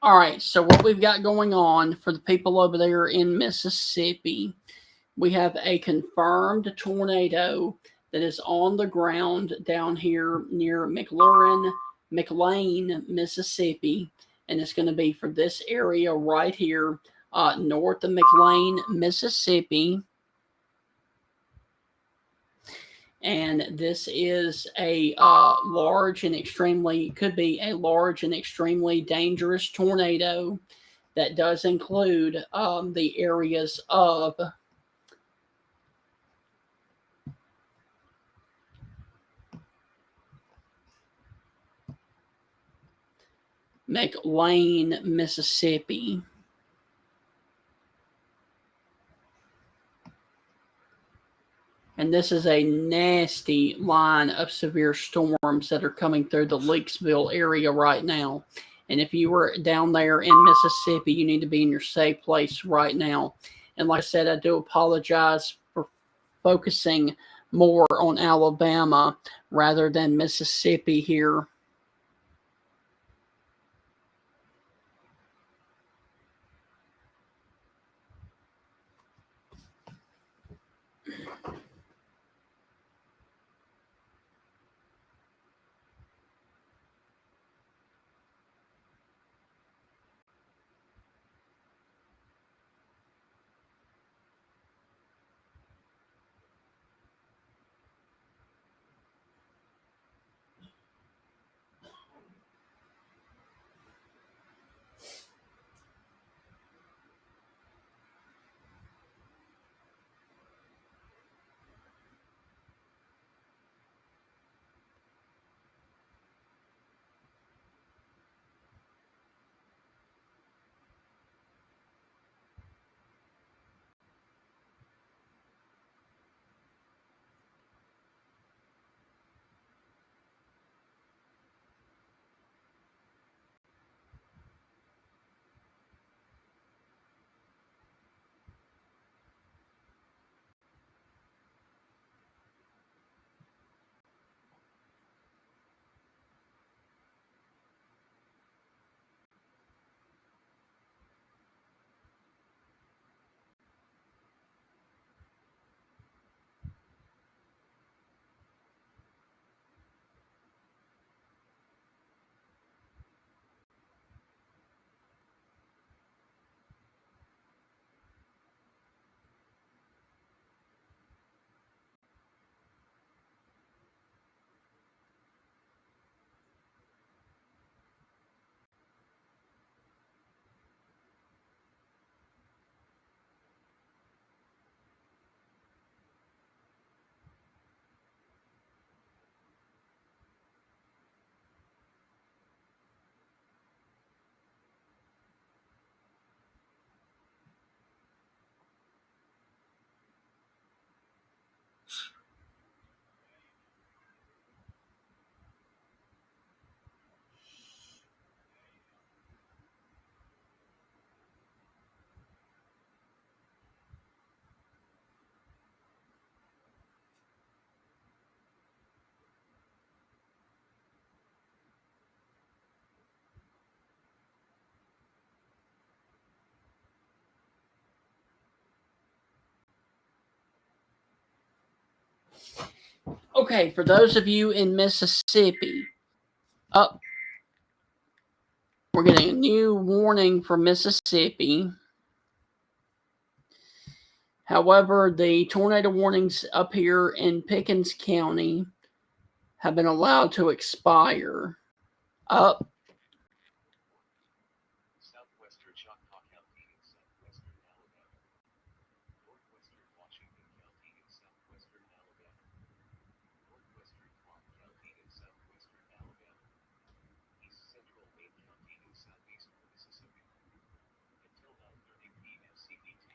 S1: All right, so what we've got going on for the people over there in Mississippi, we have a confirmed tornado that is on the ground down here near McLean, Mississippi, and it's going to be for this area right here, north of McLean, Mississippi. And this is a could be a large and extremely dangerous tornado that does include the areas of McLean, Mississippi. And this is a nasty line of severe storms that are coming through the Leakesville area right now. And if you were down there in Mississippi, you need to be in your safe place right now. And like I said, I do apologize for focusing more on Alabama rather than Mississippi here. Okay, for those of you in Mississippi, we're getting a new warning for Mississippi. However, the tornado warnings up here in Pickens County have been allowed to expire.
S2: Southwestern Choctaw County in southwestern Alabama. Northwestern Washington County in southwestern Alabama. Northwestern Clark County in southwestern Alabama. East Central Wayne County in southeastern Mississippi. Until 9:30 p.m. CET.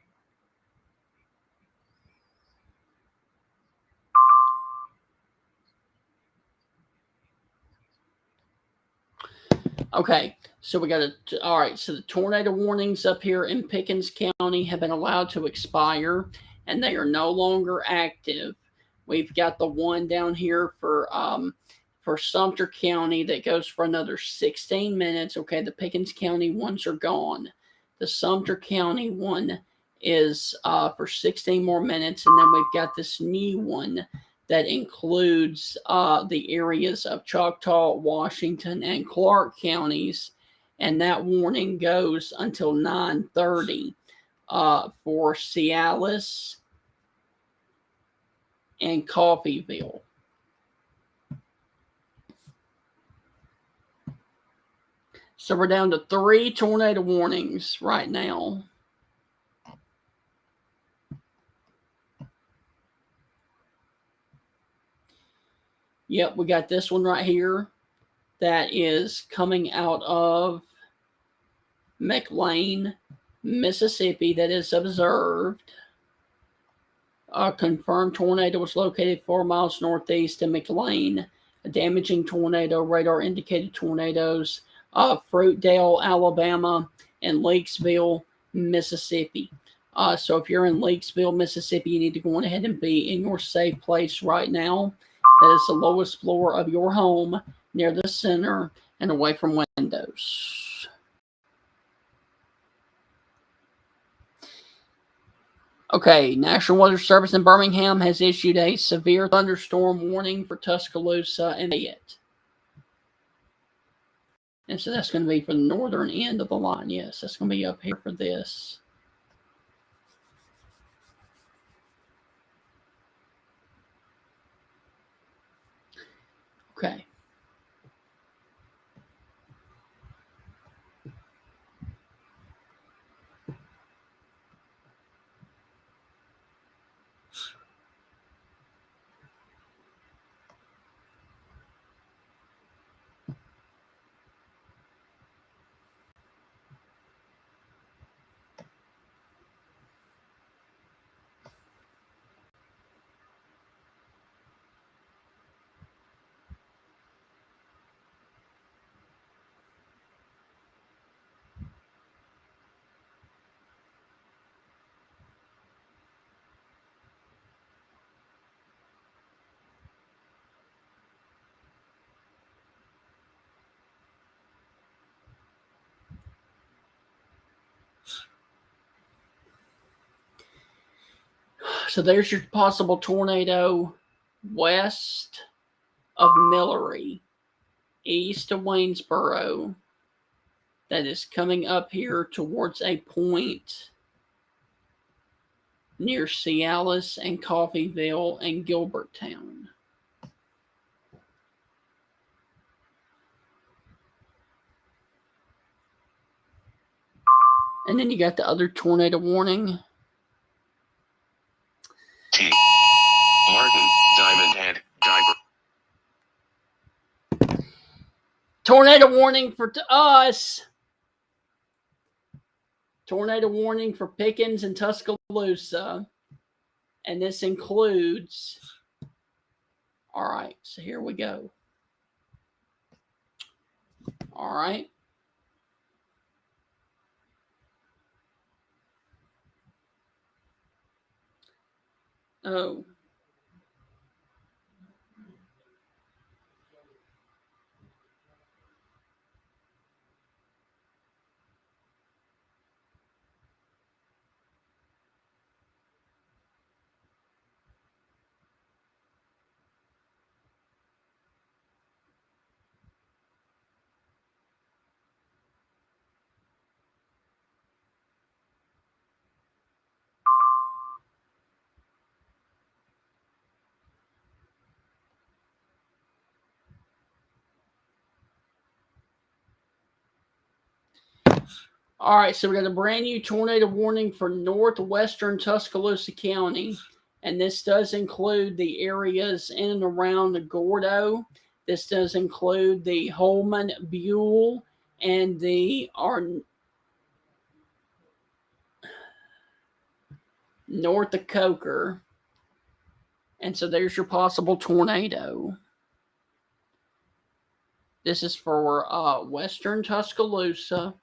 S1: Okay, so we got all right, so the tornado warnings up here in Pickens County have been allowed to expire, and they are no longer active. We've got the one down here for Sumter County that goes for another 16 minutes. Okay, the Pickens County ones are gone. The Sumter County one is for 16 more minutes, and then we've got this new one that includes the areas of Choctaw, Washington, and Clark counties, and that warning goes until 9:30 for Cialis and Coffeyville. So we're down to 3 tornado warnings right now. Yep, we got this one right here that is coming out of McLean, Mississippi, that is observed. A confirmed tornado was located 4 miles northeast of McLean. A damaging tornado, radar indicated tornadoes of Fruitdale, Alabama, and Lakesville, Mississippi. So if you're in Lakesville, Mississippi, you need to go on ahead and be in your safe place right now. That is the lowest floor of your home, near the center and away from windows. Okay, National Weather Service in Birmingham has issued a severe thunderstorm warning for Tuscaloosa and Fayette. And so that's going to be for the northern end of the line. Yes, that's going to be up here for this. Okay. So there's your possible tornado west of Millery, east of Waynesboro, that is coming up here towards a point near Cialis and Coffeyville and Gilberttown. And then you got the other tornado warning.
S2: T. Martin, Diamond Head, Diver.
S1: Tornado warning for us. Tornado warning for Pickens and Tuscaloosa. And this includes, all right, so here we go. All right. Oh. All right, so we got a brand new tornado warning for northwestern Tuscaloosa County, and this does include the areas in and around the Gordo. This does include the Holman, Buell, and the north of Coker. And so there's your possible tornado. This is for western Tuscaloosa,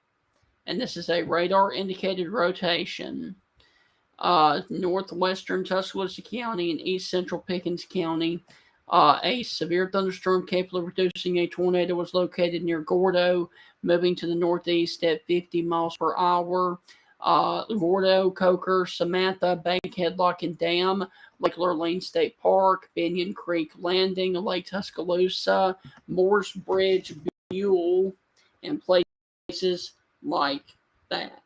S1: and this is a radar indicated rotation. Northwestern Tuscaloosa County and east central Pickens County. A severe thunderstorm capable of producing a tornado was located near Gordo, moving to the northeast at 50 miles per hour. Gordo, Coker, Samantha, Bankhead Lock and Dam, Lake Lurleen State Park, Binion Creek Landing, Lake Tuscaloosa, Moores Bridge, Buell, and places like that.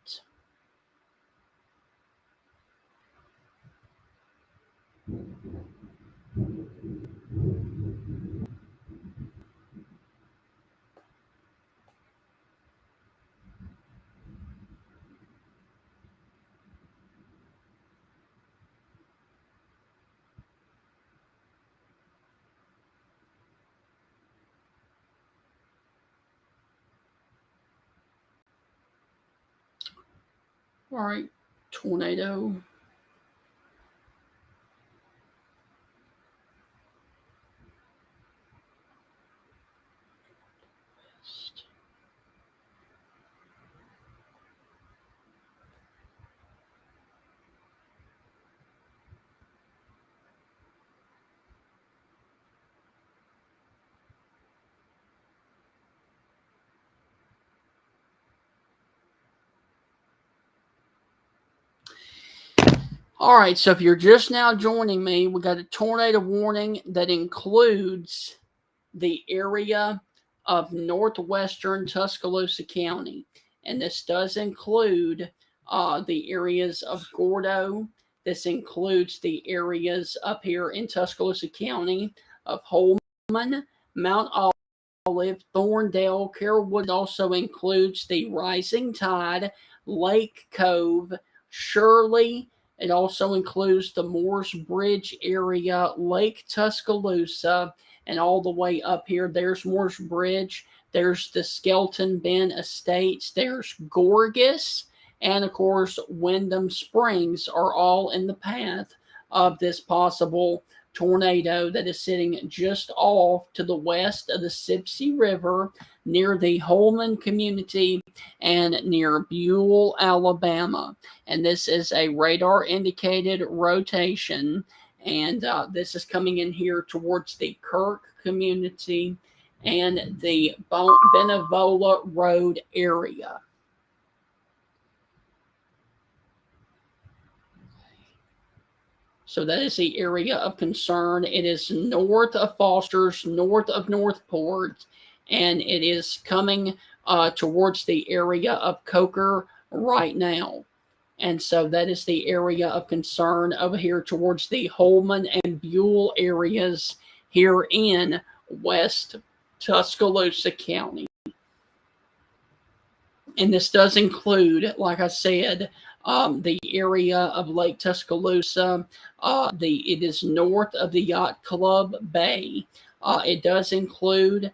S1: All right, tornado. All right, so if you're just now joining me, we got a tornado warning that includes the area of northwestern Tuscaloosa County. And this does include the areas of Gordo. This includes the areas up here in Tuscaloosa County of Holman, Mount Olive, Thorndale, Carrollwood. It also includes the Rising Tide, Lake Cove, Shirley. It also includes the Moores Bridge area, Lake Tuscaloosa, and all the way up here. There's Moores Bridge. There's the Skelton Bend Estates. There's Gorgas. And, of course, Wyndham Springs are all in the path of this possible tornado that is sitting just off to the west of the Sipsey River near the Holman community and near Buell, Alabama. And this is a radar indicated rotation. And this is coming in here towards the Kirk community and the Benevola Road area. So that is the area of concern. It is north of Foster's, north of Northport, and it is coming towards the area of Coker right now. And so that is the area of concern over here towards the Holman and Buell areas here in West Tuscaloosa County. And this does include, like I said, the area of Lake Tuscaloosa. It is north of the Yacht Club Bay. It does include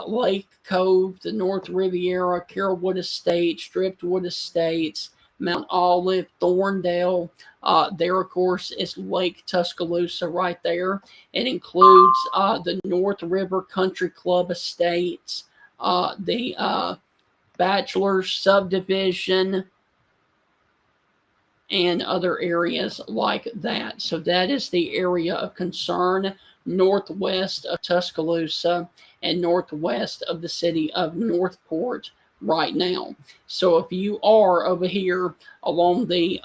S1: Lake Cove, the North Riviera, Carrollwood Estates, Driftwood Estates, Mount Olive, Thorndale. There, of course, is Lake Tuscaloosa right there. It includes the North River Country Club Estates, the Bachelor Subdivision, and other areas like that. So that is the area of concern northwest of Tuscaloosa and northwest of the city of Northport right now. So if you are over here along the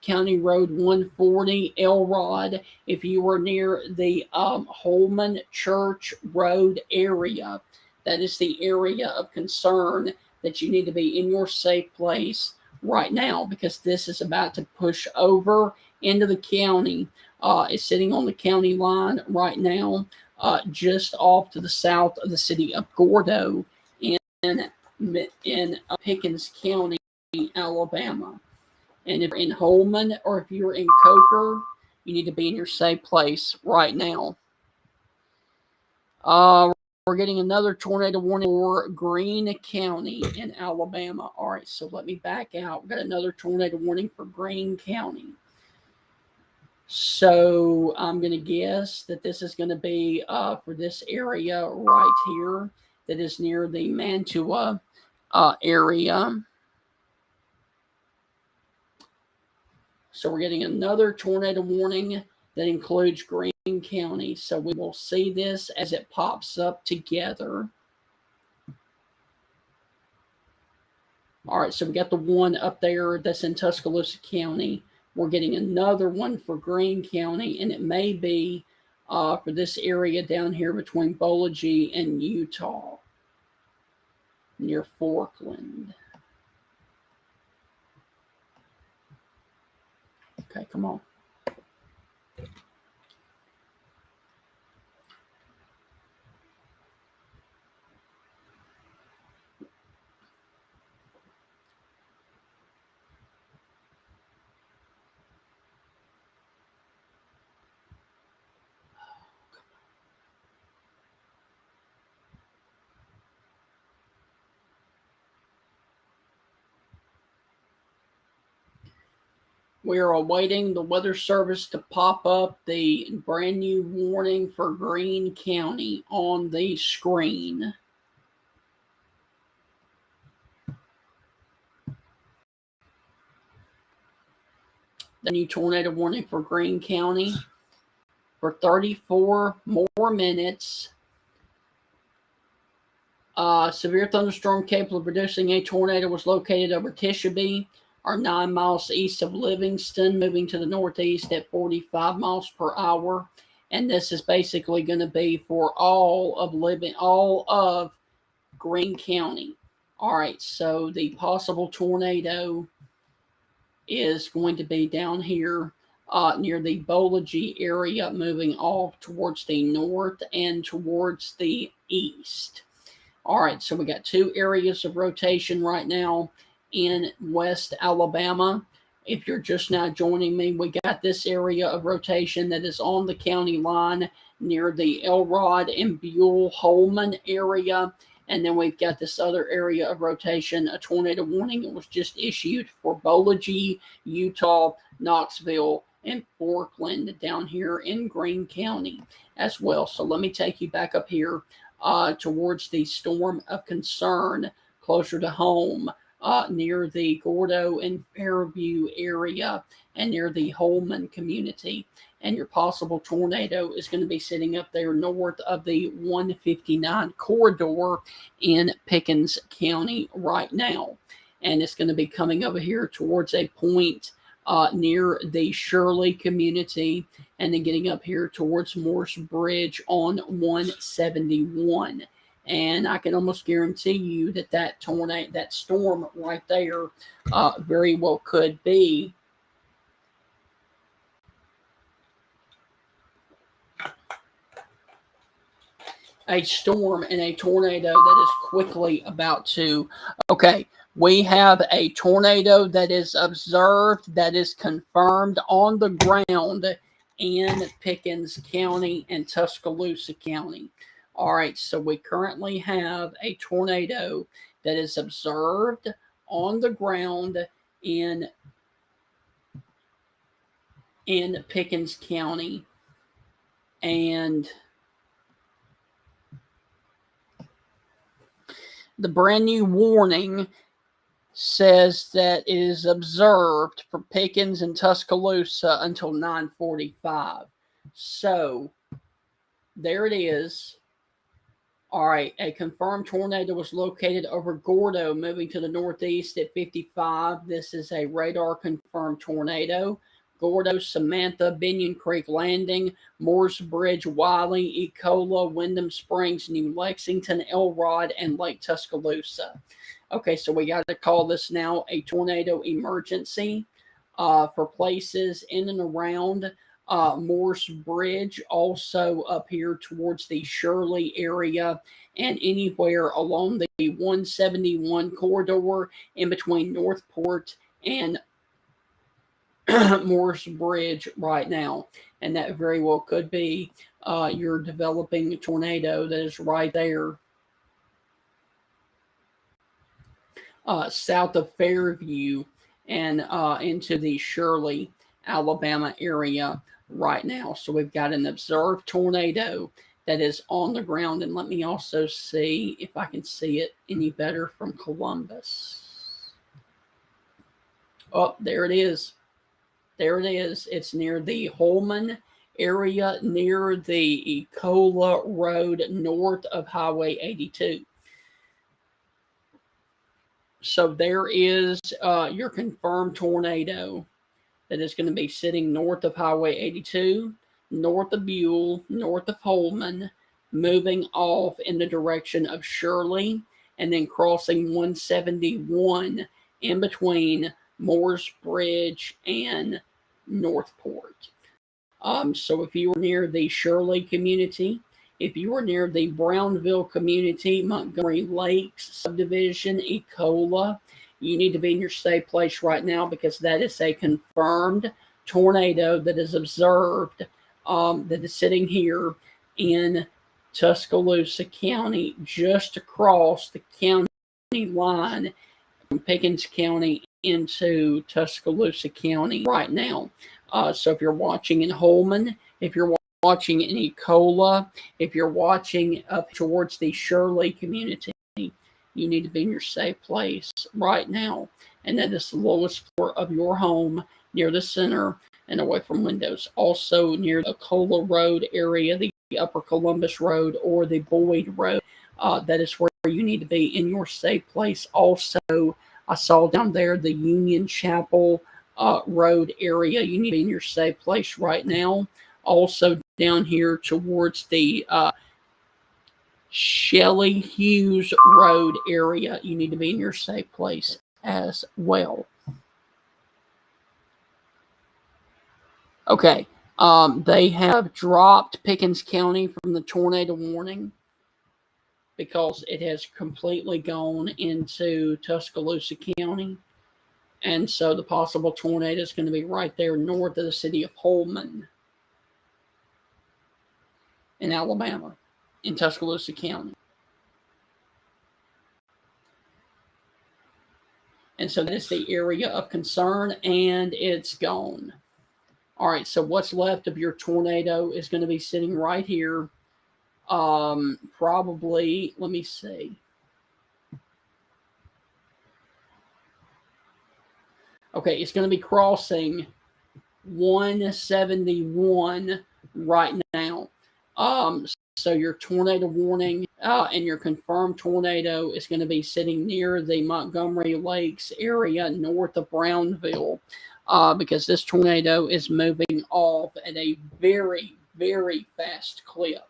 S1: County Road 140 Elrod, if you are near the Holman Church Road area, that is the area of concern that you need to be in your safe place right now, because this is about to push over into the county. It's sitting on the county line right now, just off to the south of the city of Gordo in Pickens County. Alabama. And if you're in Holman or if you're in Coker, you need to be in your safe place right now. We're getting another tornado warning for Greene County in Alabama. All right, so let me back out. We've got another tornado warning for Greene County. So I'm going to guess that this is going to be for this area right here that is near the Mantua area. So we're getting another tornado warning that includes Greene County. So we will see this as it pops up together. All right, so we got the one up there that's in Tuscaloosa County. We're getting another one for Greene County, and it may be for this area down here between Boligy and Utah, near Forkland. Okay, come on. We are awaiting the Weather Service to pop up the brand new warning for Greene County on the screen. The new tornado warning for Greene County for 34 more minutes. Severe thunderstorm capable of producing a tornado was located over Tishabee, or 9 miles east of Livingston, moving to the northeast at 45 miles per hour. And this is basically going to be for all of Greene County. All right, so the possible tornado is going to be down here near the Boligy area, moving off towards the north and towards the east. All right, so we got two areas of rotation right now in West Alabama. If you're just now joining me, we got this area of rotation that is on the county line near the Elrod and Buell-Holman area. And then we've got this other area of rotation, a tornado warning that was just issued for Boligy, Utah, Knoxville, and Forkland down here in Greene County as well. So let me take you back up here towards the storm of concern closer to home near the Gordo and Fairview area and near the Holman community. And your possible tornado is going to be sitting up there north of the 159 corridor in Pickens County right now. And it's going to be coming over here towards a point near the Shirley community, and then getting up here towards Morse Bridge on 171. And I can almost guarantee you that that storm right there very well could be a storm and a tornado that is quickly about to. Okay, we have a tornado that is observed, that is confirmed on the ground in Pickens County and Tuscaloosa County. All right, so we currently have a tornado that is observed on the ground in Pickens County, and the brand new warning says that it is observed for Pickens and Tuscaloosa until 9:45. So there it is. All right, a confirmed tornado was located over Gordo, moving to the northeast at 55. This is a radar confirmed tornado. Gordo, Samantha, Binion Creek Landing, Morse Bridge, Wiley, Ecola, Wyndham Springs, New Lexington, Elrod, and Lake Tuscaloosa. Okay, so we got to call this now a tornado emergency for places in and around Morse Bridge, also up here towards the Shirley area, and anywhere along the 171 corridor in between Northport and Morse Bridge right now. And that very well could be your developing tornado that is right there south of Fairview and into the Shirley, Alabama area right now. So we've got an observed tornado that is on the ground. And let me also see if I can see it any better from Columbus. Oh, there it is. There it is. It's near the Holman area, near the Ecola Road, north of Highway 82. So there is your confirmed tornado that is going to be sitting north of Highway 82, north of Buell, north of Holman, moving off in the direction of Shirley, and then crossing 171 in between Moores Bridge and Northport. So if you were near the Shirley community, if you were near the Brownville community, Montgomery Lakes subdivision, Ecola, you need to be in your safe place right now because that is a confirmed tornado that is observed that is sitting here in Tuscaloosa County, just across the county line from Pickens County into Tuscaloosa County right now. So if you're watching in Holman, if you're watching in Ecola, if you're watching up towards the Shirley community, you need to be in your safe place right now. And that is the lowest floor of your home, near the center and away from windows. Also near the Ecola Road area, the Upper Columbus Road or the Boyd Road. That is where you need to be in your safe place. Also, I saw down there the Union Chapel Road area. You need to be in your safe place right now. Also down here towards the Shelley Hughes Road area, you need to be in your safe place as well. Okay, they have dropped Pickens County from the tornado warning because it has completely gone into Tuscaloosa County. And so the possible tornado is going to be right there north of the city of Holman in Alabama, in Tuscaloosa County. And so that's the area of concern, and it's gone. All right, so what's left of your tornado is going to be sitting right here. Probably, let me see. Okay, it's going to be crossing 171 right now. So your tornado warning and your confirmed tornado is going to be sitting near the Montgomery Lakes area north of Brownville because this tornado is moving off at a very, very fast clip.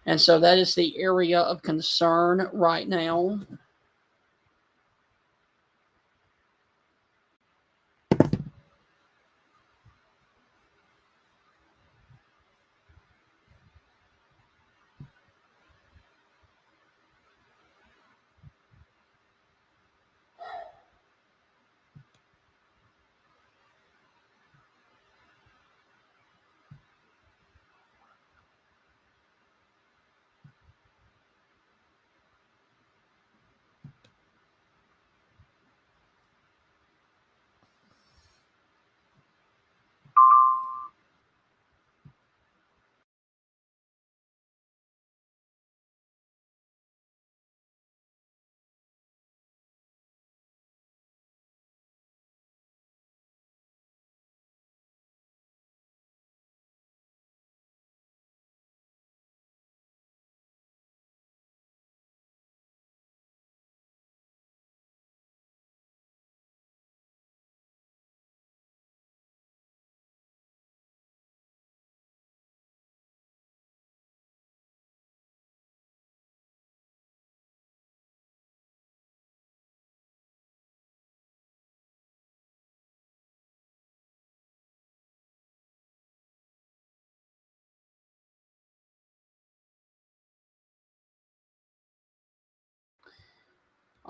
S1: And so that is the area of concern right now.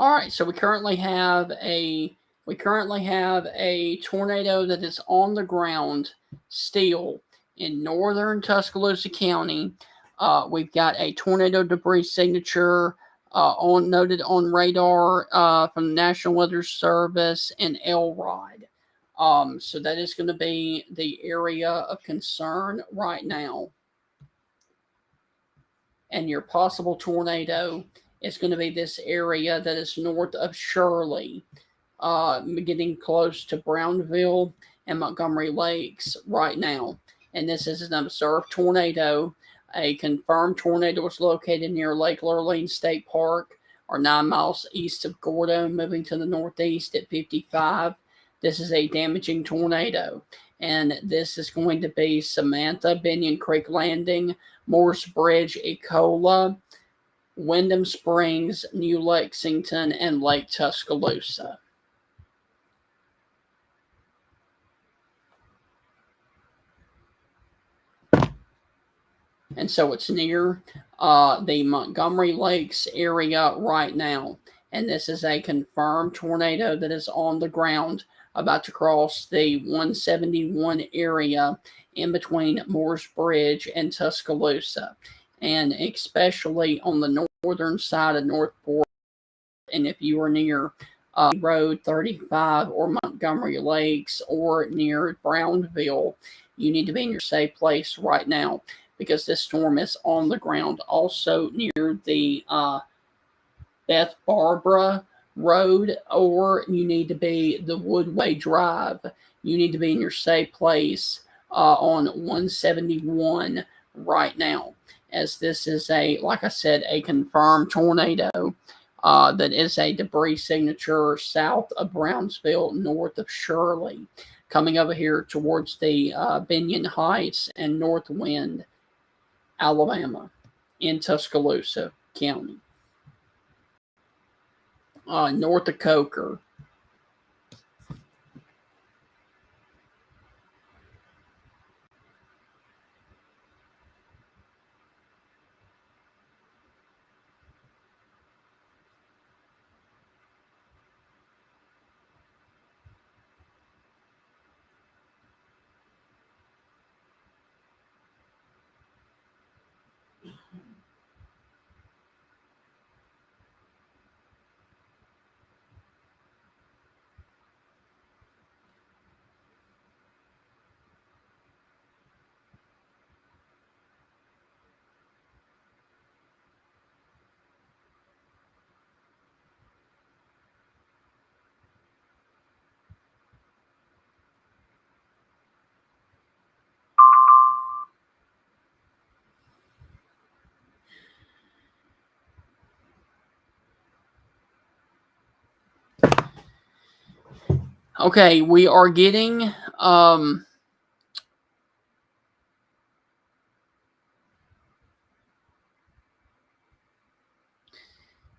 S1: All right, so we currently have a tornado that is on the ground still in northern Tuscaloosa County. We've got a tornado debris signature noted on radar from the National Weather Service and Elrod. So that is going to be the area of concern right now. And your possible tornado is going to be this area that is north of Shirley, getting close to Brownville and Montgomery Lakes right now. And this is an observed tornado. A confirmed tornado was located near Lake Lurleen State Park, or 9 miles east of Gordo, moving to the northeast at 55. This is a damaging tornado. And this is going to be Samantha, Binion Creek Landing, Morse Bridge, Ecola, Wyndham Springs, New Lexington, and Lake Tuscaloosa. And so it's near the Montgomery Lakes area right now. And this is a confirmed tornado that is on the ground, about to cross the 171 area in between Morse Bridge and Tuscaloosa, and especially on the northern side of Northport. And if you are near Road 35 or Montgomery Lakes or near Brownville, you need to be in your safe place right now, because this storm is on the ground. Also near the Beth Barbara Road, or you need to be the Woodway Drive. You need to be in your safe place on 171 right now, as this is like I said, a confirmed tornado that is a debris signature south of Brownsville, north of Shirley, coming over here towards the Binion Heights and North Wind, Alabama, in Tuscaloosa County. North of Coker. Okay, we are getting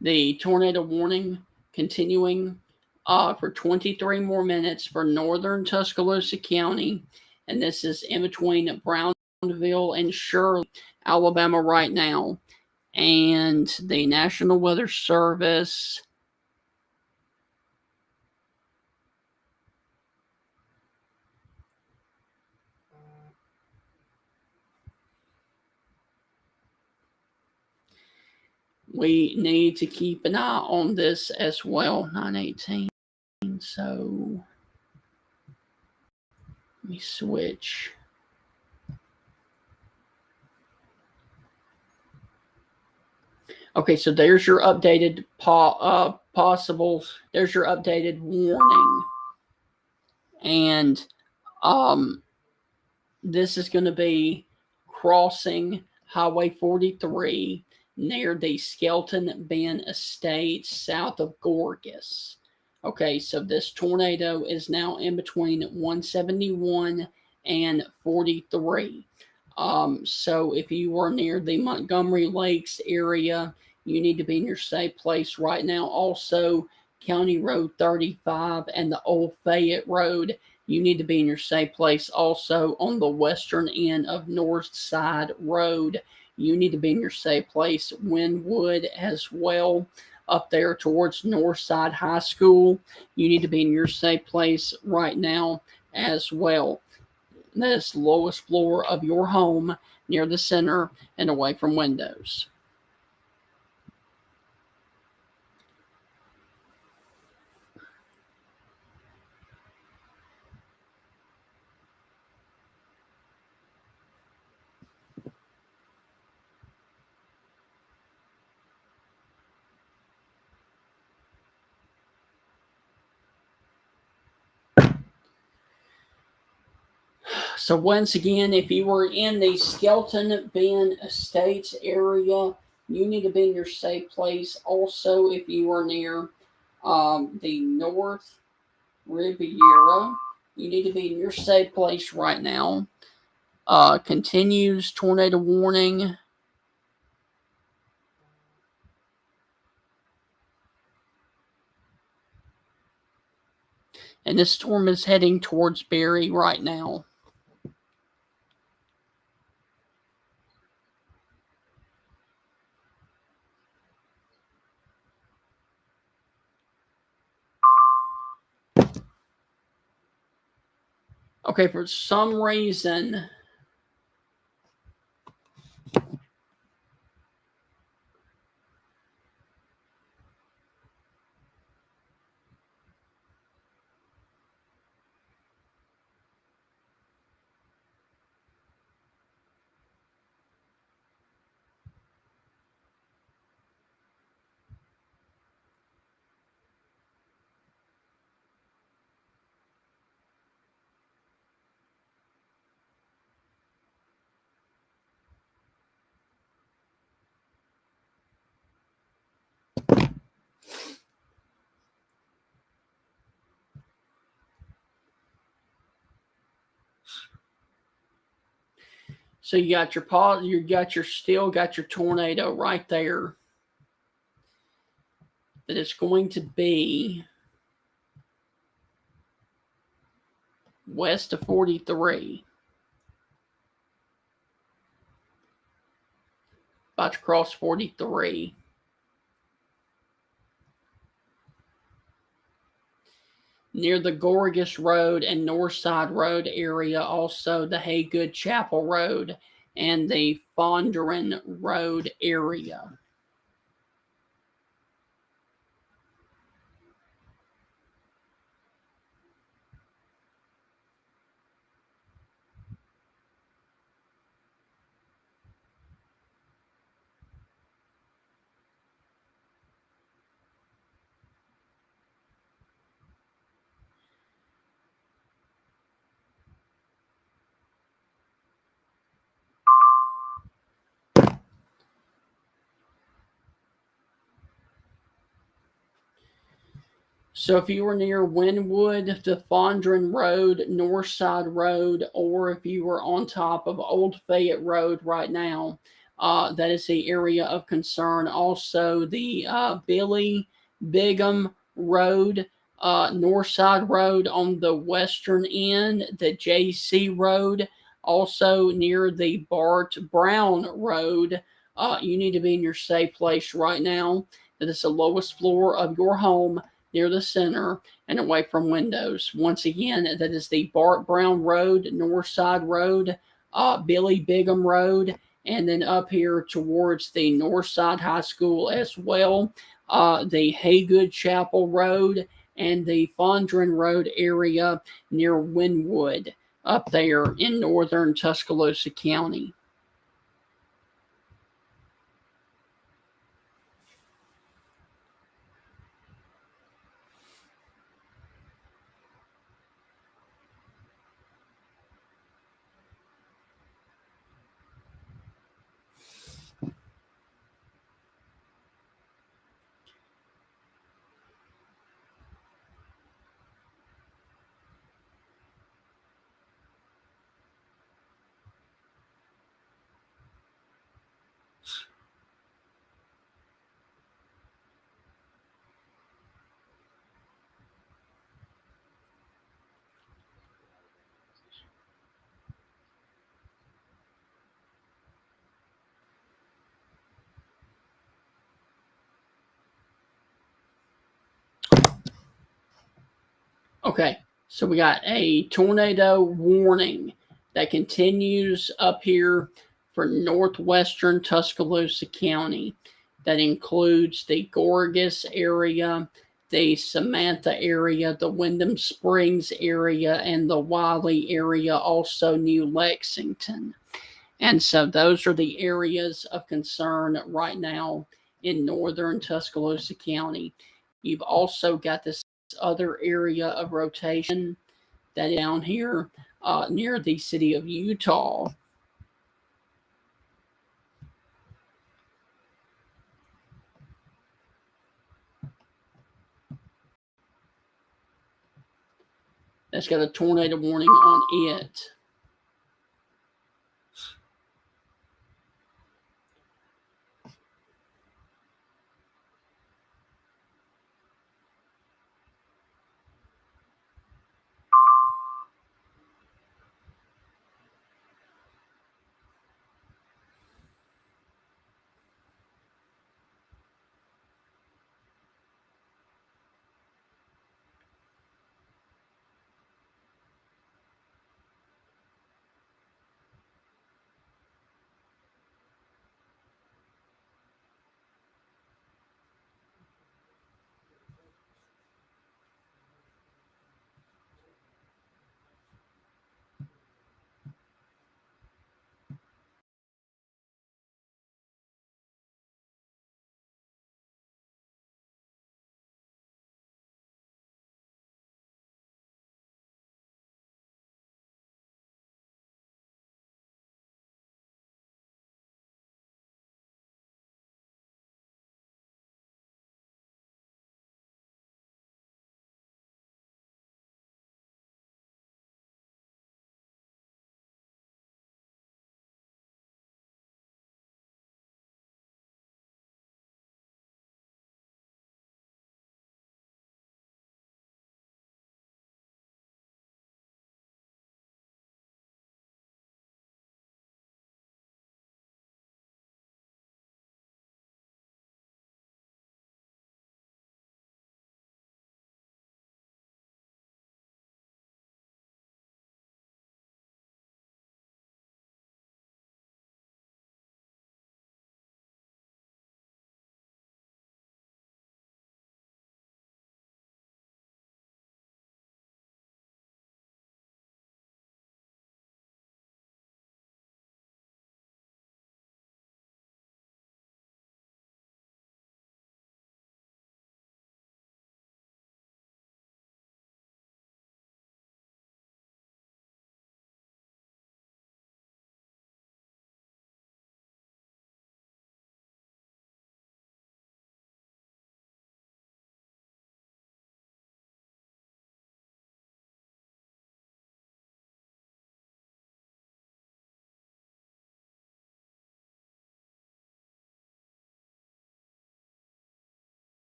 S1: the tornado warning continuing for 23 more minutes for northern Tuscaloosa County, and this is in between Brownville and Shirley, Alabama right now. And the National Weather Service we need to keep an eye on this as well. 918. So let me switch. Okay, so there's your updated possibles. There's your updated warning. And this is going to be crossing Highway 43 near the Skelton Bend Estate south of Gorgas. Okay, so this tornado is now in between 171 and 43. So if you are near the Montgomery Lakes area, you need to be in your safe place right now. Also, County Road 35 and the Old Fayette Road, you need to be in your safe place. Also, on the western end of North Side Road, you need to be in your safe place. Wynwood as well. up there towards Northside High School. You need to be in your safe place right now as well. That is the lowest floor of your home, near the center and away from windows. So once again, if you were in the Skelton Bend Estates area, you need to be in your safe place. Also, if you are near the North Riviera, you need to be in your safe place right now. Continues tornado warning. And this storm is heading towards Barry right now. Okay, for some reason, so you got your pause, still got your tornado right there. That it's going to be west of 43. About to cross 43. Near the Gorgas Road and Northside Road area, also the Haygood Chapel Road and the Fondren Road area. So if you were near Wynwood, the Fondren Road, Northside Road, or if you were on top of Old Fayette Road right now, that is the area of concern. Also, the Billy Bigham Road, Northside Road on the western end, the JC Road, also near the Bart Brown Road. You need to be in your safe place right now. That is the lowest floor of your home, near the center and away from windows. Once again, that is the Bart Brown Road, Northside Road, Billy Bigham Road, and then up here towards the Northside High School as well, the Haygood Chapel Road, and the Fondren Road area near Wynwood, up there in northern Tuscaloosa County. Okay, so we got a tornado warning that continues up here for northwestern Tuscaloosa County. That includes the Gorgas area, the Samantha area, the Wyndham Springs area, and the Wiley area, also New Lexington. And so those are the areas of concern right now in northern Tuscaloosa County. You've also got this other area of rotation that is down here near the city of Utah. That's got a tornado warning on it.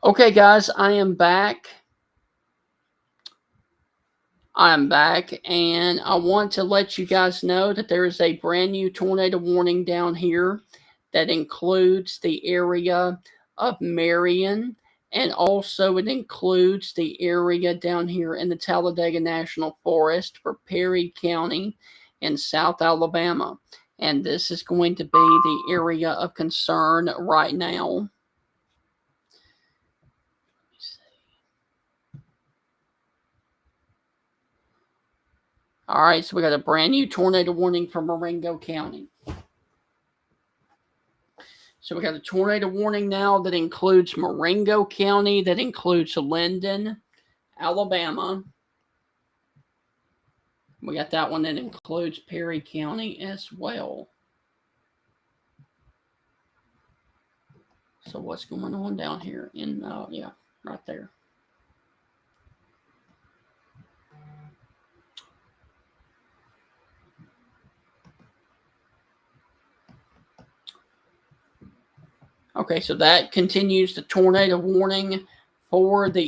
S1: Okay, guys, I am back. And I want to let you guys know that there is a brand new tornado warning down here that includes the area of Meridian, and also it includes the area down here in the Talladega National Forest for Perry County in South Alabama. And this is going to be the area of concern right now. All right, so we got a brand new tornado warning for Marengo County. So we got a tornado warning now that includes Marengo County, that includes Linden, Alabama. We got that one that includes Perry County as well. So what's going on down here in, yeah, right there. Okay, so that continues the tornado warning for the